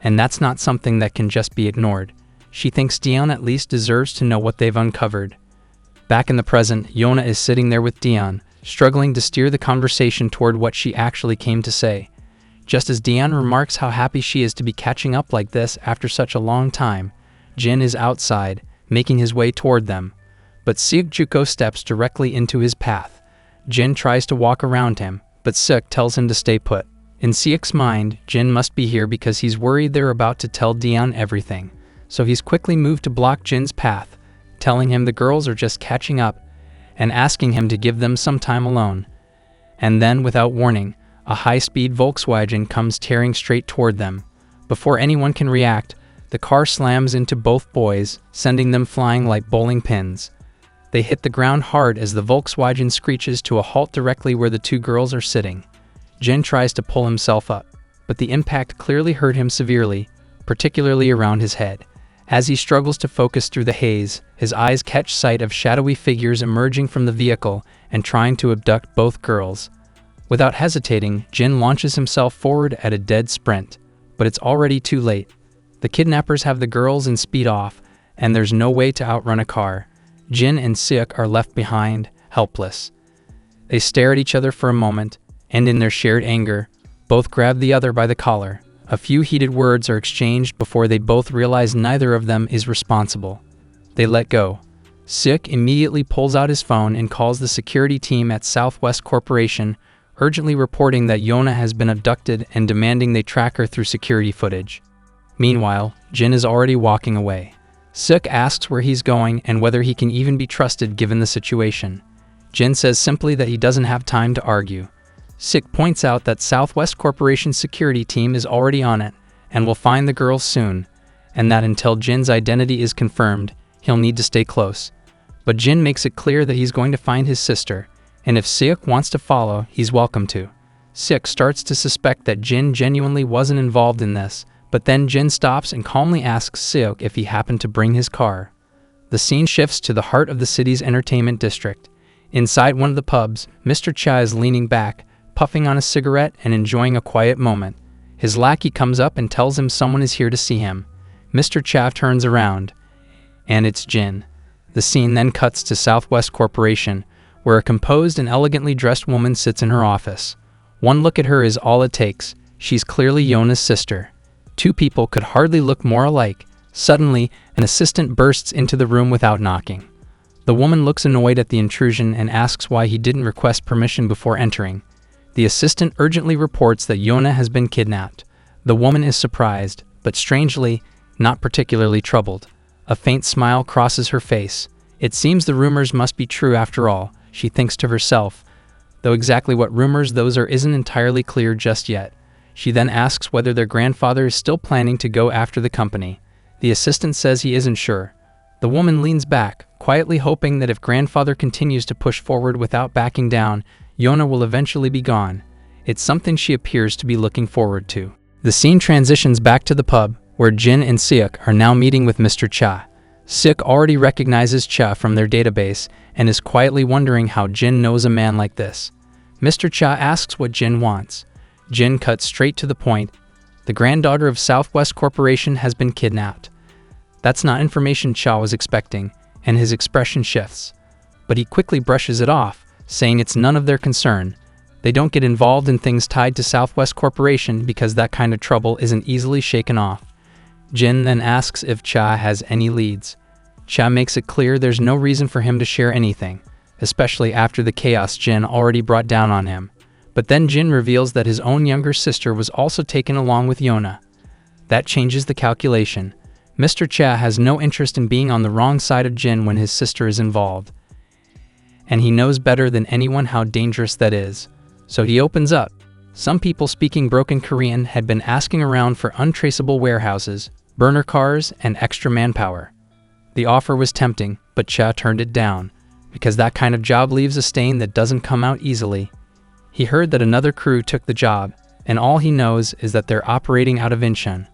and that's not something that can just be ignored. She thinks Dion at least deserves to know what they've uncovered. Back in the present, Yona is sitting there with Dion, struggling to steer the conversation toward what she actually came to say. Just as Dion remarks how happy she is to be catching up like this after such a long time, Jin is outside, making his way toward them. But Seok Juko steps directly into his path. Jin tries to walk around him, but Seok tells him to stay put. In Seok's mind, Jin must be here because he's worried they're about to tell Dion everything, so he's quickly moved to block Jin's path, telling him the girls are just catching up and asking him to give them some time alone. And then, without warning, a high-speed Volkswagen comes tearing straight toward them. Before anyone can react, the car slams into both boys, sending them flying like bowling pins. They hit the ground hard as the Volkswagen screeches to a halt directly where the two girls are sitting. Jin tries to pull himself up, but the impact clearly hurt him severely, particularly around his head. As he struggles to focus through the haze, his eyes catch sight of shadowy figures emerging from the vehicle and trying to abduct both girls. Without hesitating, Jin launches himself forward at a dead sprint, but it's already too late. The kidnappers have the girls and speed off, and there's no way to outrun a car. Jin and Seok are left behind, helpless. They stare at each other for a moment, and in their shared anger, both grab the other by the collar. A few heated words are exchanged before they both realize neither of them is responsible. They let go. Seok immediately pulls out his phone and calls the security team at Southwest Corporation, urgently reporting that Yona has been abducted and demanding they track her through security footage. Meanwhile, Jin is already walking away. Seok asks where he's going and whether he can even be trusted given the situation. Jin says simply that he doesn't have time to argue. Seok points out that Southwest Corporation's security team is already on it and will find the girls soon, and that until Jin's identity is confirmed, he'll need to stay close. But Jin makes it clear that he's going to find his sister, and if Seok wants to follow, he's welcome to. Seok starts to suspect that Jin genuinely wasn't involved in this, but then Jin stops and calmly asks Seok if he happened to bring his car. The scene shifts to the heart of the city's entertainment district. Inside one of the pubs, Mr. Cha is leaning back, puffing on a cigarette and enjoying a quiet moment. His lackey comes up and tells him someone is here to see him. Mr. Cha turns around, and it's Jin. The scene then cuts to Southwest Corporation, where a composed and elegantly dressed woman sits in her office. One look at her is all it takes. She's clearly Yona's sister. Two people could hardly look more alike. Suddenly, an assistant bursts into the room without knocking. The woman looks annoyed at the intrusion and asks why he didn't request permission before entering. The assistant urgently reports that Yona has been kidnapped. The woman is surprised, but strangely, not particularly troubled. A faint smile crosses her face. It seems the rumors must be true after all, she thinks to herself, though exactly what rumors those are isn't entirely clear just yet. She then asks whether their grandfather is still planning to go after the company. The assistant says he isn't sure. The woman leans back, quietly hoping that if grandfather continues to push forward without backing down, Yona will eventually be gone. It's something she appears to be looking forward to. The scene transitions back to the pub, where Jin and Seok are now meeting with Mr. Cha. Seok already recognizes Cha from their database and is quietly wondering how Jin knows a man like this. Mr. Cha asks what Jin wants. Jin cuts straight to the point. The granddaughter of Southwest Corporation has been kidnapped. That's not information Cha was expecting, and his expression shifts. But he quickly brushes it off, saying it's none of their concern. They don't get involved in things tied to Southwest Corporation because that kind of trouble isn't easily shaken off. Jin then asks if Cha has any leads. Cha makes it clear there's no reason for him to share anything, especially after the chaos Jin already brought down on him. But then Jin reveals that his own younger sister was also taken along with Yona. That changes the calculation. Mr. Cha has no interest in being on the wrong side of Jin when his sister is involved. And he knows better than anyone how dangerous that is. So he opens up. Some people speaking broken Korean had been asking around for untraceable warehouses, burner cars, and extra manpower. The offer was tempting, but Cha turned it down, because that kind of job leaves a stain that doesn't come out easily. He heard that another crew took the job, and all he knows is that they're operating out of Incheon.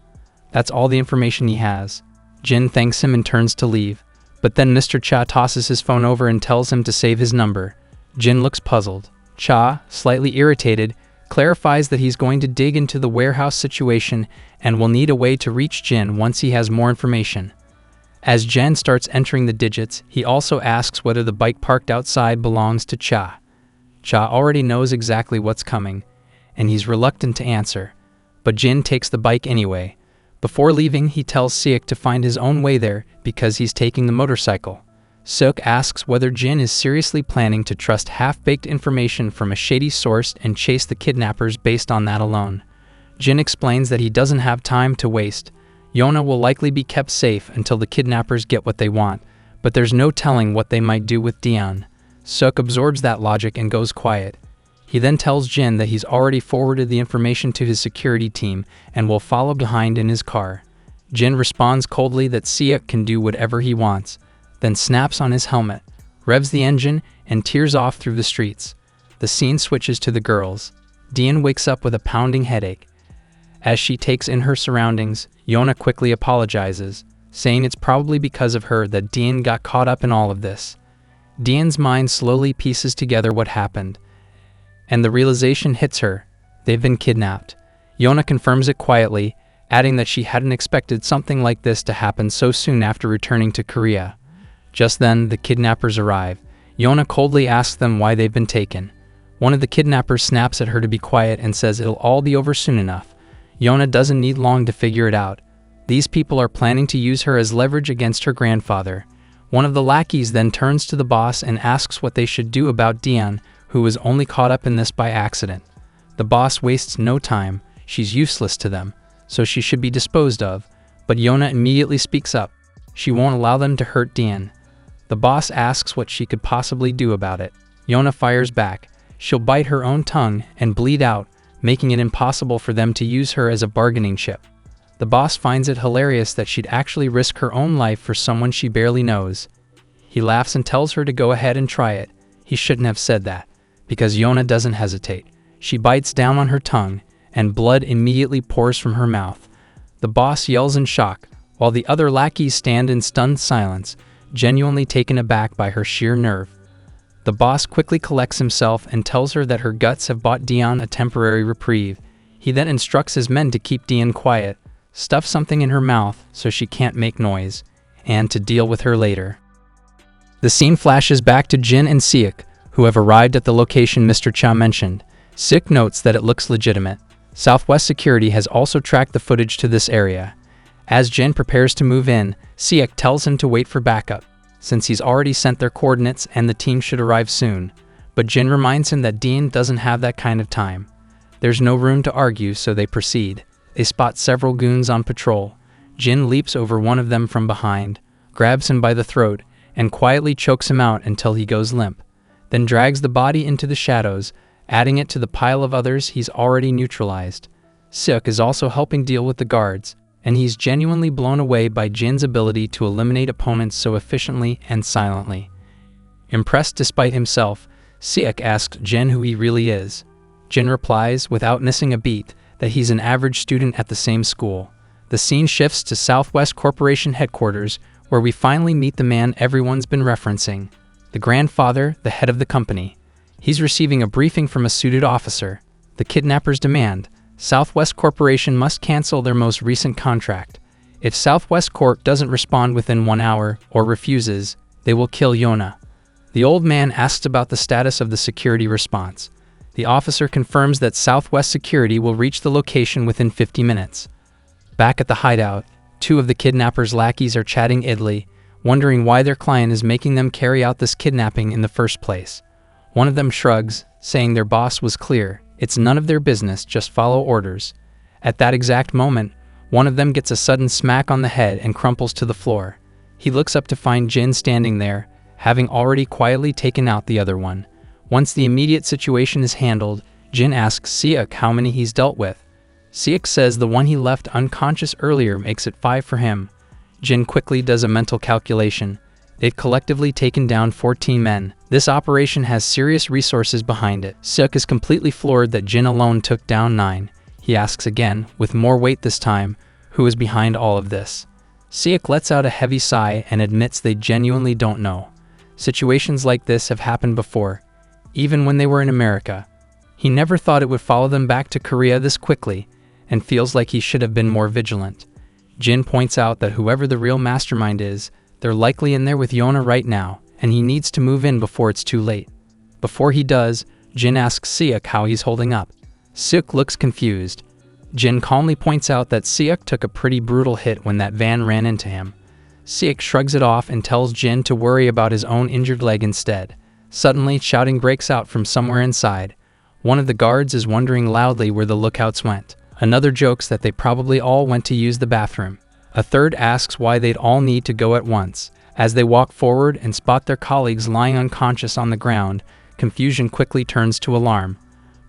That's all the information he has. Jin thanks him and turns to leave, but then Mr. Cha tosses his phone over and tells him to save his number. Jin looks puzzled. Cha, slightly irritated, clarifies that he's going to dig into the warehouse situation and will need a way to reach Jin once he has more information. As Jin starts entering the digits, he also asks whether the bike parked outside belongs to Cha. Cha already knows exactly what's coming, and he's reluctant to answer, but Jin takes the bike anyway. Before leaving, he tells Seok to find his own way there because he's taking the motorcycle. Seok asks whether Jin is seriously planning to trust half-baked information from a shady source and chase the kidnappers based on that alone. Jin explains that he doesn't have time to waste. Yona will likely be kept safe until the kidnappers get what they want, but there's no telling what they might do with Dion. Seok absorbs that logic and goes quiet. He then tells Jin that he's already forwarded the information to his security team and will follow behind in his car. Jin responds coldly that Seok can do whatever he wants, then snaps on his helmet, revs the engine, and tears off through the streets. The scene switches to the girls. Dion wakes up with a pounding headache. As she takes in her surroundings, Yona quickly apologizes, saying it's probably because of her that Dion got caught up in all of this. Dion's mind slowly pieces together what happened, and the realization hits her. They've been kidnapped. Yona confirms it quietly, adding that she hadn't expected something like this to happen so soon after returning to Korea. Just then, the kidnappers arrive. Yona coldly asks them why they've been taken. One of the kidnappers snaps at her to be quiet and says it'll all be over soon enough. Yona doesn't need long to figure it out. These people are planning to use her as leverage against her grandfather. One of the lackeys then turns to the boss and asks what they should do about Dion, who was only caught up in this by accident. The boss wastes no time. She's useless to them, so she should be disposed of. But Yona immediately speaks up. She won't allow them to hurt Dion. The boss asks what she could possibly do about it. Yona fires back. She'll bite her own tongue and bleed out, making it impossible for them to use her as a bargaining chip. The boss finds it hilarious that she'd actually risk her own life for someone she barely knows. He laughs and tells her to go ahead and try it. He shouldn't have said that, because Yona doesn't hesitate. She bites down on her tongue, and blood immediately pours from her mouth. The boss yells in shock, while the other lackeys stand in stunned silence, genuinely taken aback by her sheer nerve. The boss quickly collects himself and tells her that her guts have bought Dion a temporary reprieve. He then instructs his men to keep Dion quiet, stuff something in her mouth so she can't make noise, and to deal with her later. The scene flashes back to Jin and Seok, who have arrived at the location Mr. Cha mentioned. Seok notes that it looks legitimate. Southwest Security has also tracked the footage to this area. As Jin prepares to move in, Seok tells him to wait for backup, since he's already sent their coordinates and the team should arrive soon. But Jin reminds him that Dean doesn't have that kind of time. There's no room to argue, so they proceed. They spot several goons on patrol. Jin leaps over one of them from behind, grabs him by the throat, and quietly chokes him out until he goes limp, then drags the body into the shadows, adding it to the pile of others he's already neutralized. Seok is also helping deal with the guards, and he's genuinely blown away by Jin's ability to eliminate opponents so efficiently and silently. Impressed despite himself, Seok asks Jin who he really is. Jin replies, without missing a beat, that he's an average student at the same school. The scene shifts to Southwest Corporation headquarters, where we finally meet the man everyone's been referencing, the grandfather, the head of the company. He's receiving a briefing from a suited officer. The kidnappers demand Southwest Corporation must cancel their most recent contract. If Southwest Corp doesn't respond within 1 hour or refuses, they will kill Yona. The old man asks about the status of the security response. The officer confirms that Southwest Security will reach the location within 50 minutes. Back at the hideout, 2 of the kidnappers' lackeys are chatting idly, wondering why their client is making them carry out this kidnapping in the first place. One of them shrugs, saying their boss was clear. It's none of their business, just follow orders. At that exact moment, one of them gets a sudden smack on the head and crumples to the floor. He looks up to find Jin standing there, having already quietly taken out the other one. Once the immediate situation is handled, Jin asks Seok how many he's dealt with. Seok says the one he left unconscious earlier makes it 5 for him. Jin quickly does a mental calculation. They've collectively taken down 14 men. This operation has serious resources behind it. Seok is completely floored that Jin alone took down 9. He asks again, with more weight this time, who is behind all of this. Seok lets out a heavy sigh and admits they genuinely don't know. Situations like this have happened before, even when they were in America. He never thought it would follow them back to Korea this quickly, and feels like he should have been more vigilant. Jin points out that whoever the real mastermind is, they're likely in there with Yona right now, and he needs to move in before it's too late. Before he does, Jin asks Seok how he's holding up. Seok looks confused. Jin calmly points out that Seok took a pretty brutal hit when that van ran into him. Seok shrugs it off and tells Jin to worry about his own injured leg instead. Suddenly, shouting breaks out from somewhere inside. One of the guards is wondering loudly where the lookouts went. Another jokes that they probably all went to use the bathroom. A third asks why they'd all need to go at once. As they walk forward and spot their colleagues lying unconscious on the ground, confusion quickly turns to alarm.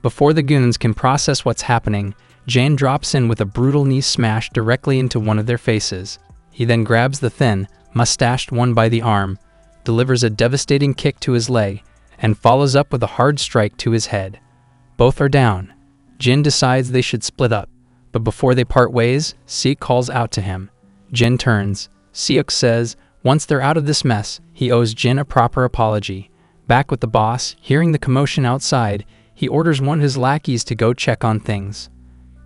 Before the goons can process what's happening, Jin drops in with a brutal knee smash directly into one of their faces. He then grabs the thin, mustached one by the arm, delivers a devastating kick to his leg, and follows up with a hard strike to his head. Both are down. Jin decides they should split up, but before they part ways, Seok calls out to him. Jin turns. Seok says, once they're out of this mess, he owes Jin a proper apology. Back with the boss, hearing the commotion outside, he orders one of his lackeys to go check on things.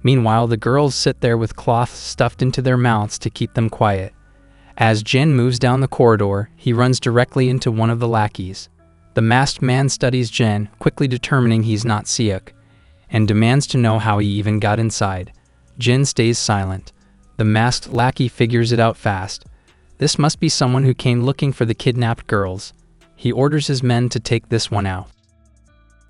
Meanwhile, the girls sit there with cloths stuffed into their mouths to keep them quiet. As Jin moves down the corridor, he runs directly into one of the lackeys. The masked man studies Jin, quickly determining he's not Seok, and demands to know how he even got inside. Jin stays silent. The masked lackey figures it out fast. This must be someone who came looking for the kidnapped girls. He orders his men to take this one out.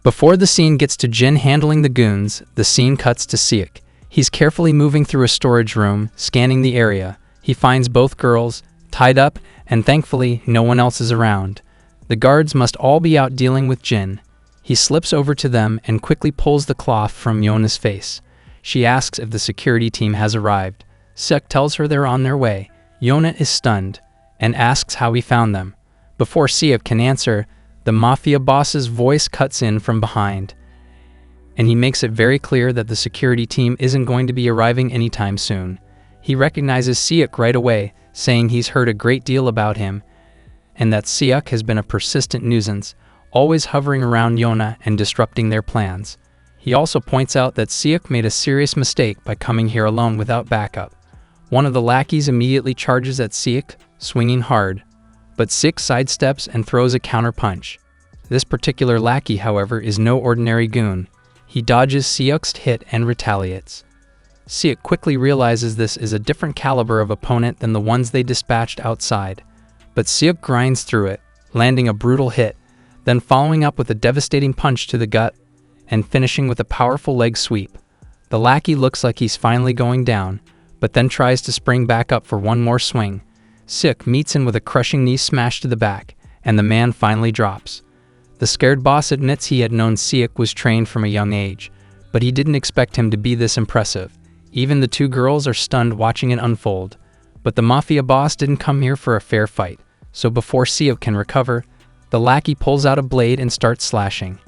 Before the scene gets to Jin handling the goons, the scene cuts to Seok. He's carefully moving through a storage room, scanning the area. He finds both girls, tied up, and thankfully, no one else is around. The guards must all be out dealing with Jin. He slips over to them and quickly pulls the cloth from Yona's face. She asks if the security team has arrived. Seok tells her they're on their way. Yona is stunned and asks how he found them. Before Seok can answer, the mafia boss's voice cuts in from behind, and he makes it very clear that the security team isn't going to be arriving anytime soon. He recognizes Seok right away, saying he's heard a great deal about him, and that Seok has been a persistent nuisance, always hovering around Yona and disrupting their plans. He also points out that Seok made a serious mistake by coming here alone without backup. One of the lackeys immediately charges at Seok, swinging hard, but Seok sidesteps and throws a counter-punch. This particular lackey, however, is no ordinary goon. He dodges Seok's hit and retaliates. Seok quickly realizes this is a different caliber of opponent than the ones they dispatched outside, but Seok grinds through it, landing a brutal hit, then following up with a devastating punch to the gut, and finishing with a powerful leg sweep. The lackey looks like he's finally going down, but then tries to spring back up for one more swing. Seok meets him with a crushing knee smash to the back, and the man finally drops. The scared boss admits he had known Seok was trained from a young age, but he didn't expect him to be this impressive. Even the two girls are stunned watching it unfold. But the mafia boss didn't come here for a fair fight, so before Seok can recover, the lackey pulls out a blade and starts slashing.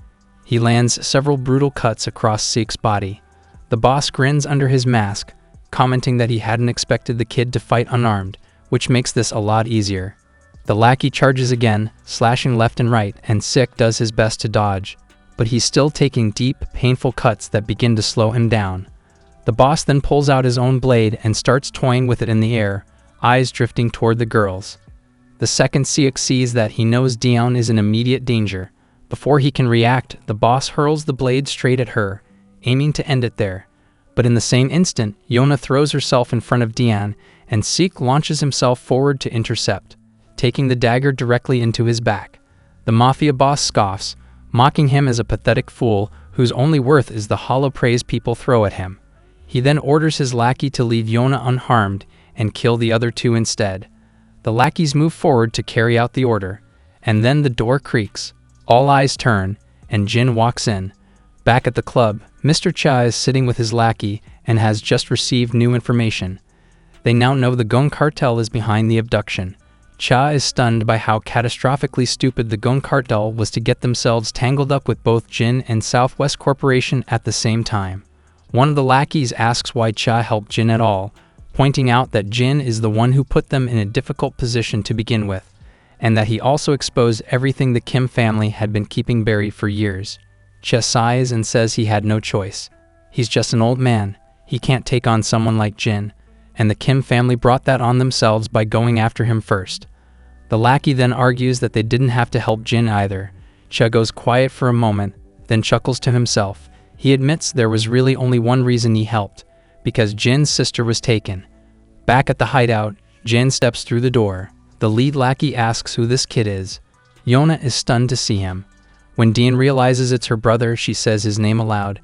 He lands several brutal cuts across Seok's body. The boss grins under his mask, commenting that he hadn't expected the kid to fight unarmed, which makes this a lot easier. The lackey charges again, slashing left and right, and Seok does his best to dodge, but he's still taking deep, painful cuts that begin to slow him down. The boss then pulls out his own blade and starts toying with it in the air, eyes drifting toward the girls. The second Seok sees that, he knows Dion is in immediate danger. Before he can react, the boss hurls the blade straight at her, aiming to end it there. But in the same instant, Yona throws herself in front of Dion, and Seok launches himself forward to intercept, taking the dagger directly into his back. The mafia boss scoffs, mocking him as a pathetic fool whose only worth is the hollow praise people throw at him. He then orders his lackey to leave Yona unharmed and kill the other two instead. The lackeys move forward to carry out the order, and then the door creaks. All eyes turn, and Jin walks in. Back at the club, Mr. Cha is sitting with his lackey and has just received new information. They now know the Gong cartel is behind the abduction. Cha is stunned by how catastrophically stupid the Gong cartel was to get themselves tangled up with both Jin and Southwest Corporation at the same time. One of the lackeys asks why Cha helped Jin at all, pointing out that Jin is the one who put them in a difficult position to begin with, and that he also exposed everything the Kim family had been keeping buried for years. Cha sighs and says he had no choice. He's just an old man. He can't take on someone like Jin, and the Kim family brought that on themselves by going after him first. The lackey then argues that they didn't have to help Jin either. Cha goes quiet for a moment, then chuckles to himself. He admits there was really only one reason he helped, because Jin's sister was taken. Back at the hideout, Jin steps through the door. The lead lackey asks who this kid is. Yona is stunned to see him. When Dean realizes it's her brother, she says his name aloud,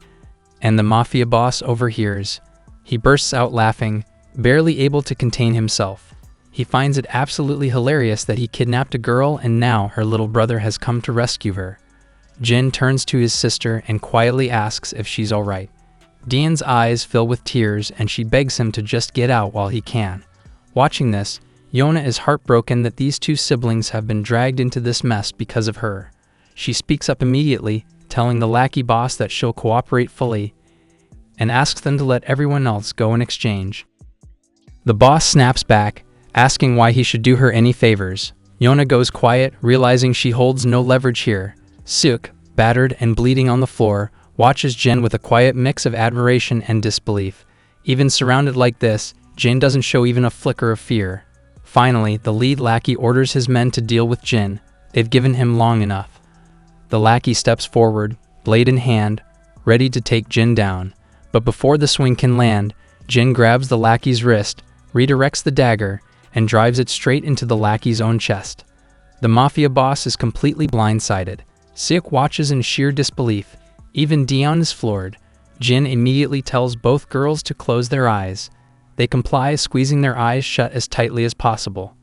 and the mafia boss overhears. He bursts out laughing, barely able to contain himself. He finds it absolutely hilarious that he kidnapped a girl and now her little brother has come to rescue her. Jin turns to his sister and quietly asks if she's alright. Dean's eyes fill with tears and she begs him to just get out while he can. Watching this, Yona is heartbroken that these two siblings have been dragged into this mess because of her. She speaks up immediately, telling the lackey boss that she'll cooperate fully, and asks them to let everyone else go in exchange. The boss snaps back, asking why he should do her any favors. Yona goes quiet, realizing she holds no leverage here. Seok, battered and bleeding on the floor, watches Jin with a quiet mix of admiration and disbelief. Even surrounded like this, Jin doesn't show even a flicker of fear. Finally, the lead lackey orders his men to deal with Jin. They've given him long enough. The lackey steps forward, blade in hand, ready to take Jin down. But before the swing can land, Jin grabs the lackey's wrist, redirects the dagger, and drives it straight into the lackey's own chest. The mafia boss is completely blindsided. Seok watches in sheer disbelief. Even Dion is floored. Jin immediately tells both girls to close their eyes. They comply, squeezing their eyes shut as tightly as possible.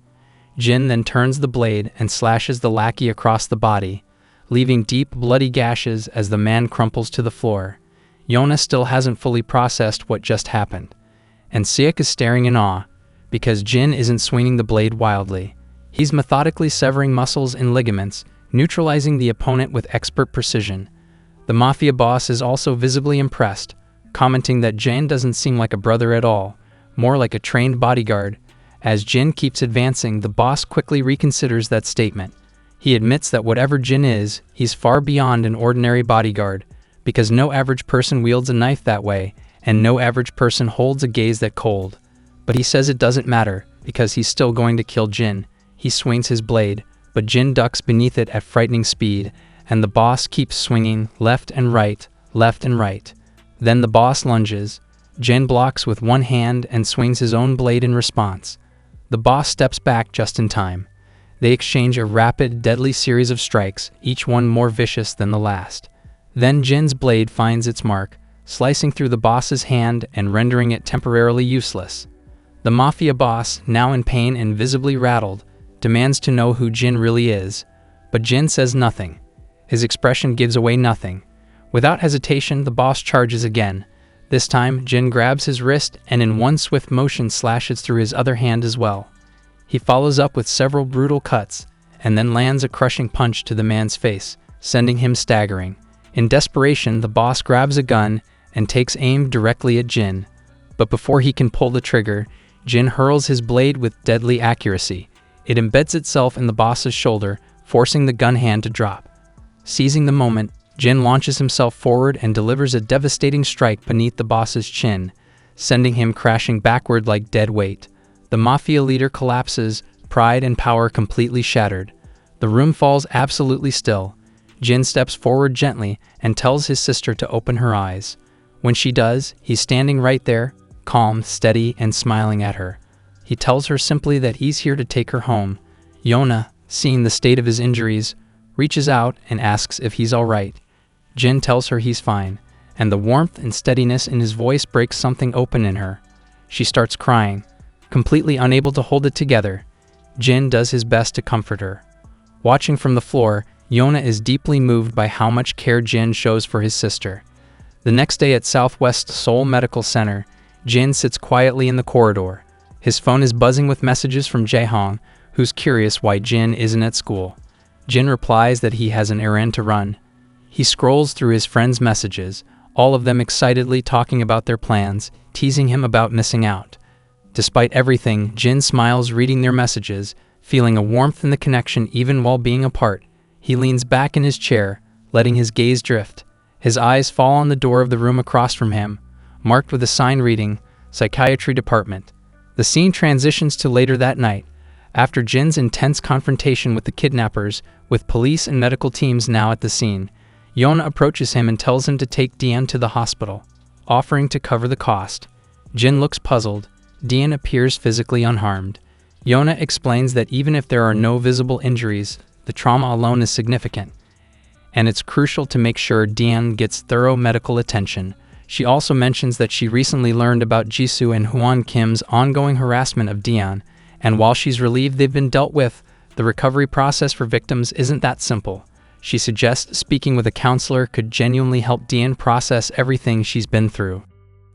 Jin then turns the blade and slashes the lackey across the body, leaving deep, bloody gashes as the man crumples to the floor. Yona still hasn't fully processed what just happened, and Seok is staring in awe, because Jin isn't swinging the blade wildly. He's methodically severing muscles and ligaments, neutralizing the opponent with expert precision. The mafia boss is also visibly impressed, commenting that Jin doesn't seem like a brother at all, more like a trained bodyguard. As Jin keeps advancing, the boss quickly reconsiders that statement. He admits that whatever Jin is, he's far beyond an ordinary bodyguard, because no average person wields a knife that way, and no average person holds a gaze that cold. But he says it doesn't matter, because he's still going to kill Jin. He swings his blade, but Jin ducks beneath it at frightening speed, and the boss keeps swinging left and right, left and right. Then the boss lunges. Jin blocks with one hand and swings his own blade in response. The boss steps back just in time. They exchange a rapid, deadly series of strikes, each one more vicious than the last. Then Jin's blade finds its mark, slicing through the boss's hand and rendering it temporarily useless. The mafia boss, now in pain and visibly rattled, demands to know who Jin really is, but Jin says nothing. His expression gives away nothing. Without hesitation, the boss charges again. This time, Jin grabs his wrist and in one swift motion slashes through his other hand as well. He follows up with several brutal cuts, and then lands a crushing punch to the man's face, sending him staggering. In desperation, the boss grabs a gun and takes aim directly at Jin. But before he can pull the trigger, Jin hurls his blade with deadly accuracy. It embeds itself in the boss's shoulder, forcing the gun hand to drop. Seizing the moment, Jin launches himself forward and delivers a devastating strike beneath the boss's chin, sending him crashing backward like dead weight. The mafia leader collapses, pride and power completely shattered. The room falls absolutely still. Jin steps forward gently and tells his sister to open her eyes. When she does, he's standing right there, calm, steady, and smiling at her. He tells her simply that he's here to take her home. Yona, seeing the state of his injuries, reaches out and asks if he's all right. Jin tells her he's fine, and the warmth and steadiness in his voice breaks something open in her. She starts crying, completely unable to hold it together. Jin does his best to comfort her. Watching from the floor, Yona is deeply moved by how much care Jin shows for his sister. The next day at Southwest Seoul Medical Center, Jin sits quietly in the corridor. His phone is buzzing with messages from Jae-hong, who's curious why Jin isn't at school. Jin replies that he has an errand to run. He scrolls through his friends' messages, all of them excitedly talking about their plans, teasing him about missing out. Despite everything, Jin smiles reading their messages, feeling a warmth in the connection even while being apart. He leans back in his chair, letting his gaze drift. His eyes fall on the door of the room across from him, marked with a sign reading, Psychiatry Department. The scene transitions to later that night. After Jin's intense confrontation with the kidnappers, with police and medical teams now at the scene, Yona approaches him and tells him to take Dian to the hospital, offering to cover the cost. Jin looks puzzled. Dian appears physically unharmed. Yona explains that even if there are no visible injuries, the trauma alone is significant, and it's crucial to make sure Dian gets thorough medical attention. She also mentions that she recently learned about Jisoo and Hwan Kim's ongoing harassment of Dian, and while she's relieved they've been dealt with, the recovery process for victims isn't that simple. She suggests speaking with a counselor could genuinely help Dian process everything she's been through.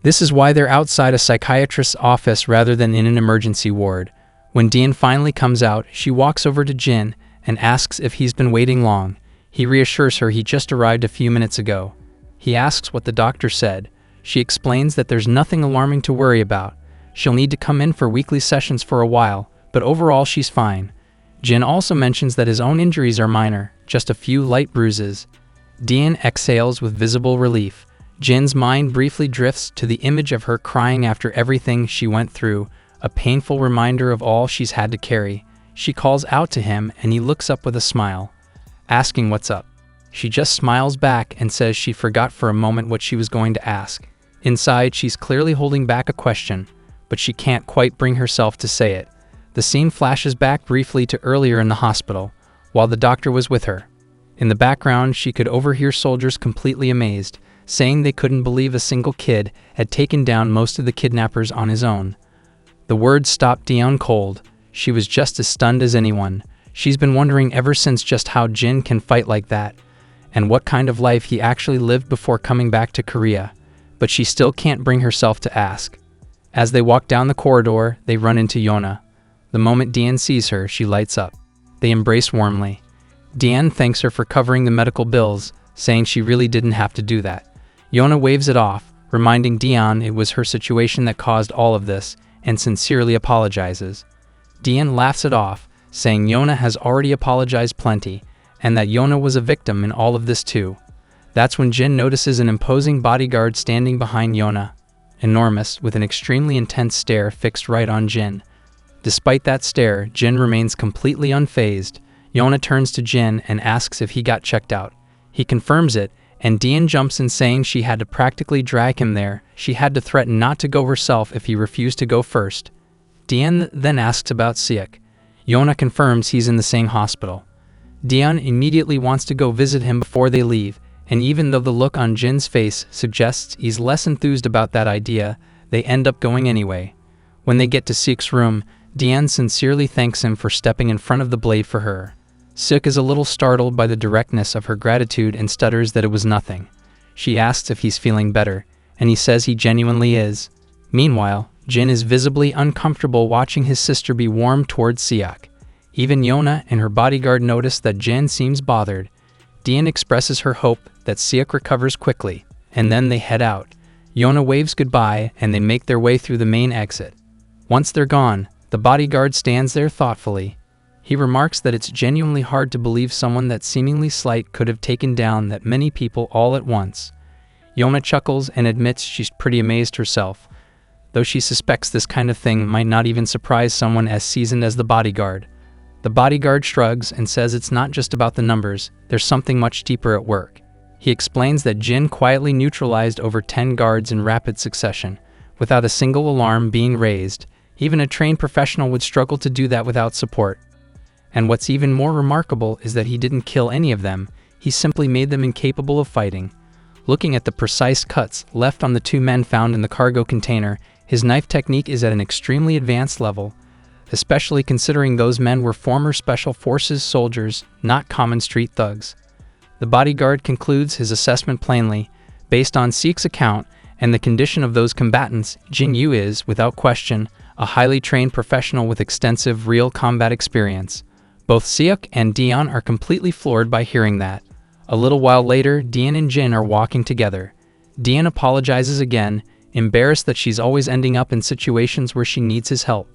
This is why they're outside a psychiatrist's office rather than in an emergency ward. When Dian finally comes out, she walks over to Jin and asks if he's been waiting long. He reassures her he just arrived a few minutes ago. He asks what the doctor said. She explains that there's nothing alarming to worry about. She'll need to come in for weekly sessions for a while, but overall she's fine. Jin also mentions that his own injuries are minor, just a few light bruises. Dian exhales with visible relief. Jin's mind briefly drifts to the image of her crying after everything she went through, a painful reminder of all she's had to carry. She calls out to him and he looks up with a smile, asking what's up. She just smiles back and says she forgot for a moment what she was going to ask. Inside, she's clearly holding back a question, but she can't quite bring herself to say it. The scene flashes back briefly to earlier in the hospital, while the doctor was with her. In the background, she could overhear soldiers completely amazed, saying they couldn't believe a single kid had taken down most of the kidnappers on his own. The words stopped Dian cold. She was just as stunned as anyone. She's been wondering ever since just how Jin can fight like that, and what kind of life he actually lived before coming back to Korea. But she still can't bring herself to ask. As they walk down the corridor, they run into Yona. The moment Dian sees her, she lights up. They embrace warmly. Dian thanks her for covering the medical bills, saying she really didn't have to do that. Yona waves it off, reminding Dian it was her situation that caused all of this, and sincerely apologizes. Dian laughs it off, saying Yona has already apologized plenty, and that Yona was a victim in all of this too. That's when Jin notices an imposing bodyguard standing behind Yona, enormous, with an extremely intense stare fixed right on Jin. Despite that stare, Jin remains completely unfazed. Yona turns to Jin and asks if he got checked out. He confirms it, and Dian jumps in saying she had to practically drag him there. She had to threaten not to go herself if he refused to go first. Dian then asks about Siak. Yona confirms he's in the same hospital. Dian immediately wants to go visit him before they leave, and even though the look on Jin's face suggests he's less enthused about that idea, they end up going anyway. When they get to Siak's room, Dian sincerely thanks him for stepping in front of the blade for her. Siak is a little startled by the directness of her gratitude and stutters that it was nothing. She asks if he's feeling better, and he says he genuinely is. Meanwhile, Jin is visibly uncomfortable watching his sister be warmed towards Siak. Even Yona and her bodyguard notice that Jin seems bothered. Dian expresses her hope that Siak recovers quickly, and then they head out. Yona waves goodbye and they make their way through the main exit. Once they're gone, the bodyguard stands there thoughtfully. He remarks that it's genuinely hard to believe someone that seemingly slight could have taken down that many people all at once. Yona chuckles and admits she's pretty amazed herself, though she suspects this kind of thing might not even surprise someone as seasoned as the bodyguard. The bodyguard shrugs and says it's not just about the numbers, there's something much deeper at work. He explains that Jin quietly neutralized over 10 guards in rapid succession, without a single alarm being raised. Even a trained professional would struggle to do that without support. And what's even more remarkable is that he didn't kill any of them, he simply made them incapable of fighting. Looking at the precise cuts left on the 2 men found in the cargo container, his knife technique is at an extremely advanced level, especially considering those men were former Special Forces soldiers, not common street thugs. The bodyguard concludes his assessment plainly. Based on Siak's account and the condition of those combatants, Jin Yu is, without question, a highly trained professional with extensive real combat experience. Both Siak and Dian are completely floored by hearing that. A little while later, Dian and Jin are walking together. Dian apologizes again, embarrassed that she's always ending up in situations where she needs his help.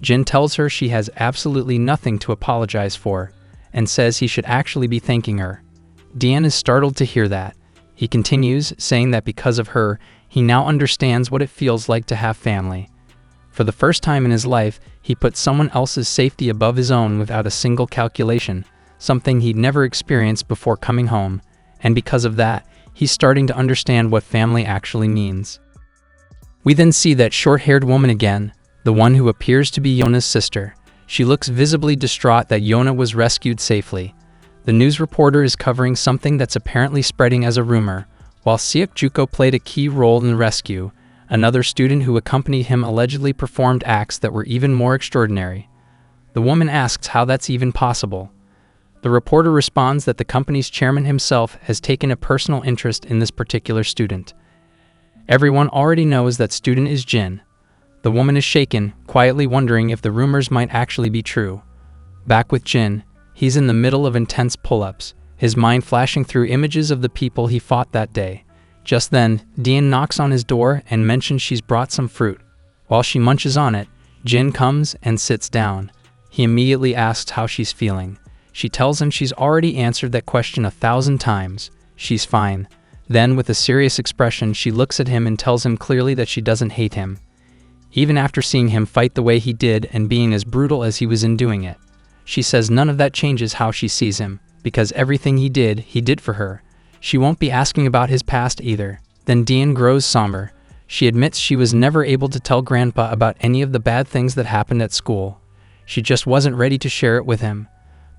Jin tells her she has absolutely nothing to apologize for, and says he should actually be thanking her. Dian is startled to hear that. He continues, saying that because of her, he now understands what it feels like to have family. For the first time in his life, he put someone else's safety above his own without a single calculation, something he'd never experienced before coming home, and because of that, he's starting to understand what family actually means. We then see that short-haired woman again, the one who appears to be Yona's sister. She looks visibly distraught that Yona was rescued safely. The news reporter is covering something that's apparently spreading as a rumor. While Siak Juko played a key role in the rescue, another student who accompanied him allegedly performed acts that were even more extraordinary. The woman asks how that's even possible. The reporter responds that the company's chairman himself has taken a personal interest in this particular student. Everyone already knows that student is Jin. The woman is shaken, quietly wondering if the rumors might actually be true. Back with Jin, he's in the middle of intense pull-ups, his mind flashing through images of the people he fought that day. Just then, Dian knocks on his door and mentions she's brought some fruit. While she munches on it, Jin comes and sits down. He immediately asks how she's feeling. She tells him she's already answered that question 1,000 times. She's fine. Then, with a serious expression, she looks at him and tells him clearly that she doesn't hate him, even after seeing him fight the way he did and being as brutal as he was in doing it. She says none of that changes how she sees him, because everything he did for her. She won't be asking about his past either. Then Dian grows somber. She admits she was never able to tell Grandpa about any of the bad things that happened at school. She just wasn't ready to share it with him.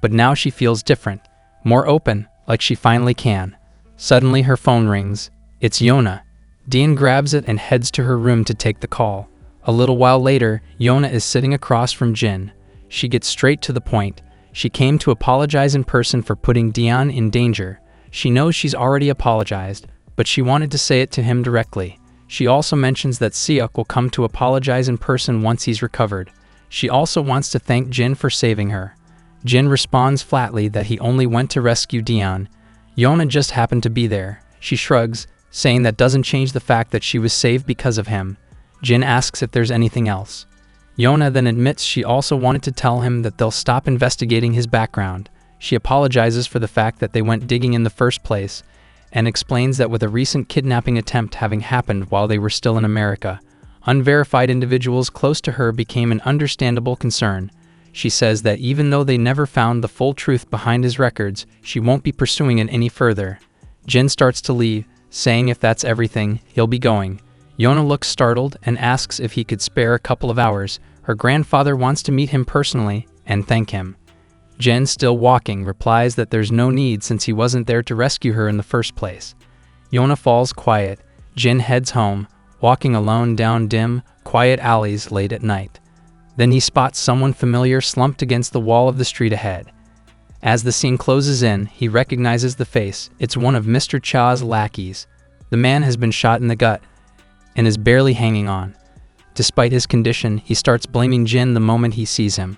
But now she feels different, more open, like she finally can. Suddenly her phone rings. It's Yona. Dian grabs it and heads to her room to take the call. A little while later, Yona is sitting across from Jin. She gets straight to the point. She came to apologize in person for putting Dian in danger. She knows she's already apologized, but she wanted to say it to him directly. She also mentions that Siak will come to apologize in person once he's recovered. She also wants to thank Jin for saving her. Jin responds flatly that he only went to rescue Dian. Yona just happened to be there. She shrugs, saying that doesn't change the fact that she was saved because of him. Jin asks if there's anything else. Yona then admits she also wanted to tell him that they'll stop investigating his background. She apologizes for the fact that they went digging in the first place, and explains that with a recent kidnapping attempt having happened while they were still in America, unverified individuals close to her became an understandable concern. She says that even though they never found the full truth behind his records, she won't be pursuing it any further. Jin starts to leave, saying if that's everything, he'll be going. Yona looks startled and asks if he could spare a couple of hours. Her grandfather wants to meet him personally and thank him. Jin, still walking, replies that there's no need since he wasn't there to rescue her in the first place. Yona falls quiet. Jin heads home, walking alone down dim, quiet alleys late at night. Then he spots someone familiar slumped against the wall of the street ahead. As the scene closes in, he recognizes the face. It's one of Mr. Cha's lackeys. The man has been shot in the gut and is barely hanging on. Despite his condition, he starts blaming Jin the moment he sees him.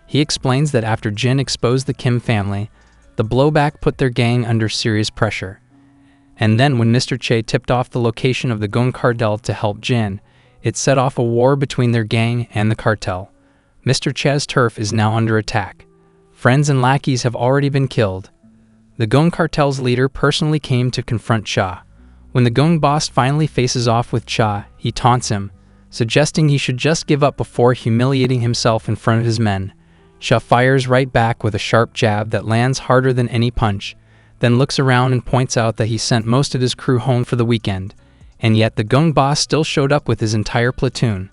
He explains that after Jin exposed the Kim family, the blowback put their gang under serious pressure. And then when Mr. Che tipped off the location of the Gung cartel to help Jin, it set off a war between their gang and the cartel. Mr. Che's turf is now under attack. Friends and lackeys have already been killed. The Gung cartel's leader personally came to confront Cha. When the Gung boss finally faces off with Cha, he taunts him, suggesting he should just give up before humiliating himself in front of his men. Cha fires right back with a sharp jab that lands harder than any punch, then looks around and points out that he sent most of his crew home for the weekend, and yet the Gung boss still showed up with his entire platoon.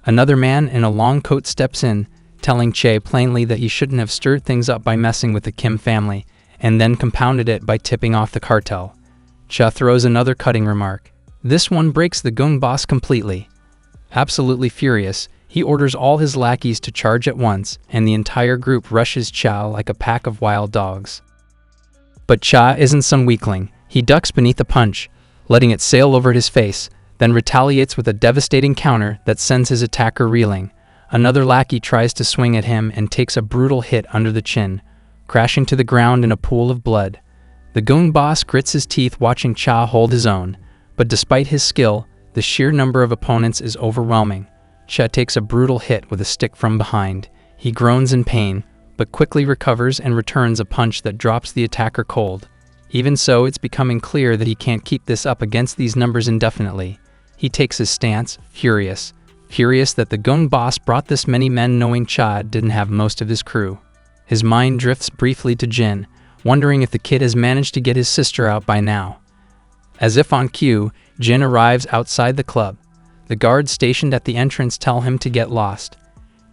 Another man in a long coat steps in, telling Che plainly that he shouldn't have stirred things up by messing with the Kim family, and then compounded it by tipping off the cartel. Cha throws another cutting remark. This one breaks the Gung boss completely. Absolutely furious, he orders all his lackeys to charge at once, and the entire group rushes Cha like a pack of wild dogs. But Cha isn't some weakling. He ducks beneath a punch, letting it sail over his face, then retaliates with a devastating counter that sends his attacker reeling. Another lackey tries to swing at him and takes a brutal hit under the chin, crashing to the ground in a pool of blood. The Gung boss grits his teeth watching Cha hold his own, but despite his skill, the sheer number of opponents is overwhelming. Cha takes a brutal hit with a stick from behind. He groans in pain, but quickly recovers and returns a punch that drops the attacker cold. Even so, it's becoming clear that he can't keep this up against these numbers indefinitely. He takes his stance, furious that the Gung boss brought this many men knowing Cha didn't have most of his crew. His mind drifts briefly to Jin, wondering if the kid has managed to get his sister out by now. As if on cue, Jin arrives outside the club. The guards stationed at the entrance tell him to get lost.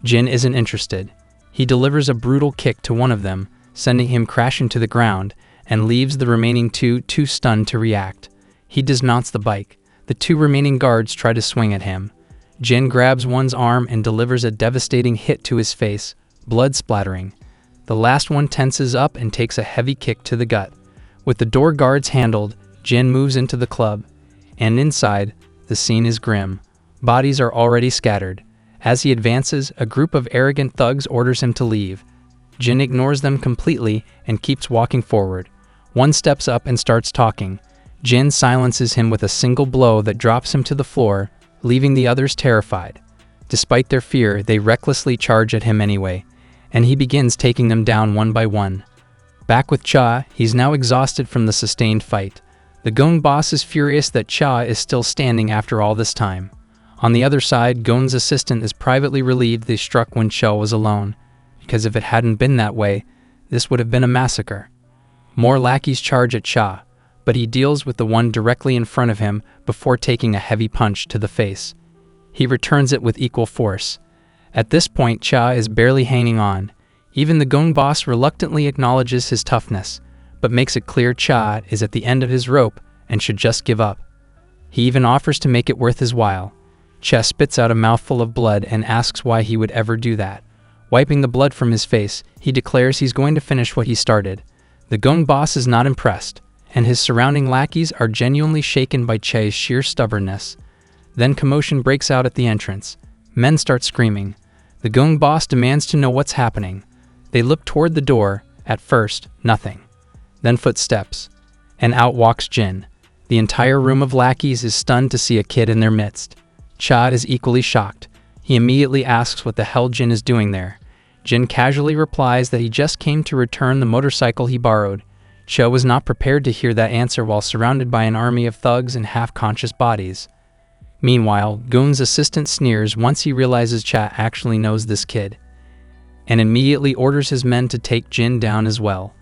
Jin isn't interested. He delivers a brutal kick to one of them, sending him crashing to the ground, and leaves the remaining two too stunned to react. He dismounts the bike. The two remaining guards try to swing at him. Jin grabs one's arm and delivers a devastating hit to his face, blood splattering. The last one tenses up and takes a heavy kick to the gut. With the door guards handled, Jin moves into the club, and inside, the scene is grim. Bodies are already scattered. As he advances, a group of arrogant thugs orders him to leave. Jin ignores them completely and keeps walking forward. One steps up and starts talking. Jin silences him with a single blow that drops him to the floor, leaving the others terrified. Despite their fear, they recklessly charge at him anyway, and he begins taking them down one by one. Back with Cha, he's now exhausted from the sustained fight. The Gung boss is furious that Cha is still standing after all this time. On the other side, Gung's assistant is privately relieved they struck when Cha was alone, because if it hadn't been that way, this would have been a massacre. More lackeys charge at Cha, but he deals with the one directly in front of him before taking a heavy punch to the face. He returns it with equal force. At this point, Cha is barely hanging on. Even the Gung boss reluctantly acknowledges his toughness, but makes it clear Cha is at the end of his rope and should just give up. He even offers to make it worth his while. Cha spits out a mouthful of blood and asks why he would ever do that. Wiping the blood from his face, he declares he's going to finish what he started. The Gung boss is not impressed, and his surrounding lackeys are genuinely shaken by Cha's sheer stubbornness. Then commotion breaks out at the entrance. Men start screaming. The Gung boss demands to know what's happening. They look toward the door. At first, nothing. Then footsteps. And out walks Jin. The entire room of lackeys is stunned to see a kid in their midst. Cha is equally shocked. He immediately asks what the hell Jin is doing there. Jin casually replies that he just came to return the motorcycle he borrowed. Cha was not prepared to hear that answer while surrounded by an army of thugs and half-conscious bodies. Meanwhile, Gung's assistant sneers once he realizes Cha actually knows this kid, and immediately orders his men to take Jin down as well.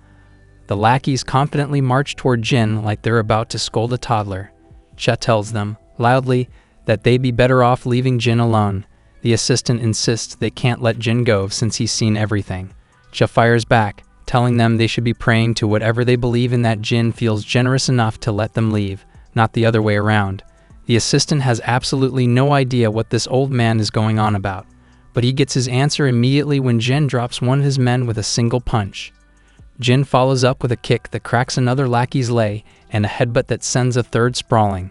The lackeys confidently march toward Jin like they're about to scold a toddler. Cha tells them, loudly, that they'd be better off leaving Jin alone. The assistant insists they can't let Jin go since he's seen everything. Cha fires back, telling them they should be praying to whatever they believe in, that Jin feels generous enough to let them leave, not the other way around. The assistant has absolutely no idea what this old man is going on about, but he gets his answer immediately when Jin drops one of his men with a single punch. Jin follows up with a kick that cracks another lackey's leg and a headbutt that sends a third sprawling.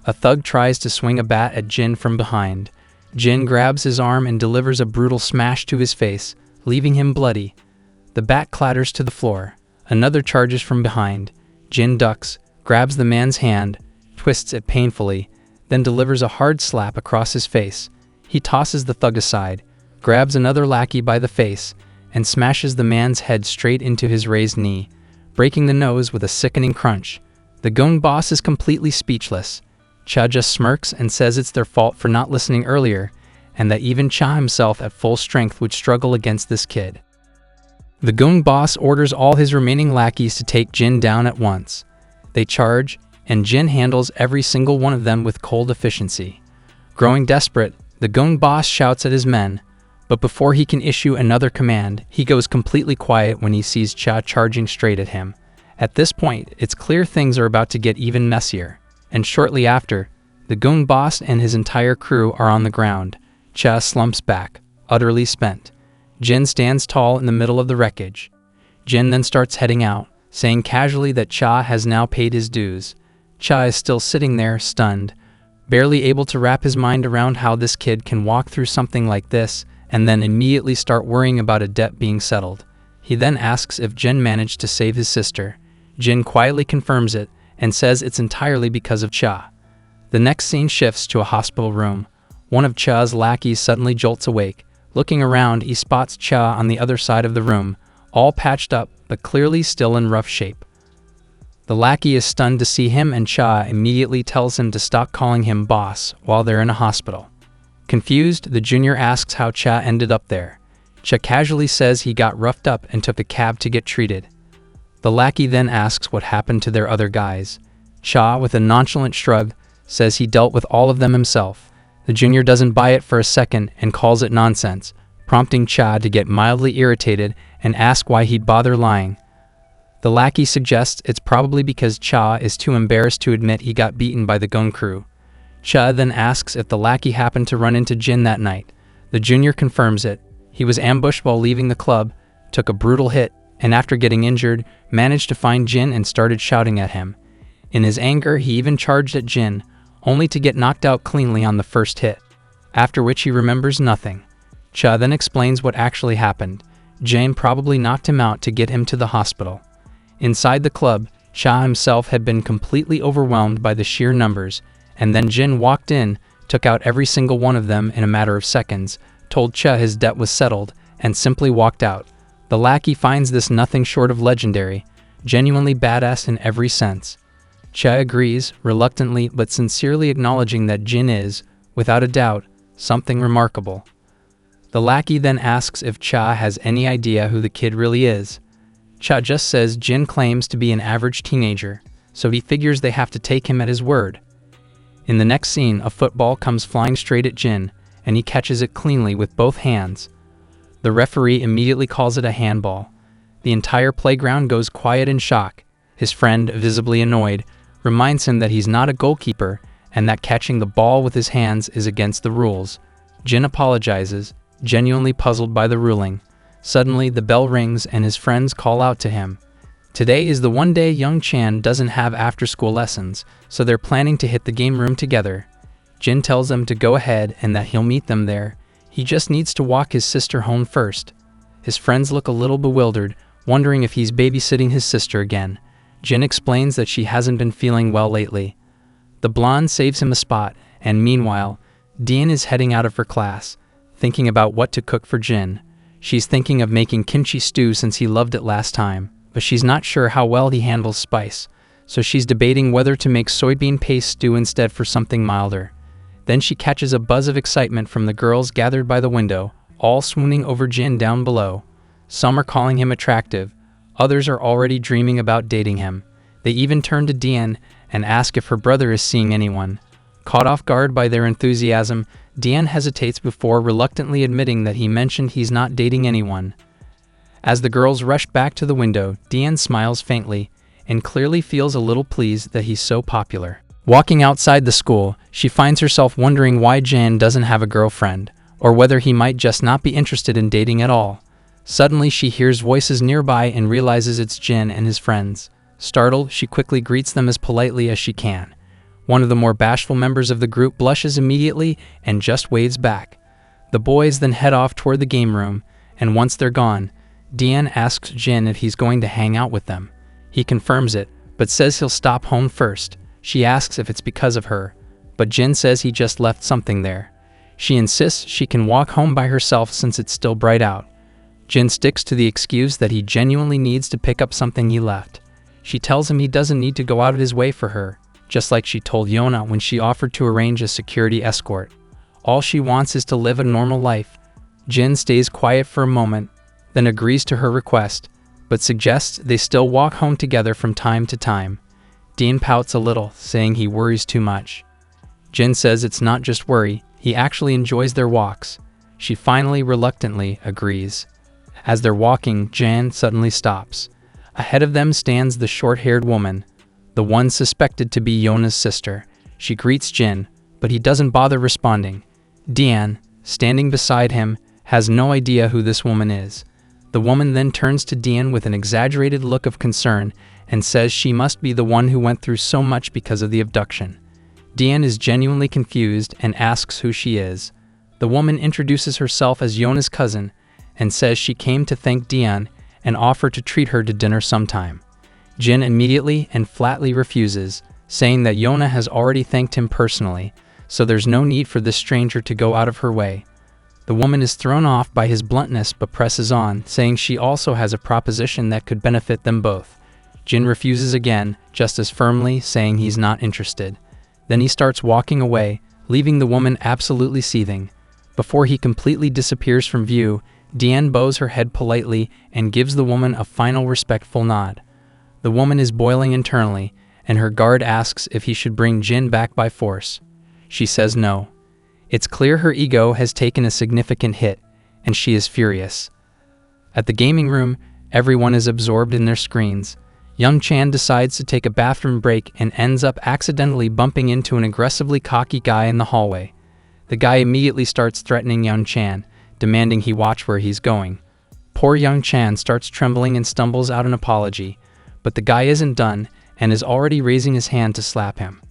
A thug tries to swing a bat at Jin from behind. Jin grabs his arm and delivers a brutal smash to his face, leaving him bloody. The bat clatters to the floor. Another charges from behind. Jin ducks, grabs the man's hand, twists it painfully, then delivers a hard slap across his face. He tosses the thug aside, grabs another lackey by the face, and smashes the man's head straight into his raised knee, breaking the nose with a sickening crunch. The Gong boss is completely speechless. Cha just smirks and says it's their fault for not listening earlier, and that even Cha himself at full strength would struggle against this kid. The Gong boss orders all his remaining lackeys to take Jin down at once. They charge, and Jin handles every single one of them with cold efficiency. Growing desperate, the Gong boss shouts at his men, but before he can issue another command, he goes completely quiet when he sees Cha charging straight at him. At this point, it's clear things are about to get even messier, and shortly after, the Gong boss and his entire crew are on the ground. Cha slumps back, utterly spent. Jin stands tall in the middle of the wreckage. Jin then starts heading out, saying casually that Cha has now paid his dues. Cha is still sitting there, stunned, barely able to wrap his mind around how this kid can walk through something like this and then immediately start worrying about a debt being settled. He then asks if Jin managed to save his sister. Jin quietly confirms it and says it's entirely because of Cha. The next scene shifts to a hospital room. One of Cha's lackeys suddenly jolts awake. Looking around, he spots Cha on the other side of the room, all patched up but clearly still in rough shape. The lackey is stunned to see him, and Cha immediately tells him to stop calling him boss while they're in a hospital. Confused, the junior asks how Cha ended up there. Cha casually says he got roughed up and took a cab to get treated. The lackey then asks what happened to their other guys. Cha, with a nonchalant shrug, says he dealt with all of them himself. The junior doesn't buy it for a second and calls it nonsense, prompting Cha to get mildly irritated and ask why he'd bother lying. The lackey suggests it's probably because Cha is too embarrassed to admit he got beaten by the Gong crew. Cha then asks if the lackey happened to run into Jin that night. The junior confirms it. He was ambushed while leaving the club, took a brutal hit, and after getting injured, managed to find Jin and started shouting at him. In his anger, he even charged at Jin, only to get knocked out cleanly on the first hit, after which he remembers nothing. Cha then explains what actually happened. Jin probably knocked him out to get him to the hospital. Inside the club, Cha himself had been completely overwhelmed by the sheer numbers, and then Jin walked in, took out every single one of them in a matter of seconds, told Cha his debt was settled, and simply walked out. The lackey finds this nothing short of legendary, genuinely badass in every sense. Cha agrees, reluctantly but sincerely acknowledging that Jin is, without a doubt, something remarkable. The lackey then asks if Cha has any idea who the kid really is. Cha just says Jin claims to be an average teenager, so he figures they have to take him at his word. In the next scene, a football comes flying straight at Jin, and he catches it cleanly with both hands. The referee immediately calls it a handball. The entire playground goes quiet in shock. His friend, visibly annoyed, reminds him that he's not a goalkeeper and that catching the ball with his hands is against the rules. Jin apologizes, genuinely puzzled by the ruling. Suddenly, the bell rings and his friends call out to him. Today is the one day young Chan doesn't have after-school lessons, so they're planning to hit the game room together. Jin tells them to go ahead and that he'll meet them there. He just needs to walk his sister home first. His friends look a little bewildered, wondering if he's babysitting his sister again. Jin explains that she hasn't been feeling well lately. The blonde saves him a spot, and meanwhile, Dean is heading out of her class, thinking about what to cook for Jin. She's thinking of making kimchi stew since he loved it last time, but she's not sure how well he handles spice, so she's debating whether to make soybean paste stew instead for something milder. Then she catches a buzz of excitement from the girls gathered by the window, all swooning over Jin down below. Some are calling him attractive, Others are already dreaming about dating him. They even turn to Dian and ask if her brother is seeing anyone. Caught off guard by their enthusiasm, Dian hesitates before reluctantly admitting that he mentioned he's not dating anyone. As the girls rush back to the window, Dian smiles faintly and clearly feels a little pleased that he's so popular. Walking outside the school, she finds herself wondering why Jan doesn't have a girlfriend, or whether he might just not be interested in dating at all. Suddenly, she hears voices nearby and realizes it's Jin and his friends. Startled, she quickly greets them as politely as she can. One of the more bashful members of the group blushes immediately and just waves back. The boys then head off toward the game room, and once they're gone, Dian asks Jin if he's going to hang out with them. He confirms it, but says he'll stop home first. She asks if it's because of her, but Jin says he just left something there. She insists she can walk home by herself since it's still bright out. Jin sticks to the excuse that he genuinely needs to pick up something he left. She tells him he doesn't need to go out of his way for her, just like she told Yona when she offered to arrange a security escort. All she wants is to live a normal life. Jin stays quiet for a moment, then agrees to her request, but suggests they still walk home together from time to time. Dean pouts a little, saying he worries too much. Jin says it's not just worry, he actually enjoys their walks. She finally reluctantly agrees. As they're walking, Jan suddenly stops. Ahead of them stands the short-haired woman, the one suspected to be Yona's sister. She greets Jin, but he doesn't bother responding. Dian, standing beside him, has no idea who this woman is. The woman then turns to Dian with an exaggerated look of concern and says she must be the one who went through so much because of the abduction. Dian is genuinely confused and asks who she is. The woman introduces herself as Yona's cousin and says she came to thank Dian and offer to treat her to dinner sometime. Jin immediately and flatly refuses, saying that Yona has already thanked him personally, so there's no need for this stranger to go out of her way. The woman is thrown off by his bluntness but presses on, saying she also has a proposition that could benefit them both. Jin refuses again, just as firmly, saying he's not interested. Then he starts walking away, leaving the woman absolutely seething. Before he completely disappears from view, Dian bows her head politely and gives the woman a final respectful nod. The woman is boiling internally, and her guard asks if he should bring Jin back by force. She says no. It's clear her ego has taken a significant hit, and she is furious. At the gaming room, everyone is absorbed in their screens. Young Chan decides to take a bathroom break and ends up accidentally bumping into an aggressively cocky guy in the hallway. The guy immediately starts threatening Young Chan, demanding he watch where he's going. Poor Young Chan starts trembling and stumbles out an apology, but the guy isn't done and is already raising his hand to slap him.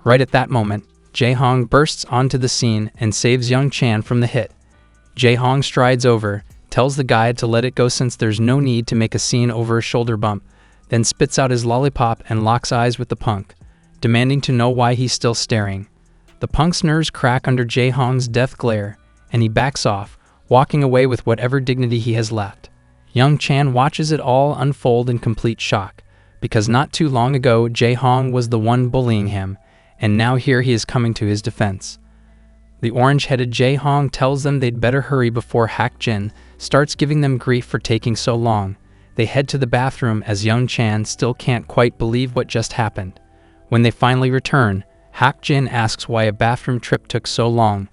Right at that moment, Jae-hong bursts onto the scene and saves Young Chan from the hit. Jae-hong strides over, tells the guy to let it go since there's no need to make a scene over a shoulder bump, then spits out his lollipop and locks eyes with the punk, demanding to know why he's still staring. The punk's nerves crack under Jae-hong's death glare, and he backs off, walking away with whatever dignity he has left. Young Chan watches it all unfold in complete shock, because not too long ago Jae-hong was the one bullying him, and now here he is coming to his defense. The orange-headed Jae-hong tells them they'd better hurry before Hak Jin starts giving them grief for taking so long. They head to the bathroom as Young Chan still can't quite believe what just happened. When they finally return, Hak Jin asks why a bathroom trip took so long.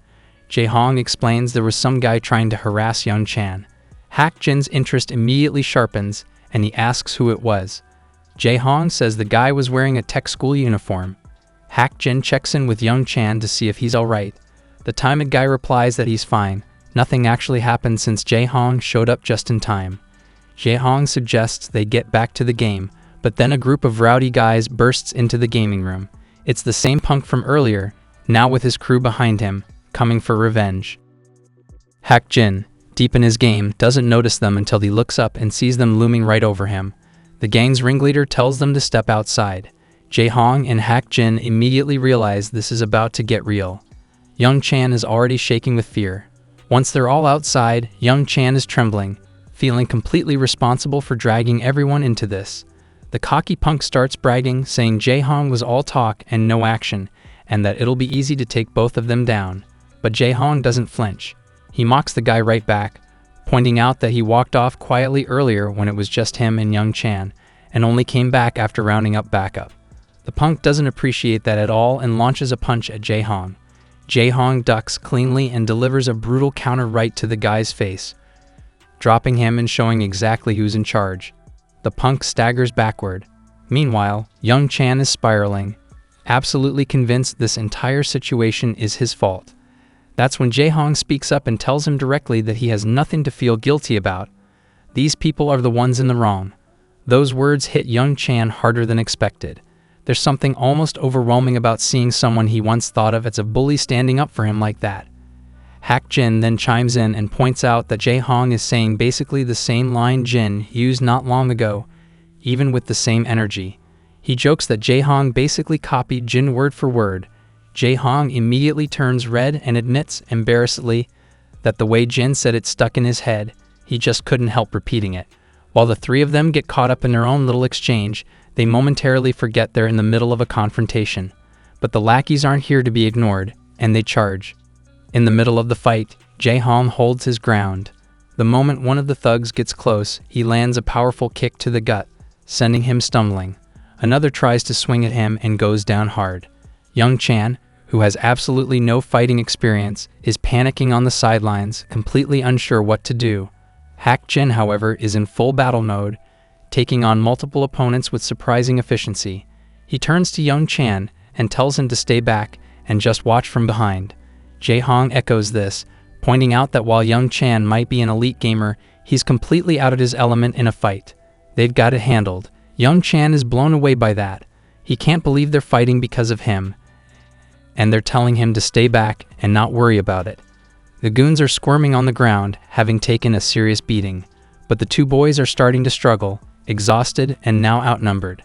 Jae-hong explains there was some guy trying to harass Young Chan. Hak Jin's interest immediately sharpens, and he asks who it was. Jae-hong says the guy was wearing a tech school uniform. Hak Jin checks in with Young Chan to see if he's alright. The timid guy replies that he's fine. Nothing actually happened since Jae-hong showed up just in time. Jae-hong suggests they get back to the game, but then a group of rowdy guys bursts into the gaming room. It's the same punk from earlier, now with his crew behind him, coming for revenge. Hak Jin, deep in his game, doesn't notice them until he looks up and sees them looming right over him. The gang's ringleader tells them to step outside. Jae-hong and Hak Jin immediately realize this is about to get real. Young Chan is already shaking with fear. Once they're all outside, Young Chan is trembling, feeling completely responsible for dragging everyone into this. The cocky punk starts bragging, saying Jae-hong was all talk and no action, and that it'll be easy to take both of them down. But Jae-hong doesn't flinch. He mocks the guy right back, pointing out that he walked off quietly earlier when it was just him and Young Chan, and only came back after rounding up backup. The punk doesn't appreciate that at all and launches a punch at Jae-hong. Jae-hong ducks cleanly and delivers a brutal counter right to the guy's face, dropping him and showing exactly who's in charge. The punk staggers backward. Meanwhile, Young Chan is spiraling, absolutely convinced this entire situation is his fault. That's when Jae-hong speaks up and tells him directly that he has nothing to feel guilty about. These people are the ones in the wrong. Those words hit Young Chan harder than expected. There's something almost overwhelming about seeing someone he once thought of as a bully standing up for him like that. Hak Jin then chimes in and points out that Jae-hong is saying basically the same line Jin used not long ago, even with the same energy. He jokes that Jae-hong basically copied Jin word for word. Jae-hong immediately turns red and admits, embarrassedly, that the way Jin said it stuck in his head, he just couldn't help repeating it. While the three of them get caught up in their own little exchange, they momentarily forget they're in the middle of a confrontation. But the lackeys aren't here to be ignored, and they charge. In the middle of the fight, Jae-hong holds his ground. The moment one of the thugs gets close, he lands a powerful kick to the gut, sending him stumbling. Another tries to swing at him and goes down hard. Young Chan, who has absolutely no fighting experience, is panicking on the sidelines, completely unsure what to do. Hak Jin, however, is in full battle mode, taking on multiple opponents with surprising efficiency. He turns to Young Chan and tells him to stay back and just watch from behind. Jae-hong echoes this, pointing out that while Young Chan might be an elite gamer, he's completely out of his element in a fight. They've got it handled. Young Chan is blown away by that. He can't believe they're fighting because of him, and they're telling him to stay back and not worry about it. The goons are squirming on the ground, having taken a serious beating, but the two boys are starting to struggle, exhausted and now outnumbered.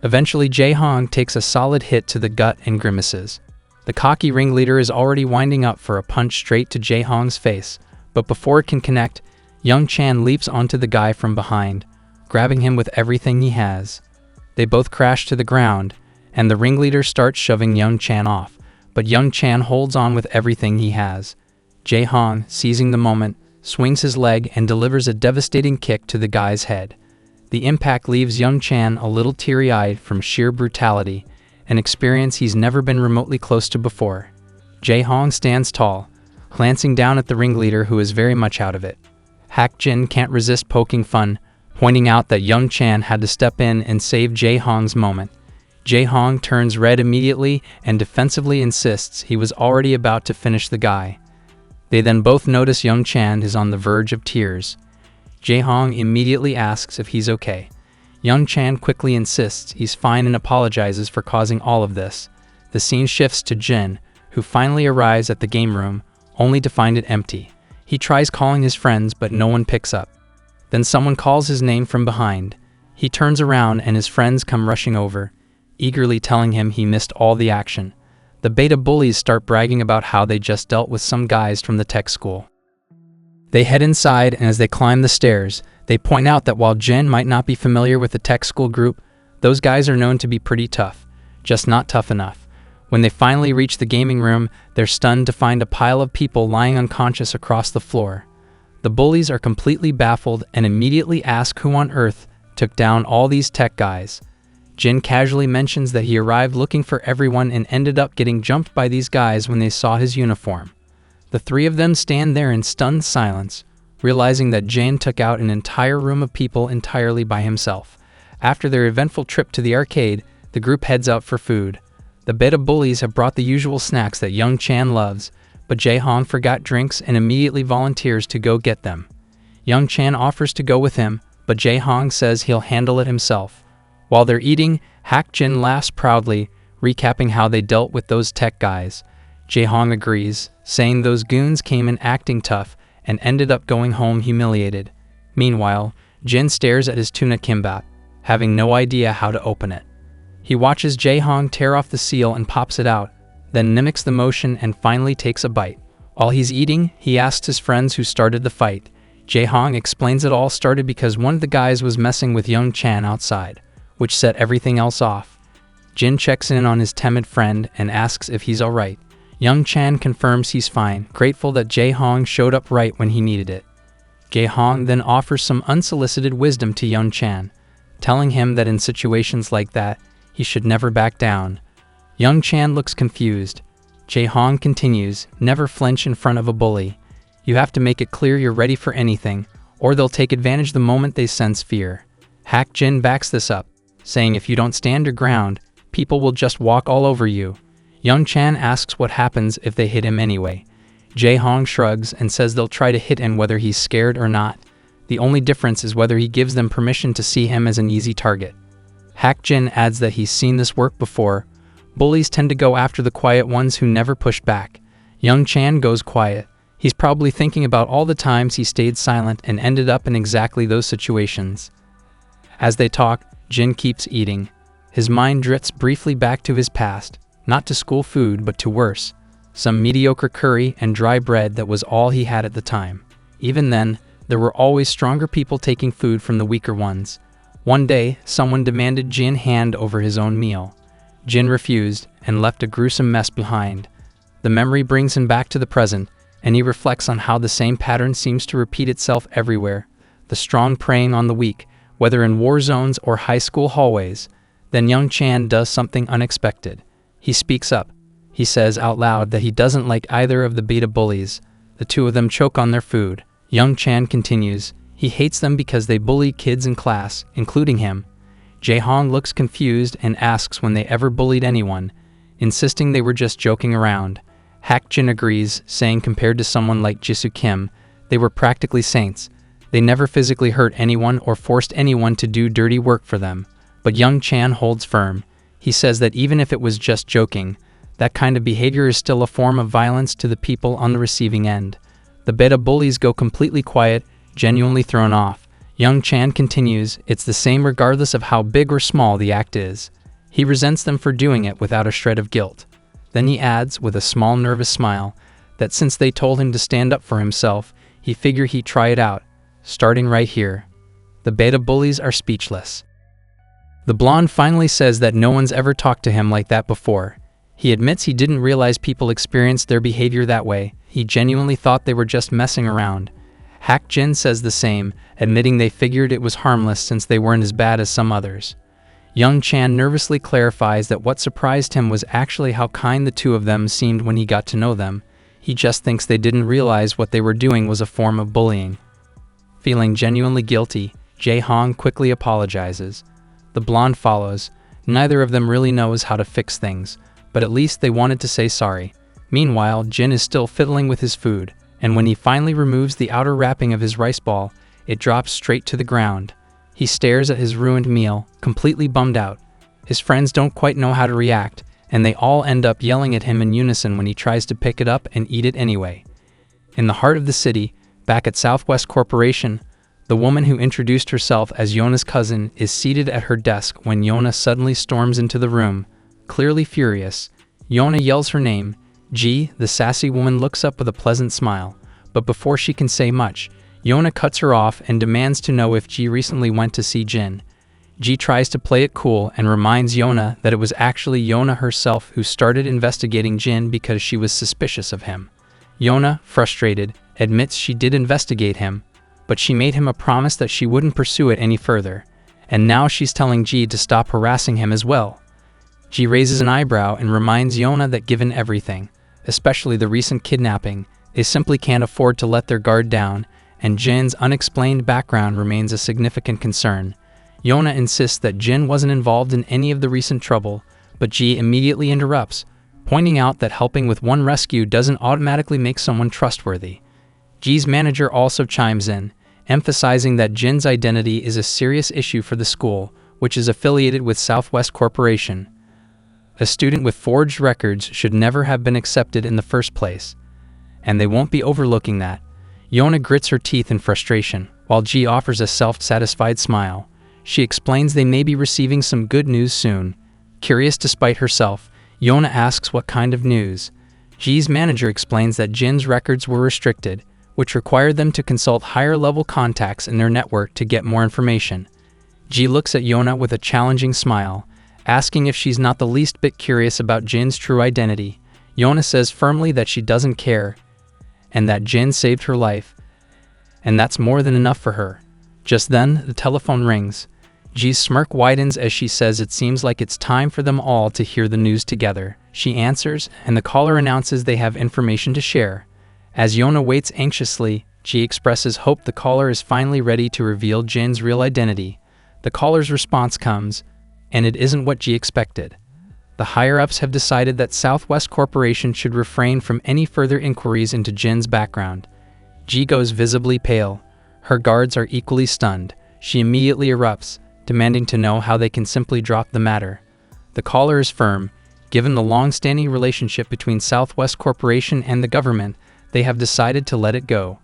Eventually, Jae-hong takes a solid hit to the gut and grimaces. The cocky ringleader is already winding up for a punch straight to Jae-hong's face, but before it can connect, Young Chan leaps onto the guy from behind, grabbing him with everything he has. They both crash to the ground, and the ringleader starts shoving Young Chan off, but Young Chan holds on with everything he has. Jae-hong, seizing the moment, swings his leg and delivers a devastating kick to the guy's head. The impact leaves Young Chan a little teary-eyed from sheer brutality, an experience he's never been remotely close to before. Jae-hong stands tall, glancing down at the ringleader who is very much out of it. Hak Jin can't resist poking fun, pointing out that Young Chan had to step in and save Jae-hong's moment. Jae-hong turns red immediately and defensively insists he was already about to finish the guy. They then both notice Young Chan is on the verge of tears. Jae-hong immediately asks if he's okay. Young Chan quickly insists he's fine and apologizes for causing all of this. The scene shifts to Jin, who finally arrives at the game room, only to find it empty. He tries calling his friends, but no one picks up. Then someone calls his name from behind. He turns around and his friends come rushing over, eagerly telling him he missed all the action. The beta bullies start bragging about how they just dealt with some guys from the tech school. They head inside, and as they climb the stairs, they point out that while Jin might not be familiar with the tech school group, those guys are known to be pretty tough, just not tough enough. When they finally reach the gaming room, they're stunned to find a pile of people lying unconscious across the floor. The bullies are completely baffled and immediately ask who on earth took down all these tech guys. Jin casually mentions that he arrived looking for everyone and ended up getting jumped by these guys when they saw his uniform. The three of them stand there in stunned silence, realizing that Jin took out an entire room of people entirely by himself. After their eventful trip to the arcade, the group heads out for food. The beta bullies have brought the usual snacks that Young Chan loves, but Jae-hong forgot drinks and immediately volunteers to go get them. Young Chan offers to go with him, but Jae-hong says he'll handle it himself. While they're eating, Hak Jin laughs proudly, recapping how they dealt with those tech guys. Jae-hong agrees, saying those goons came in acting tough and ended up going home humiliated. Meanwhile, Jin stares at his tuna kimbap, having no idea how to open it. He watches Jae-hong tear off the seal and pops it out, then mimics the motion and finally takes a bite. While he's eating, he asks his friends who started the fight. Jae-hong explains it all started because one of the guys was messing with Young Chan outside, which set everything else off. Jin checks in on his timid friend and asks if he's alright. Young Chan confirms he's fine, grateful that Jae-hong showed up right when he needed it. Jae-hong then offers some unsolicited wisdom to Young Chan, telling him that in situations like that, he should never back down. Young Chan looks confused. Jae-hong continues, never flinch in front of a bully. You have to make it clear you're ready for anything, or they'll take advantage the moment they sense fear. Hak Jin backs this up, saying if you don't stand your ground, people will just walk all over you. Young Chan asks what happens if they hit him anyway. Jae-hong shrugs and says they'll try to hit him whether he's scared or not. The only difference is whether he gives them permission to see him as an easy target. Hak Jin adds that he's seen this work before. Bullies tend to go after the quiet ones who never push back. Young Chan goes quiet. He's probably thinking about all the times he stayed silent and ended up in exactly those situations. As they talk, Jin keeps eating. His mind drifts briefly back to his past, not to school food but to worse. Some mediocre curry and dry bread that was all he had at the time. Even then, there were always stronger people taking food from the weaker ones. One day, someone demanded Jin hand over his own meal. Jin refused and left a gruesome mess behind. The memory brings him back to the present, and he reflects on how the same pattern seems to repeat itself everywhere. The strong preying on the weak, whether in war zones or high school hallways. Then Young Chan does something unexpected. He speaks up. He says out loud that he doesn't like either of the beta bullies. The two of them choke on their food. Young Chan continues. He hates them because they bully kids in class, including him. Jae-hong looks confused and asks when they ever bullied anyone, insisting they were just joking around. Hak Jin agrees, saying compared to someone like Jisoo Kim, they were practically saints. They never physically hurt anyone or forced anyone to do dirty work for them. But Young Chan holds firm. He says that even if it was just joking, that kind of behavior is still a form of violence to the people on the receiving end. The beta bullies go completely quiet, genuinely thrown off. Young Chan continues, it's the same regardless of how big or small the act is. He resents them for doing it without a shred of guilt. Then he adds, with a small nervous smile, that since they told him to stand up for himself, he figured he'd try it out, starting right here. The beta bullies are speechless. The blonde finally says that no one's ever talked to him like that before. He admits he didn't realize people experienced their behavior that way. He genuinely thought they were just messing around. Hak Jin says the same, admitting they figured it was harmless since they weren't as bad as some others. Young Chan nervously clarifies that what surprised him was actually how kind the two of them seemed when he got to know them. He just thinks they didn't realize what they were doing was a form of bullying. Feeling genuinely guilty, Jae-hong quickly apologizes. The blonde follows. Neither of them really knows how to fix things, but at least they wanted to say sorry. Meanwhile, Jin is still fiddling with his food, and when he finally removes the outer wrapping of his rice ball, it drops straight to the ground. He stares at his ruined meal, completely bummed out. His friends don't quite know how to react, and they all end up yelling at him in unison when he tries to pick it up and eat it anyway. In the heart of the city, back at Southwest Corporation, the woman who introduced herself as Yona's cousin is seated at her desk when Yona suddenly storms into the room. Clearly furious, Yona yells her name. Ji, the sassy woman, looks up with a pleasant smile, but before she can say much, Yona cuts her off and demands to know if Ji recently went to see Jin. Ji tries to play it cool and reminds Yona that it was actually Yona herself who started investigating Jin because she was suspicious of him. Yona, frustrated, admits she did investigate him, but she made him a promise that she wouldn't pursue it any further, and now she's telling Ji to stop harassing him as well. Ji raises an eyebrow and reminds Yona that given everything, especially the recent kidnapping, they simply can't afford to let their guard down, and Jin's unexplained background remains a significant concern. Yona insists that Jin wasn't involved in any of the recent trouble, but Ji immediately interrupts, pointing out that helping with one rescue doesn't automatically make someone trustworthy. Ji's manager also chimes in, emphasizing that Jin's identity is a serious issue for the school, which is affiliated with Southwest Corporation. A student with forged records should never have been accepted in the first place, and they won't be overlooking that. Yona grits her teeth in frustration, while Ji offers a self-satisfied smile. She explains they may be receiving some good news soon. Curious despite herself, Yona asks what kind of news. Ji's manager explains that Jin's records were restricted, which required them to consult higher-level contacts in their network to get more information. Ji looks at Yona with a challenging smile, asking if she's not the least bit curious about Jin's true identity. Yona says firmly that she doesn't care, and that Jin saved her life. and that's more than enough for her. Just then, the telephone rings. Ji's smirk widens as she says it seems like it's time for them all to hear the news together. She answers, and the caller announces they have information to share. As Yona waits anxiously, Ji expresses hope the caller is finally ready to reveal Jin's real identity. The caller's response comes, and it isn't what Ji expected. The higher-ups have decided that Southwest Corporation should refrain from any further inquiries into Jin's background. Ji goes visibly pale. Her guards are equally stunned. She immediately erupts, demanding to know how they can simply drop the matter. The caller is firm. Given the long-standing relationship between Southwest Corporation and the government, they have decided to let it go.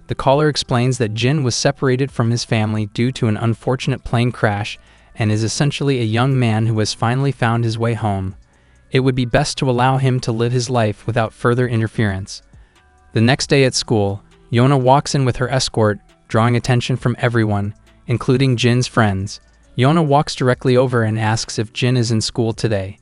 The caller explains that Jin was separated from his family due to an unfortunate plane crash and is essentially a young man who has finally found his way home. It would be best to allow him to live his life without further interference. The next day at school, Yona walks in with her escort, drawing attention from everyone, including Jin's friends. Yona walks directly over and asks if Jin is in school today.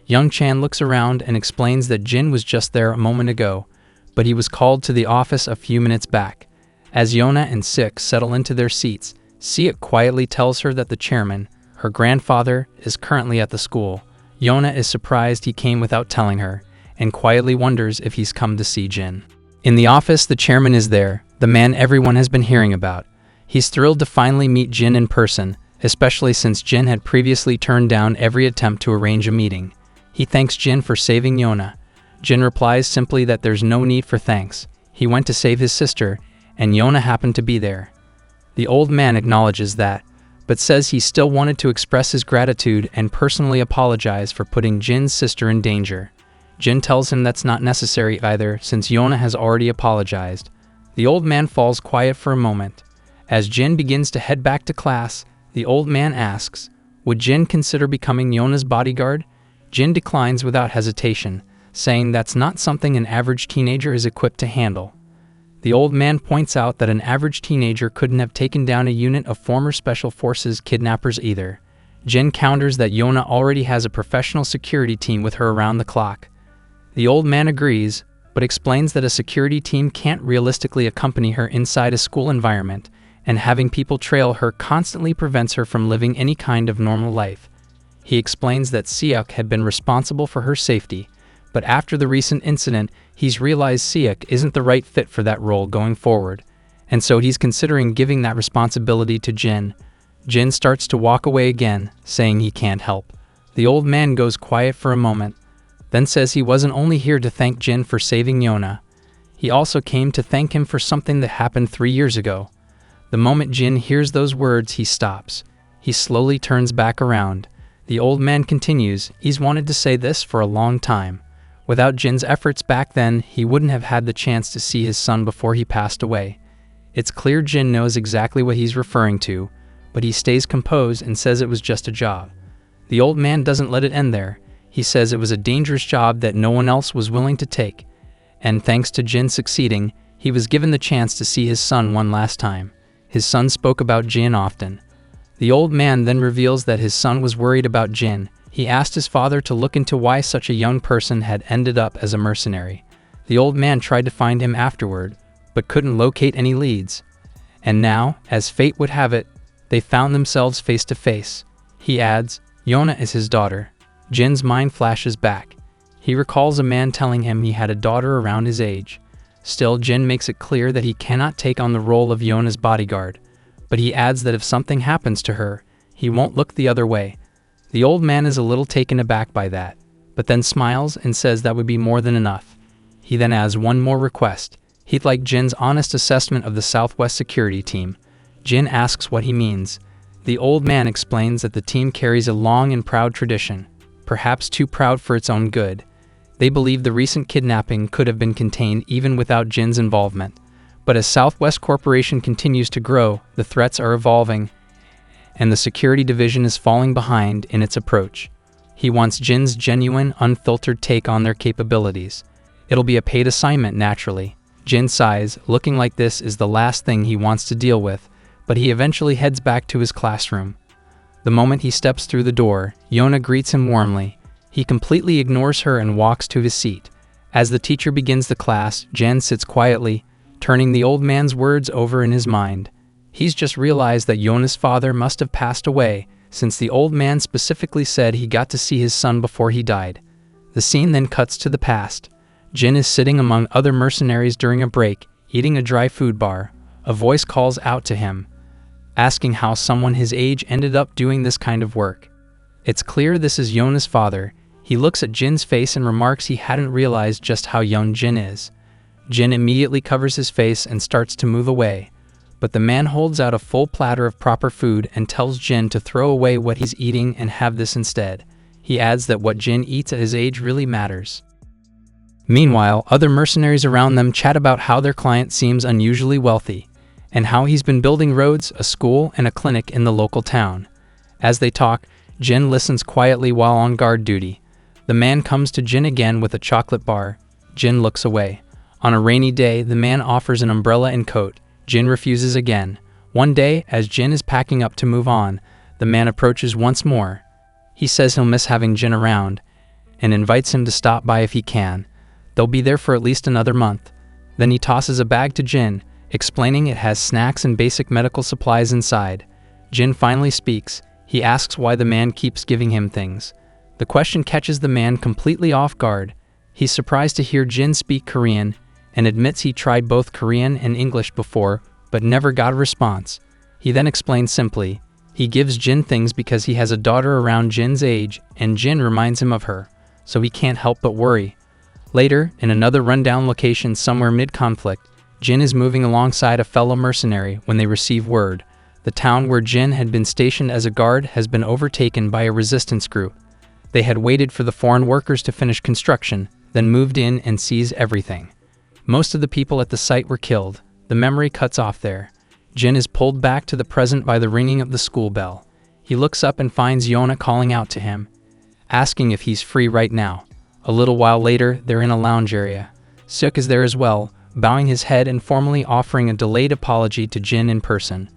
Young Chan looks around and explains that Jin was just there a moment ago, but he was called to the office a few minutes back. As Yona and Sik settle into their seats, Siak quietly tells her that the chairman, her grandfather, is currently at the school. Yona is surprised he came without telling her, and quietly wonders if he's come to see Jin. In the office, the chairman is there, the man everyone has been hearing about. He's thrilled to finally meet Jin in person, especially since Jin had previously turned down every attempt to arrange a meeting. He thanks Jin for saving Yona. Jin replies simply that there's no need for thanks. He went to save his sister, and Yona happened to be there. The old man acknowledges that, but says he still wanted to express his gratitude and personally apologize for putting Jin's sister in danger. Jin tells him that's not necessary either, since Yona has already apologized. The old man falls quiet for a moment. As Jin begins to head back to class, the old man asks, would Jin consider becoming Yona's bodyguard? Jin declines without hesitation, saying that's not something an average teenager is equipped to handle. The old man points out that an average teenager couldn't have taken down a unit of former Special Forces kidnappers either. Jin counters that Yona already has a professional security team with her around the clock. The old man agrees, but explains that a security team can't realistically accompany her inside a school environment, and having people trail her constantly prevents her from living any kind of normal life. He explains that Siak had been responsible for her safety, but after the recent incident, he's realized Siak isn't the right fit for that role going forward, and so he's considering giving that responsibility to Jin. Jin starts to walk away again, saying he can't help. The old man goes quiet for a moment, then says he wasn't only here to thank Jin for saving Yona. He also came to thank him for something that happened 3 years ago. The moment Jin hears those words, he stops. He slowly turns back around. The old man continues, he's wanted to say this for a long time. Without Jin's efforts back then, he wouldn't have had the chance to see his son before he passed away. It's clear Jin knows exactly what he's referring to, but he stays composed and says it was just a job. The old man doesn't let it end there. He says it was a dangerous job that no one else was willing to take, and thanks to Jin succeeding, he was given the chance to see his son one last time. His son spoke about Jin often. The old man then reveals that his son was worried about Jin. He asked his father to look into why such a young person had ended up as a mercenary. The old man tried to find him afterward, but couldn't locate any leads. And now, as fate would have it, they found themselves face to face. He adds, Yona is his daughter. Jin's mind flashes back. He recalls a man telling him he had a daughter around his age. Still, Jin makes it clear that he cannot take on the role of Yona's bodyguard, but he adds that if something happens to her, he won't look the other way. The old man is a little taken aback by that, but then smiles and says that would be more than enough. He then adds one more request. He'd like Jin's honest assessment of the Southwest security team. Jin asks what he means. The old man explains that the team carries a long and proud tradition, perhaps too proud for its own good. They believe the recent kidnapping could have been contained even without Jin's involvement. But as Southwest Corporation continues to grow, the threats are evolving, and the security division is falling behind in its approach. He wants Jin's genuine, unfiltered take on their capabilities. It'll be a paid assignment, naturally. Jin sighs, looking like this is the last thing he wants to deal with, but he eventually heads back to his classroom. The moment he steps through the door, Yona greets him warmly. He completely ignores her and walks to his seat. As the teacher begins the class, Jin sits quietly, turning the old man's words over in his mind. He's just realized that Yona's father must have passed away, since the old man specifically said he got to see his son before he died. The scene then cuts to the past. Jin is sitting among other mercenaries during a break, eating a dry food bar. A voice calls out to him, asking how someone his age ended up doing this kind of work. It's clear this is Yona's father. He looks at Jin's face and remarks he hadn't realized just how young Jin is. Jin immediately covers his face and starts to move away, but the man holds out a full platter of proper food and tells Jin to throw away what he's eating and have this instead. He adds that what Jin eats at his age really matters. Meanwhile, other mercenaries around them chat about how their client seems unusually wealthy, and how he's been building roads, a school, and a clinic in the local town. As they talk, Jin listens quietly while on guard duty. The man comes to Jin again with a chocolate bar. Jin looks away. On a rainy day, the man offers an umbrella and coat. Jin refuses again. One day, as Jin is packing up to move on, the man approaches once more. He says he'll miss having Jin around, and invites him to stop by if he can. They'll be there for at least another month. Then he tosses a bag to Jin, explaining it has snacks and basic medical supplies inside. Jin finally speaks. He asks why the man keeps giving him things. The question catches the man completely off guard. He's surprised to hear Jin speak Korean, and admits he tried both Korean and English before, but never got a response. He then explains simply, he gives Jin things because he has a daughter around Jin's age, and Jin reminds him of her, so he can't help but worry. Later, in another rundown location somewhere mid-conflict, Jin is moving alongside a fellow mercenary when they receive word. The town where Jin had been stationed as a guard has been overtaken by a resistance group. They had waited for the foreign workers to finish construction, then moved in and seized everything. Most of the people at the site were killed. The memory cuts off there. Jin is pulled back to the present by the ringing of the school bell. He looks up and finds Yona calling out to him, asking if he's free right now. A little while later, they're in a lounge area. Suk is there as well, bowing his head and formally offering a delayed apology to Jin in person.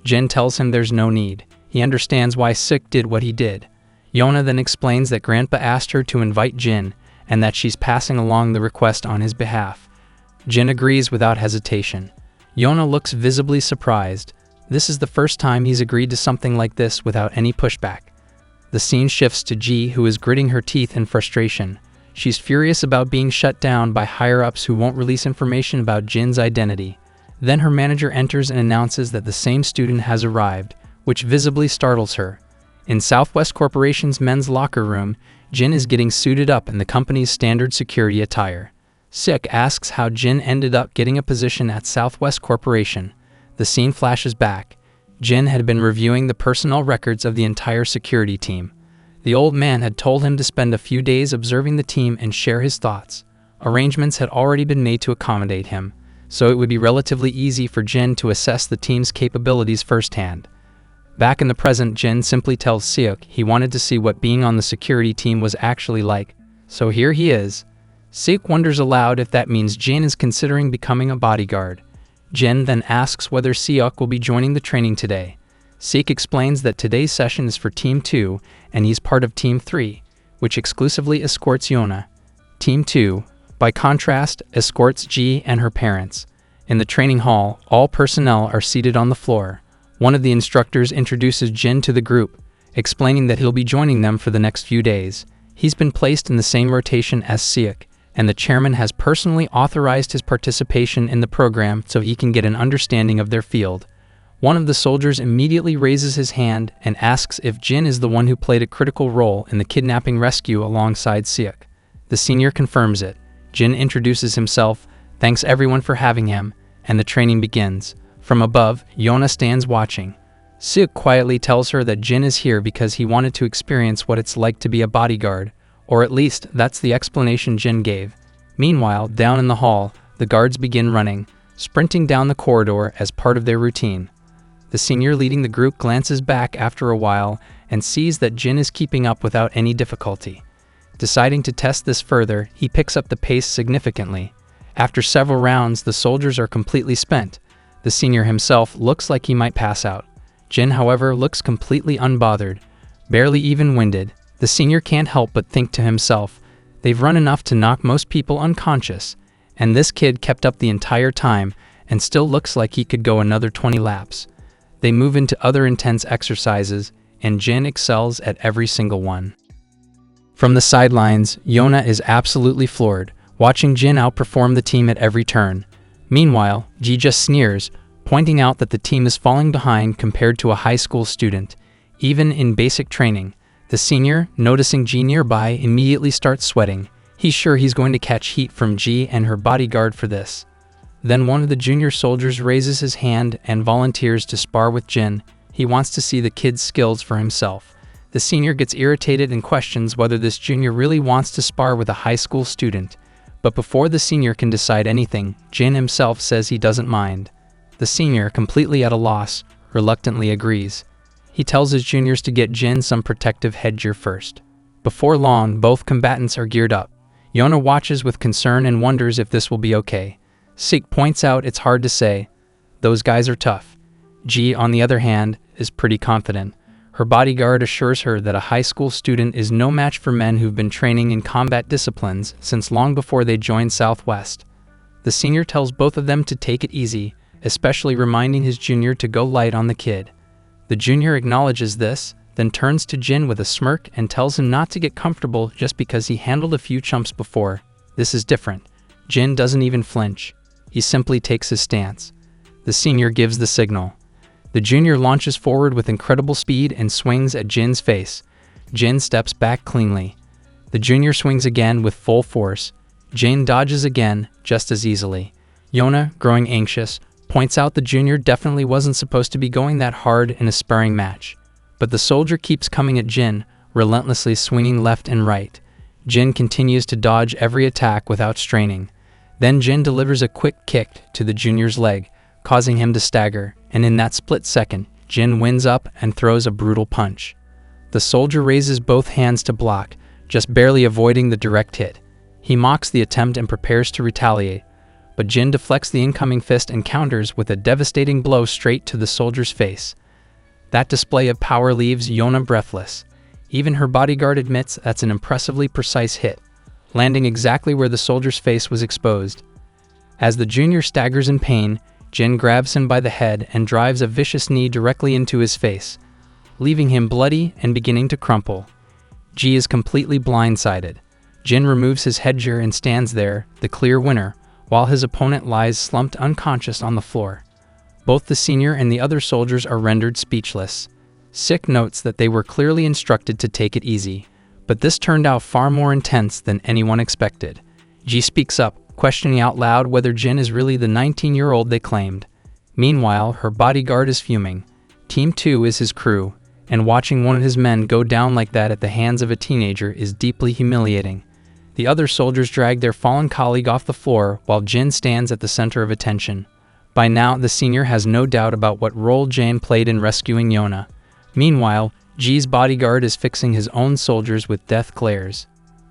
Jin tells him there's no need. He understands why Suk did what he did. Yona then explains that Grandpa asked her to invite Jin, and that she's passing along the request on his behalf. Jin agrees without hesitation. Yona looks visibly surprised. This is the first time he's agreed to something like this without any pushback. The scene shifts to Ji, who is gritting her teeth in frustration. She's furious about being shut down by higher-ups who won't release information about Jin's identity. Then her manager enters and announces that the same student has arrived, which visibly startles her. In Southwest Corporation's men's locker room, Jin is getting suited up in the company's standard security attire. Suk asks how Jin ended up getting a position at Southwest Corporation. The scene flashes back. Jin had been reviewing the personnel records of the entire security team. The old man had told him to spend a few days observing the team and share his thoughts. Arrangements had already been made to accommodate him, so it would be relatively easy for Jin to assess the team's capabilities firsthand. Back in the present, Jin simply tells Seok he wanted to see what being on the security team was actually like, so here he is. Seok wonders aloud if that means Jin is considering becoming a bodyguard. Jin then asks whether Seok will be joining the training today. Seok explains that today's session is for Team 2 and he's part of Team 3, which exclusively escorts Yona. Team 2, by contrast, escorts Ji and her parents. In the training hall, all personnel are seated on the floor. One of the instructors introduces Jin to the group, explaining that he'll be joining them for the next few days. He's been placed in the same rotation as Seok, and the chairman has personally authorized his participation in the program so he can get an understanding of their field. One of the soldiers immediately raises his hand and asks if Jin is the one who played a critical role in the kidnapping rescue alongside Seok. The senior confirms it. Jin introduces himself, thanks everyone for having him, and the training begins. From above, Yona stands watching. Seok quietly tells her that Jin is here because he wanted to experience what it's like to be a bodyguard, or at least that's the explanation Jin gave. Meanwhile, down in the hall, the guards begin running, sprinting down the corridor as part of their routine. The senior leading the group glances back after a while and sees that Jin is keeping up without any difficulty. Deciding to test this further, he picks up the pace significantly. After several rounds, the soldiers are completely spent. The senior himself looks like he might pass out. Jin, however, looks completely unbothered, barely even winded. The senior can't help but think to himself, they've run enough to knock most people unconscious, and this kid kept up the entire time, and still looks like he could go another 20 laps. They move into other intense exercises, and Jin excels at every single one. From the sidelines, Yona is absolutely floored, watching Jin outperform the team at every turn. Meanwhile, Ji just sneers, pointing out that the team is falling behind compared to a high school student. Even in basic training, the senior, noticing Ji nearby, immediately starts sweating. He's sure he's going to catch heat from Ji and her bodyguard for this. Then one of the junior soldiers raises his hand and volunteers to spar with Jin. He wants to see the kid's skills for himself. The senior gets irritated and questions whether this junior really wants to spar with a high school student. But before the senior can decide anything, Jin himself says he doesn't mind. The senior, completely at a loss, reluctantly agrees. He tells his juniors to get Jin some protective headgear first. Before long, both combatants are geared up. Yona watches with concern and wonders if this will be okay. Sik points out it's hard to say. Those guys are tough. Ji, on the other hand, is pretty confident. Her bodyguard assures her that a high school student is no match for men who've been training in combat disciplines since long before they joined Southwest. The senior tells both of them to take it easy, especially reminding his junior to go light on the kid. The junior acknowledges this, then turns to Jin with a smirk and tells him not to get comfortable just because he handled a few chumps before. This is different. Jin doesn't even flinch. He simply takes his stance. The senior gives the signal. The junior launches forward with incredible speed and swings at Jin's face. Jin steps back cleanly. The junior swings again with full force. Jin dodges again, just as easily. Yona, growing anxious, points out the junior definitely wasn't supposed to be going that hard in a sparring match. But the soldier keeps coming at Jin, relentlessly swinging left and right. Jin continues to dodge every attack without straining. Then Jin delivers a quick kick to the junior's leg, causing him to stagger, and in that split second, Jin wins up and throws a brutal punch. The soldier raises both hands to block, just barely avoiding the direct hit. He mocks the attempt and prepares to retaliate, but Jin deflects the incoming fist and counters with a devastating blow straight to the soldier's face. That display of power leaves Yona breathless. Even her bodyguard admits that's an impressively precise hit, landing exactly where the soldier's face was exposed. As the junior staggers in pain, Jin grabs him by the head and drives a vicious knee directly into his face, leaving him bloody and beginning to crumple. Ji is completely blindsided. Jin removes his headgear and stands there, the clear winner, while his opponent lies slumped unconscious on the floor. Both the senior and the other soldiers are rendered speechless. Sik notes that they were clearly instructed to take it easy, but this turned out far more intense than anyone expected. Ji speaks up, questioning out loud whether Jin is really the 19-year-old they claimed. Meanwhile, her bodyguard is fuming. Team 2 is his crew, and watching one of his men go down like that at the hands of a teenager is deeply humiliating. The other soldiers drag their fallen colleague off the floor while Jin stands at the center of attention. By now, the senior has no doubt about what role Jin played in rescuing Yona. Meanwhile, Ji's bodyguard is fixing his own soldiers with death glares.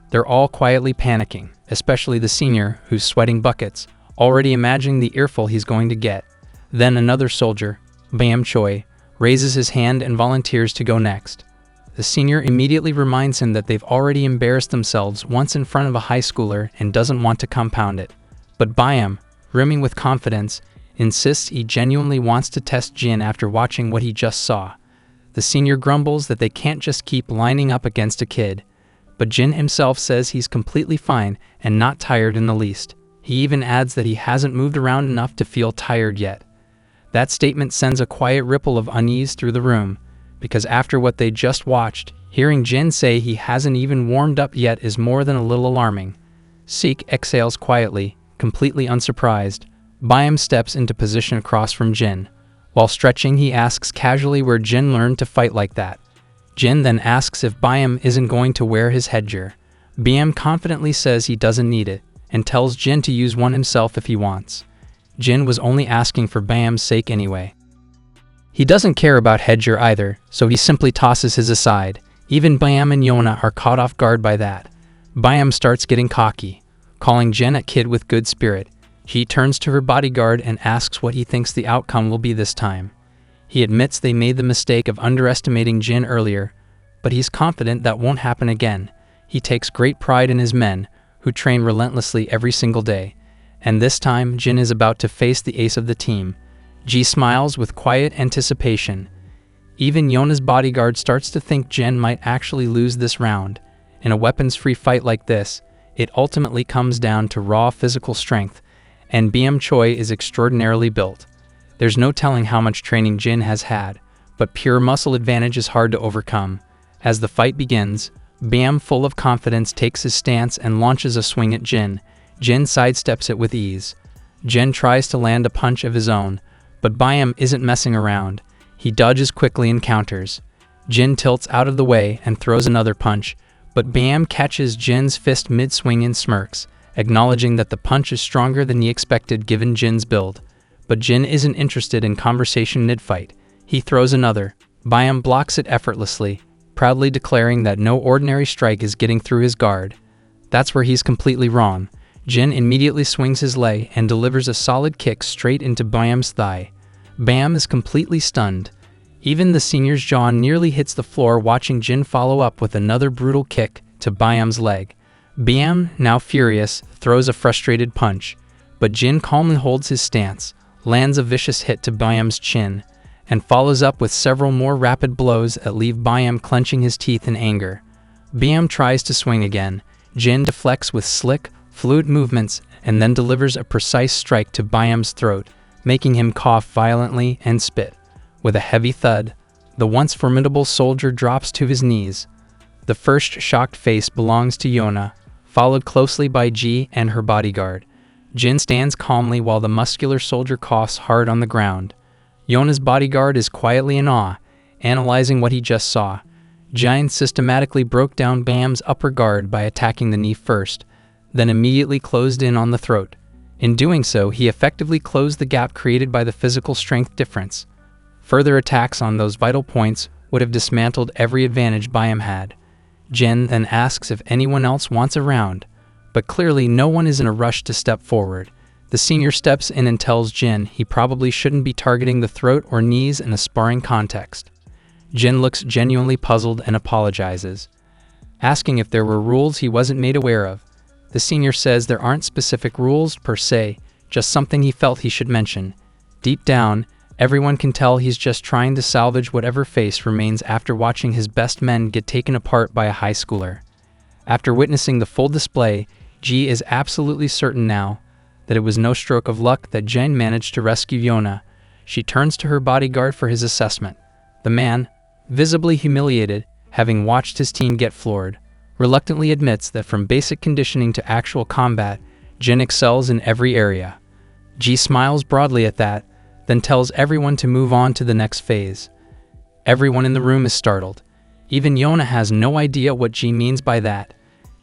They're all quietly panicking, especially the senior, who's sweating buckets, already imagining the earful he's going to get. Then another soldier, Bam Choi, raises his hand and volunteers to go next. The senior immediately reminds him that they've already embarrassed themselves once in front of a high schooler and doesn't want to compound it. But Bam, brimming with confidence, insists he genuinely wants to test Jin after watching what he just saw. The senior grumbles that they can't just keep lining up against a kid, but Jin himself says he's completely fine and not tired in the least. He even adds that he hasn't moved around enough to feel tired yet. That statement sends a quiet ripple of unease through the room, because after what they just watched, hearing Jin say he hasn't even warmed up yet is more than a little alarming. Sik exhales quietly, completely unsurprised. Byam steps into position across from Jin. While stretching, he asks casually where Jin learned to fight like that. Jin then asks if Byam isn't going to wear his headgear. Byam confidently says he doesn't need it, and tells Jin to use one himself if he wants. Jin was only asking for Byam's sake anyway. He doesn't care about headgear either, so he simply tosses his aside. Even Byam and Yona are caught off guard by that. Byam starts getting cocky, calling Jin a kid with good spirit. He turns to her bodyguard and asks what he thinks the outcome will be this time. He admits they made the mistake of underestimating Jin earlier, but he's confident that won't happen again. He takes great pride in his men, who train relentlessly every single day, and this time Jin is about to face the ace of the team. Ji smiles with quiet anticipation. Even Yona's bodyguard starts to think Jin might actually lose this round. In a weapons-free fight like this, it ultimately comes down to raw physical strength, and BM Choi is extraordinarily built. There's no telling how much training Jin has had, but pure muscle advantage is hard to overcome. As the fight begins, BM, full of confidence, takes his stance and launches a swing at Jin. Jin sidesteps it with ease. Jin tries to land a punch of his own, but BM isn't messing around. He dodges quickly and counters. Jin tilts out of the way and throws another punch, but BM catches Jin's fist mid-swing and smirks, acknowledging that the punch is stronger than he expected given Jin's build. But Jin isn't interested in conversation mid-fight. He throws another. BM blocks it effortlessly, proudly declaring that no ordinary strike is getting through his guard. That's where he's completely wrong. Jin immediately swings his leg and delivers a solid kick straight into BM's thigh. BM is completely stunned. Even the senior's jaw nearly hits the floor watching Jin follow up with another brutal kick to BM's leg. BM, now furious, throws a frustrated punch, but Jin calmly holds his stance, lands a vicious hit to BM's chin, and follows up with several more rapid blows that leave BM clenching his teeth in anger. BM tries to swing again. Jin deflects with slick, fluid movements and then delivers a precise strike to BM's throat, making him cough violently and spit. With a heavy thud, the once formidable soldier drops to his knees. The first shocked face belongs to Yona, followed closely by Ji and her bodyguard. Jin stands calmly while the muscular soldier coughs hard on the ground. Yona's bodyguard is quietly in awe, analyzing what he just saw. Jin systematically broke down BM's upper guard by attacking the knee first, then immediately closed in on the throat. In doing so, he effectively closed the gap created by the physical strength difference. Further attacks on those vital points would have dismantled every advantage BM had. Jin then asks if anyone else wants a round, but clearly no one is in a rush to step forward. The senior steps in and tells Jin he probably shouldn't be targeting the throat or knees in a sparring context. Jin looks genuinely puzzled and apologizes, asking if there were rules he wasn't made aware of. The senior says there aren't specific rules per se, just something he felt he should mention. Deep down, everyone can tell he's just trying to salvage whatever face remains after watching his best men get taken apart by a high schooler. After witnessing the full display, Ji is absolutely certain now that it was no stroke of luck that Jin managed to rescue Yona. She turns to her bodyguard for his assessment. The man, visibly humiliated, having watched his team get floored, reluctantly admits that from basic conditioning to actual combat, Jin excels in every area. Ji smiles broadly at that, then tells everyone to move on to the next phase. Everyone in the room is startled. Even Yona has no idea what Ji means by that.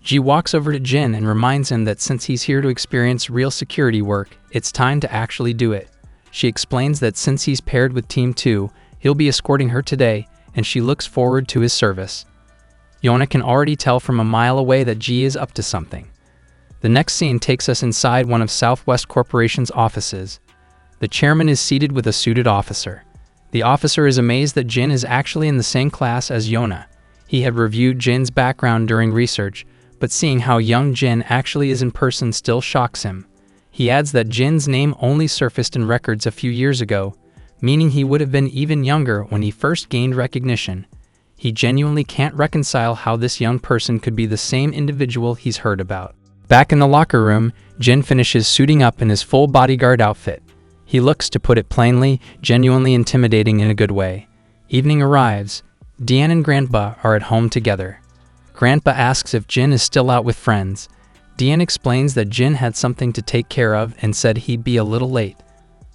Ji walks over to Jin and reminds him that since he's here to experience real security work, it's time to actually do it. She explains that since he's paired with Team 2, he'll be escorting her today, and she looks forward to his service. Yona can already tell from a mile away that Ji is up to something. The next scene takes us inside one of Southwest Corporation's offices. The chairman is seated with a suited officer. The officer is amazed that Jin is actually in the same class as Yona. He had reviewed Jin's background during research, but seeing how young Jin actually is in person still shocks him. He adds that Jin's name only surfaced in records a few years ago, meaning he would have been even younger when he first gained recognition. He genuinely can't reconcile how this young person could be the same individual he's heard about. Back in the locker room, Jin finishes suiting up in his full bodyguard outfit. He looks, to put it plainly, genuinely intimidating in a good way. Evening arrives. Dian and Grandpa are at home together. Grandpa asks if Jin is still out with friends. Dian explains that Jin had something to take care of and said he'd be a little late.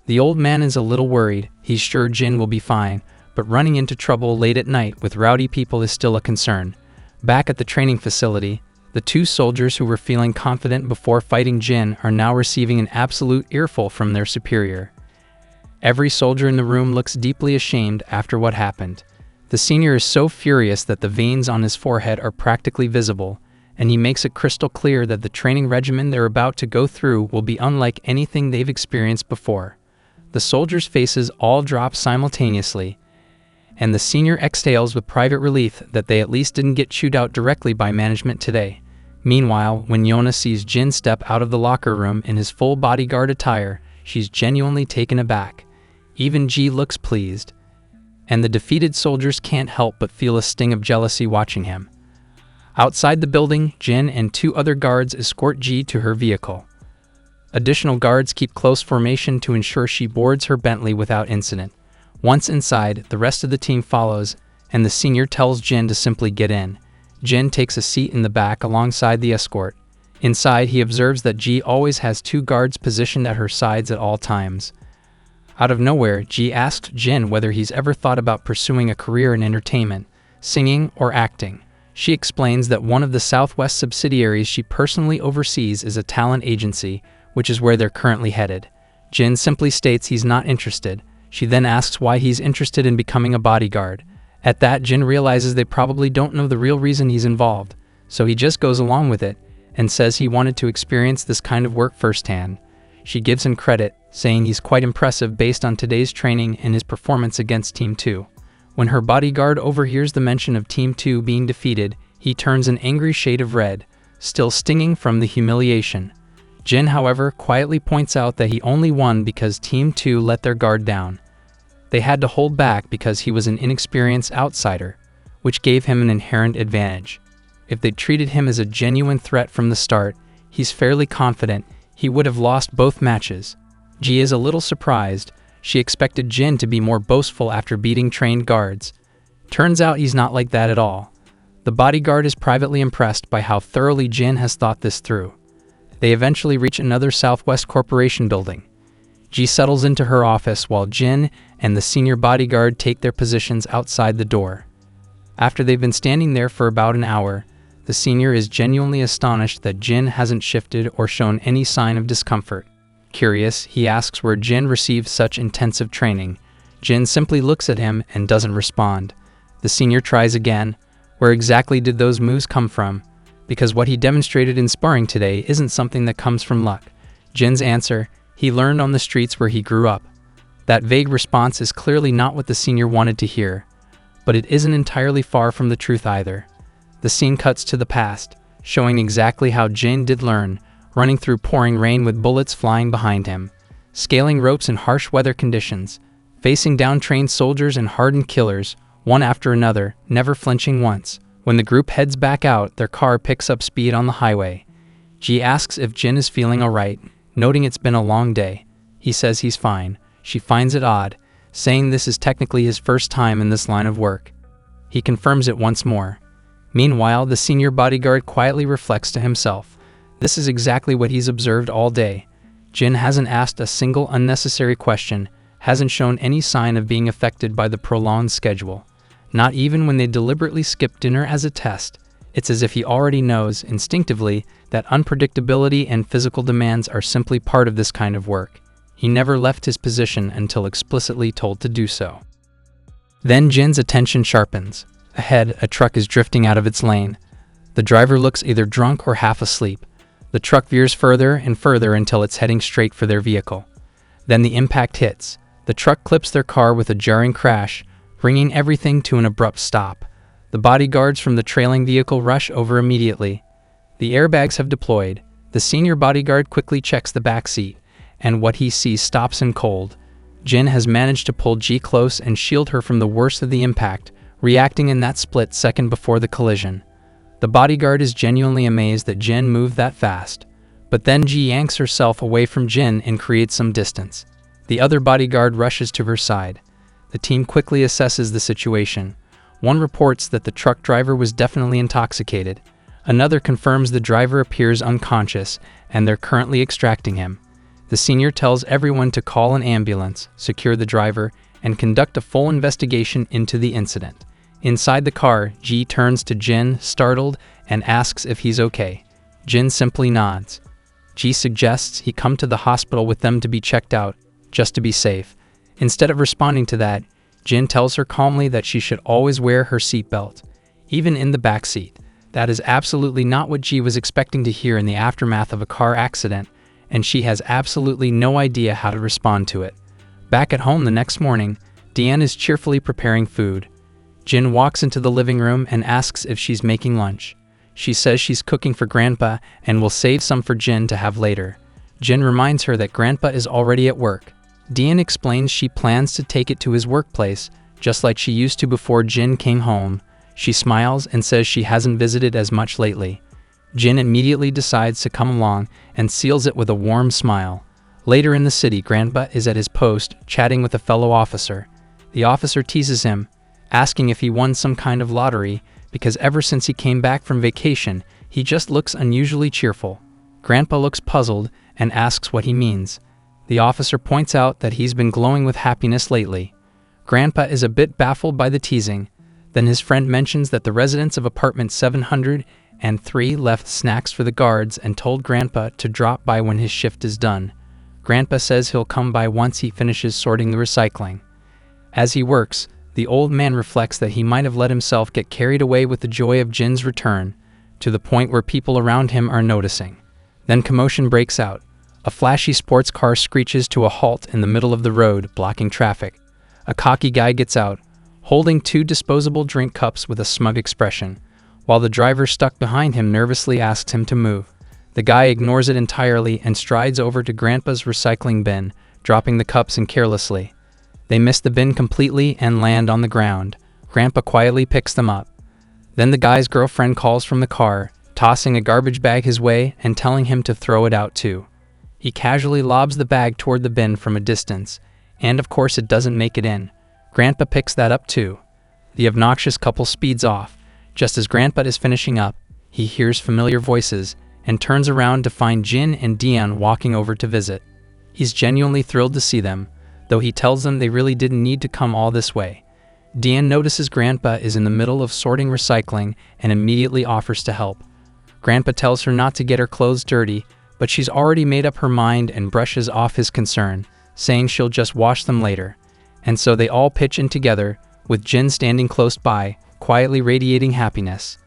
The old man is a little worried. He's sure Jin will be fine, but running into trouble late at night with rowdy people is still a concern. Back at the training facility, the two soldiers who were feeling confident before fighting Jin are now receiving an absolute earful from their superior. Every soldier in the room looks deeply ashamed after what happened. The senior is so furious that the veins on his forehead are practically visible, and he makes it crystal clear that the training regimen they're about to go through will be unlike anything they've experienced before. The soldiers' faces all drop simultaneously, and the senior exhales with private relief that they at least didn't get chewed out directly by management today. Meanwhile, when Yona sees Jin step out of the locker room in his full bodyguard attire, she's genuinely taken aback. Even Ji looks pleased, and the defeated soldiers can't help but feel a sting of jealousy watching him. Outside the building, Jin and 2 other guards escort Ji to her vehicle. Additional guards keep close formation to ensure she boards her Bentley without incident. Once inside, the rest of the team follows, and the senior tells Jin to simply get in. Jin takes a seat in the back alongside the escort. Inside, he observes that Ji always has 2 guards positioned at her sides at all times. Out of nowhere, Ji asks Jin whether he's ever thought about pursuing a career in entertainment, singing, or acting. She explains that one of the Southwest subsidiaries she personally oversees is a talent agency, which is where they're currently headed. Jin simply states he's not interested. She then asks why he's interested in becoming a bodyguard. At that, Jin realizes they probably don't know the real reason he's involved, so he just goes along with it and says he wanted to experience this kind of work firsthand. She gives him credit, saying he's quite impressive based on today's training and his performance against Team 2. When her bodyguard overhears the mention of Team 2 being defeated, he turns an angry shade of red, still stinging from the humiliation. Jin, however, quietly points out that he only won because Team 2 let their guard down. They had to hold back because he was an inexperienced outsider, which gave him an inherent advantage. If they'd treated him as a genuine threat from the start, he's fairly confident he would have lost both matches. Ji is a little surprised. She expected Jin to be more boastful after beating trained guards. Turns out he's not like that at all. The bodyguard is privately impressed by how thoroughly Jin has thought this through. They eventually reach another Southwest Corporation building. Ji settles into her office while Jin and the senior bodyguard take their positions outside the door. After they've been standing there for about an hour, the senior is genuinely astonished that Jin hasn't shifted or shown any sign of discomfort. Curious, he asks where Jin received such intensive training. Jin simply looks at him and doesn't respond. The senior tries again. Where exactly did those moves come from? Because what he demonstrated in sparring today isn't something that comes from luck. Jin's answer, he learned on the streets where he grew up. That vague response is clearly not what the senior wanted to hear, but it isn't entirely far from the truth either. The scene cuts to the past, showing exactly how Jin did learn, running through pouring rain with bullets flying behind him, scaling ropes in harsh weather conditions, facing down trained soldiers and hardened killers, one after another, never flinching once. When the group heads back out, their car picks up speed on the highway. Ji asks if Jin is feeling alright, noting it's been a long day. He says he's fine. She finds it odd, saying this is technically his first time in this line of work. He confirms it once more. Meanwhile, the senior bodyguard quietly reflects to himself. This is exactly what he's observed all day. Jin hasn't asked a single unnecessary question, hasn't shown any sign of being affected by the prolonged schedule. Not even when they deliberately skip dinner as a test. It's as if he already knows, instinctively, that unpredictability and physical demands are simply part of this kind of work. He never left his position until explicitly told to do so. Then Jin's attention sharpens. Ahead, a truck is drifting out of its lane. The driver looks either drunk or half asleep. The truck veers further and further until it's heading straight for their vehicle. Then the impact hits. The truck clips their car with a jarring crash, bringing everything to an abrupt stop. The bodyguards from the trailing vehicle rush over immediately. The airbags have deployed. The senior bodyguard quickly checks the back seat, and what he sees stops him cold. Jin has managed to pull Ji close and shield her from the worst of the impact, reacting in that split second before the collision. The bodyguard is genuinely amazed that Jin moved that fast, but then Ji yanks herself away from Jin and creates some distance. The other bodyguard rushes to her side. The team quickly assesses the situation. One reports that the truck driver was definitely intoxicated. Another confirms the driver appears unconscious and they're currently extracting him. The senior tells everyone to call an ambulance, secure the driver, and conduct a full investigation into the incident. Inside the car, Ji turns to Jin, startled, and asks if he's okay. Jin simply nods. Ji suggests he come to the hospital with them to be checked out, just to be safe. Instead of responding to that, Jin tells her calmly that she should always wear her seatbelt, even in the back seat. That is absolutely not what Ji was expecting to hear in the aftermath of a car accident, and she has absolutely no idea how to respond to it. Back at home the next morning, Deanne is cheerfully preparing food. Jin walks into the living room and asks if she's making lunch. She says she's cooking for Grandpa and will save some for Jin to have later. Jin reminds her that Grandpa is already at work. Dian explains she plans to take it to his workplace, just like she used to before Jin came home. She smiles and says she hasn't visited as much lately. Jin immediately decides to come along and seals it with a warm smile. Later in the city, Grandpa is at his post, chatting with a fellow officer. The officer teases him, asking if he won some kind of lottery, because ever since he came back from vacation, he just looks unusually cheerful. Grandpa looks puzzled and asks what he means. The officer points out that he's been glowing with happiness lately. Grandpa is a bit baffled by the teasing. Then his friend mentions that the residents of apartment 703 left snacks for the guards and told Grandpa to drop by when his shift is done. Grandpa says he'll come by once he finishes sorting the recycling. As he works, the old man reflects that he might have let himself get carried away with the joy of Jin's return, to the point where people around him are noticing. Then commotion breaks out. A flashy sports car screeches to a halt in the middle of the road, blocking traffic. A cocky guy gets out, holding 2 disposable drink cups with a smug expression, while the driver stuck behind him nervously asks him to move. The guy ignores it entirely and strides over to Grandpa's recycling bin, dropping the cups in carelessly. They miss the bin completely and land on the ground. Grandpa quietly picks them up. Then the guy's girlfriend calls from the car, tossing a garbage bag his way and telling him to throw it out too. He casually lobs the bag toward the bin from a distance, and of course it doesn't make it in. Grandpa picks that up too. The obnoxious couple speeds off. Just as Grandpa is finishing up, he hears familiar voices and turns around to find Jin and Dian walking over to visit. He's genuinely thrilled to see them, though he tells them they really didn't need to come all this way. Dian notices Grandpa is in the middle of sorting recycling and immediately offers to help. Grandpa tells her not to get her clothes dirty, but she's already made up her mind and brushes off his concern, saying she'll just wash them later. And so they all pitch in together, with Jin standing close by, quietly radiating happiness.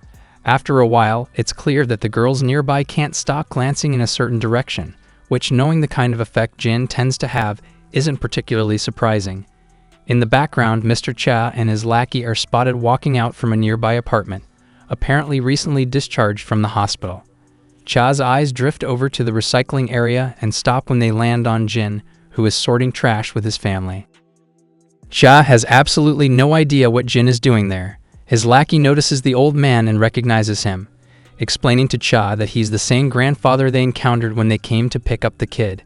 After a while, it's clear that the girls nearby can't stop glancing in a certain direction, which, knowing the kind of effect Jin tends to have, isn't particularly surprising. In the background, Mr. Cha and his lackey are spotted walking out from a nearby apartment, apparently recently discharged from the hospital. Cha's eyes drift over to the recycling area and stop when they land on Jin, who is sorting trash with his family. Cha has absolutely no idea what Jin is doing there. His lackey notices the old man and recognizes him, explaining to Cha that he's the same grandfather they encountered when they came to pick up the kid.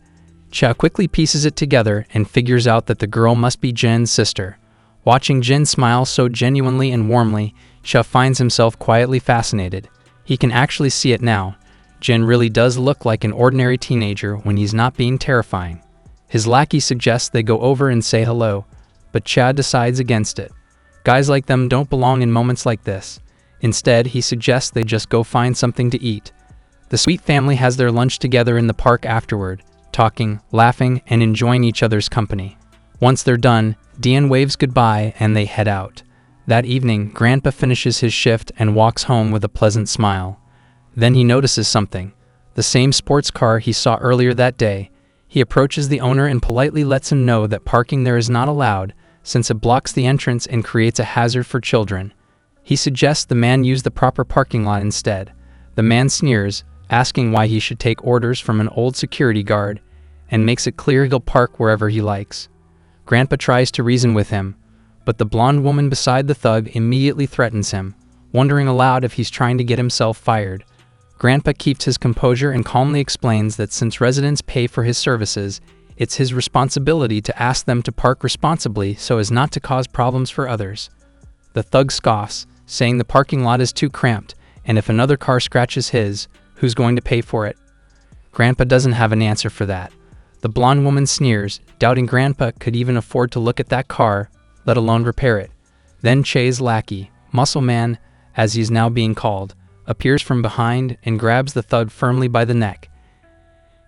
Cha quickly pieces it together and figures out that the girl must be Jin's sister. Watching Jin smile so genuinely and warmly, Cha finds himself quietly fascinated. He can actually see it now. Jin really does look like an ordinary teenager when he's not being terrifying. His lackey suggests they go over and say hello, but Cha decides against it. Guys like them don't belong in moments like this. Instead, he suggests they just go find something to eat. The sweet family has their lunch together in the park afterward, talking, laughing, and enjoying each other's company. Once they're done, Dian waves goodbye and they head out. That evening, Grandpa finishes his shift and walks home with a pleasant smile. Then he notices something. The same sports car he saw earlier that day. He approaches the owner and politely lets him know that parking there is not allowed, since it blocks the entrance and creates a hazard for children. He suggests the man use the proper parking lot instead. The man sneers, asking why he should take orders from an old security guard, and makes it clear he'll park wherever he likes. Grandpa tries to reason with him, but the blonde woman beside the thug immediately threatens him, wondering aloud if he's trying to get himself fired. Grandpa keeps his composure and calmly explains that since residents pay for his services, it's his responsibility to ask them to park responsibly so as not to cause problems for others. The thug scoffs, saying the parking lot is too cramped, and if another car scratches his, who's going to pay for it? Grandpa doesn't have an answer for that. The blonde woman sneers, doubting Grandpa could even afford to look at that car, let alone repair it. Then Che's lackey, Muscle Man, as he's now being called, appears from behind and grabs the thug firmly by the neck.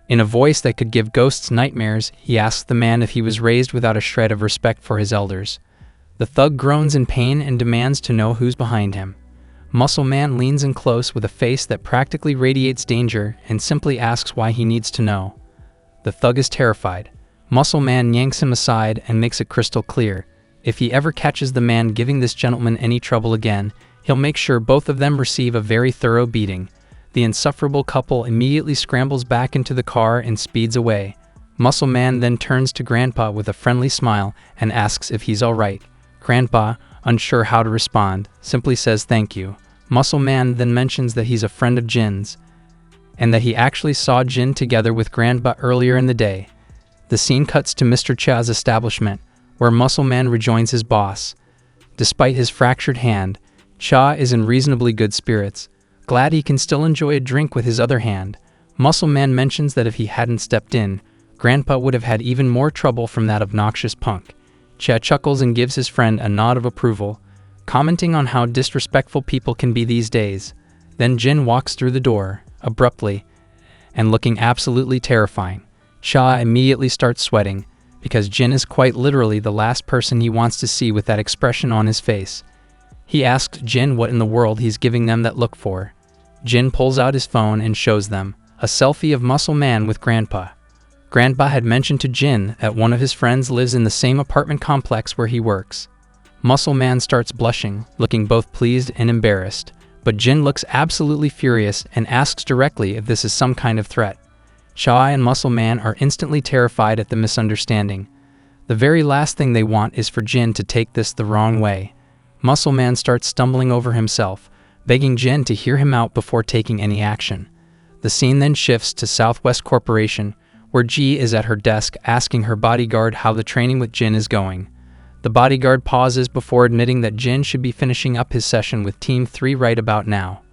In a voice that could give ghosts nightmares, he asks the man if he was raised without a shred of respect for his elders. The thug groans in pain and demands to know who's behind him. Muscle Man leans in close with a face that practically radiates danger and simply asks why he needs to know. The thug is terrified. Muscle Man yanks him aside and makes it crystal clear. If he ever catches the man giving this gentleman any trouble again, He'll make sure both of them receive a very thorough beating. The insufferable couple immediately scrambles back into the car and speeds away. Muscle Man then turns to Grandpa with a friendly smile and asks if he's alright. Grandpa, unsure how to respond, simply says thank you. Muscle Man then mentions that he's a friend of Jin's, and that he actually saw Jin together with Grandpa earlier in the day. The scene cuts to Mr. Cha's establishment, where Muscle Man rejoins his boss. Despite his fractured hand, Cha is in reasonably good spirits, glad he can still enjoy a drink with his other hand. Muscle Man mentions that if he hadn't stepped in, Grandpa would have had even more trouble from that obnoxious punk. Cha chuckles and gives his friend a nod of approval, commenting on how disrespectful people can be these days. Then Jin walks through the door, abruptly, and looking absolutely terrifying. Cha immediately starts sweating, because Jin is quite literally the last person he wants to see with that expression on his face. He asks Jin what in the world he's giving them that look for. Jin pulls out his phone and shows them a selfie of Muscle Man with Grandpa. Grandpa had mentioned to Jin that one of his friends lives in the same apartment complex where he works. Muscle Man starts blushing, looking both pleased and embarrassed, but Jin looks absolutely furious and asks directly if this is some kind of threat. Cha and Muscle Man are instantly terrified at the misunderstanding. The very last thing they want is for Jin to take this the wrong way. Muscle Man starts stumbling over himself, begging Jin to hear him out before taking any action. The scene then shifts to Southwest Corporation, where Ji is at her desk asking her bodyguard how the training with Jin is going. The bodyguard pauses before admitting that Jin should be finishing up his session with Team 3 right about now.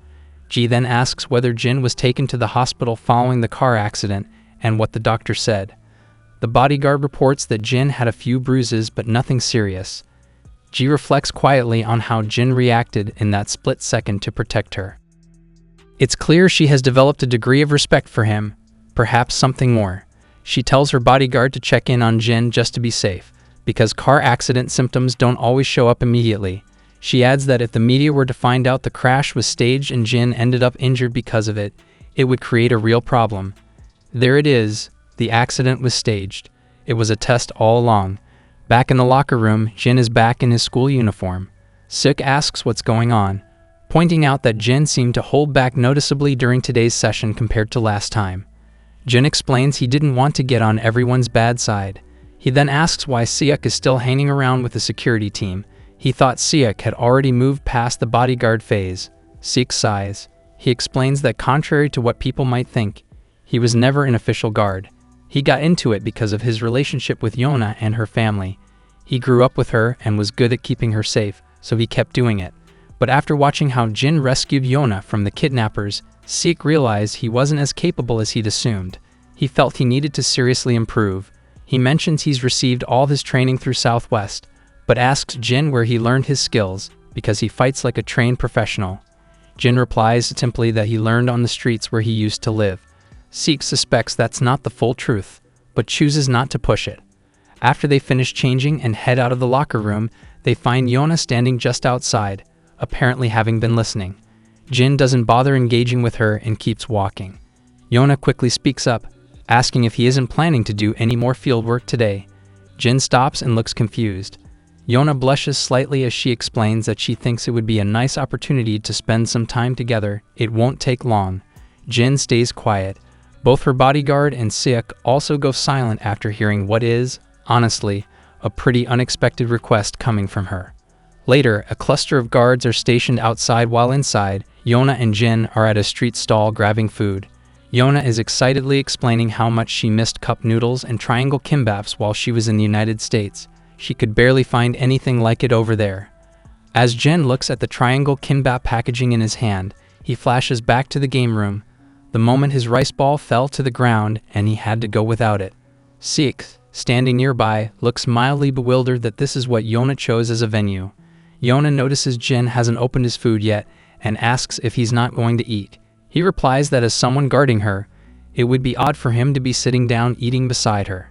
Ji then asks whether Jin was taken to the hospital following the car accident and what the doctor said. The bodyguard reports that Jin had a few bruises but nothing serious. Ji reflects quietly on how Jin reacted in that split second to protect her. It's clear she has developed a degree of respect for him, perhaps something more. She tells her bodyguard to check in on Jin just to be safe, because car accident symptoms don't always show up immediately. She adds that if the media were to find out the crash was staged and Jin ended up injured because of it, it would create a real problem. There it is, the accident was staged. It was a test all along. Back in the locker room, Jin is back in his school uniform. Suk asks what's going on, pointing out that Jin seemed to hold back noticeably during today's session compared to last time. Jin explains he didn't want to get on everyone's bad side. He then asks why Siak is still hanging around with the security team. He thought Siak had already moved past the bodyguard phase. Siak sighs. He explains that contrary to what people might think, he was never an official guard. He got into it because of his relationship with Yona and her family. He grew up with her and was good at keeping her safe, so he kept doing it. But after watching how Jin rescued Yona from the kidnappers, Siak realized he wasn't as capable as he'd assumed. He felt he needed to seriously improve. He mentions he's received all his training through Southwest, but asks Jin where he learned his skills, because he fights like a trained professional. Jin replies simply that he learned on the streets where he used to live. Siak suspects that's not the full truth, but chooses not to push it. After they finish changing and head out of the locker room, they find Yona standing just outside, apparently having been listening. Jin doesn't bother engaging with her and keeps walking. Yona quickly speaks up, asking if he isn't planning to do any more field work today. Jin stops and looks confused. Yona blushes slightly as she explains that she thinks it would be a nice opportunity to spend some time together. It won't take long. Jin stays quiet. Both her bodyguard and Siak also go silent after hearing what is, honestly, a pretty unexpected request coming from her. Later, a cluster of guards are stationed outside while inside, Yona and Jin are at a street stall grabbing food. Yona is excitedly explaining how much she missed cup noodles and triangle kimbaps while she was in the United States. She could barely find anything like it over there. As Jin looks at the triangle kimbap packaging in his hand, he flashes back to the game room. The moment his rice ball fell to the ground and he had to go without it. Siak, standing nearby, looks mildly bewildered that this is what Yona chose as a venue. Yona notices Jin hasn't opened his food yet and asks if he's not going to eat. He replies that as someone guarding her, it would be odd for him to be sitting down eating beside her.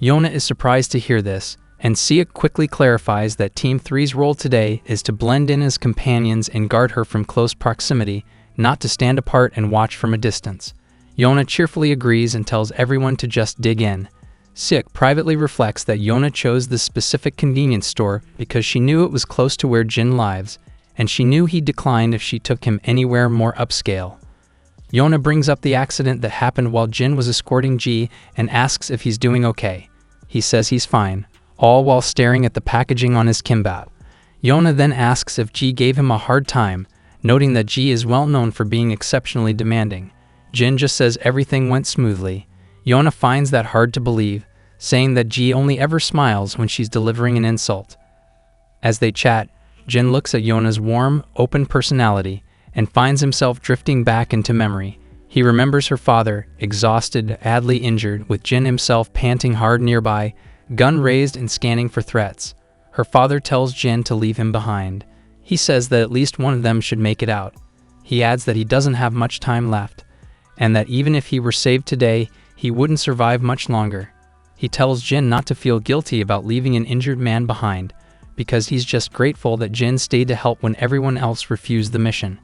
Yona is surprised to hear this, and Siak quickly clarifies that Team 3's role today is to blend in as companions and guard her from close proximity, not to stand apart and watch from a distance. Yona cheerfully agrees and tells everyone to just dig in. Siak privately reflects that Yona chose this specific convenience store because she knew it was close to where Jin lives, and she knew he'd decline if she took him anywhere more upscale. Yona brings up the accident that happened while Jin was escorting Ji and asks if he's doing okay. He says he's fine, all while staring at the packaging on his kimbap. Yona then asks if Ji gave him a hard time, noting that Ji is well known for being exceptionally demanding. Jin just says everything went smoothly. Yona finds that hard to believe, saying that Ji only ever smiles when she's delivering an insult. As they chat, Jin looks at Yona's warm, open personality and finds himself drifting back into memory. He remembers her father, exhausted, badly injured, with Jin himself panting hard nearby, gun raised and scanning for threats. Her father tells Jin to leave him behind. He says that at least one of them should make it out. He adds that he doesn't have much time left, and that even if he were saved today, he wouldn't survive much longer. He tells Jin not to feel guilty about leaving an injured man behind, because he's just grateful that Jin stayed to help when everyone else refused the mission.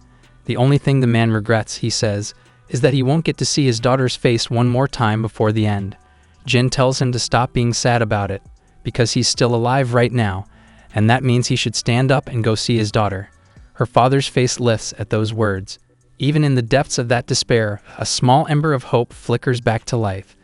The only thing the man regrets, he says, is that he won't get to see his daughter's face one more time before the end. Jin tells him to stop being sad about it, because he's still alive right now, and that means he should stand up and go see his daughter. Her father's face lifts at those words. Even in the depths of that despair, a small ember of hope flickers back to life.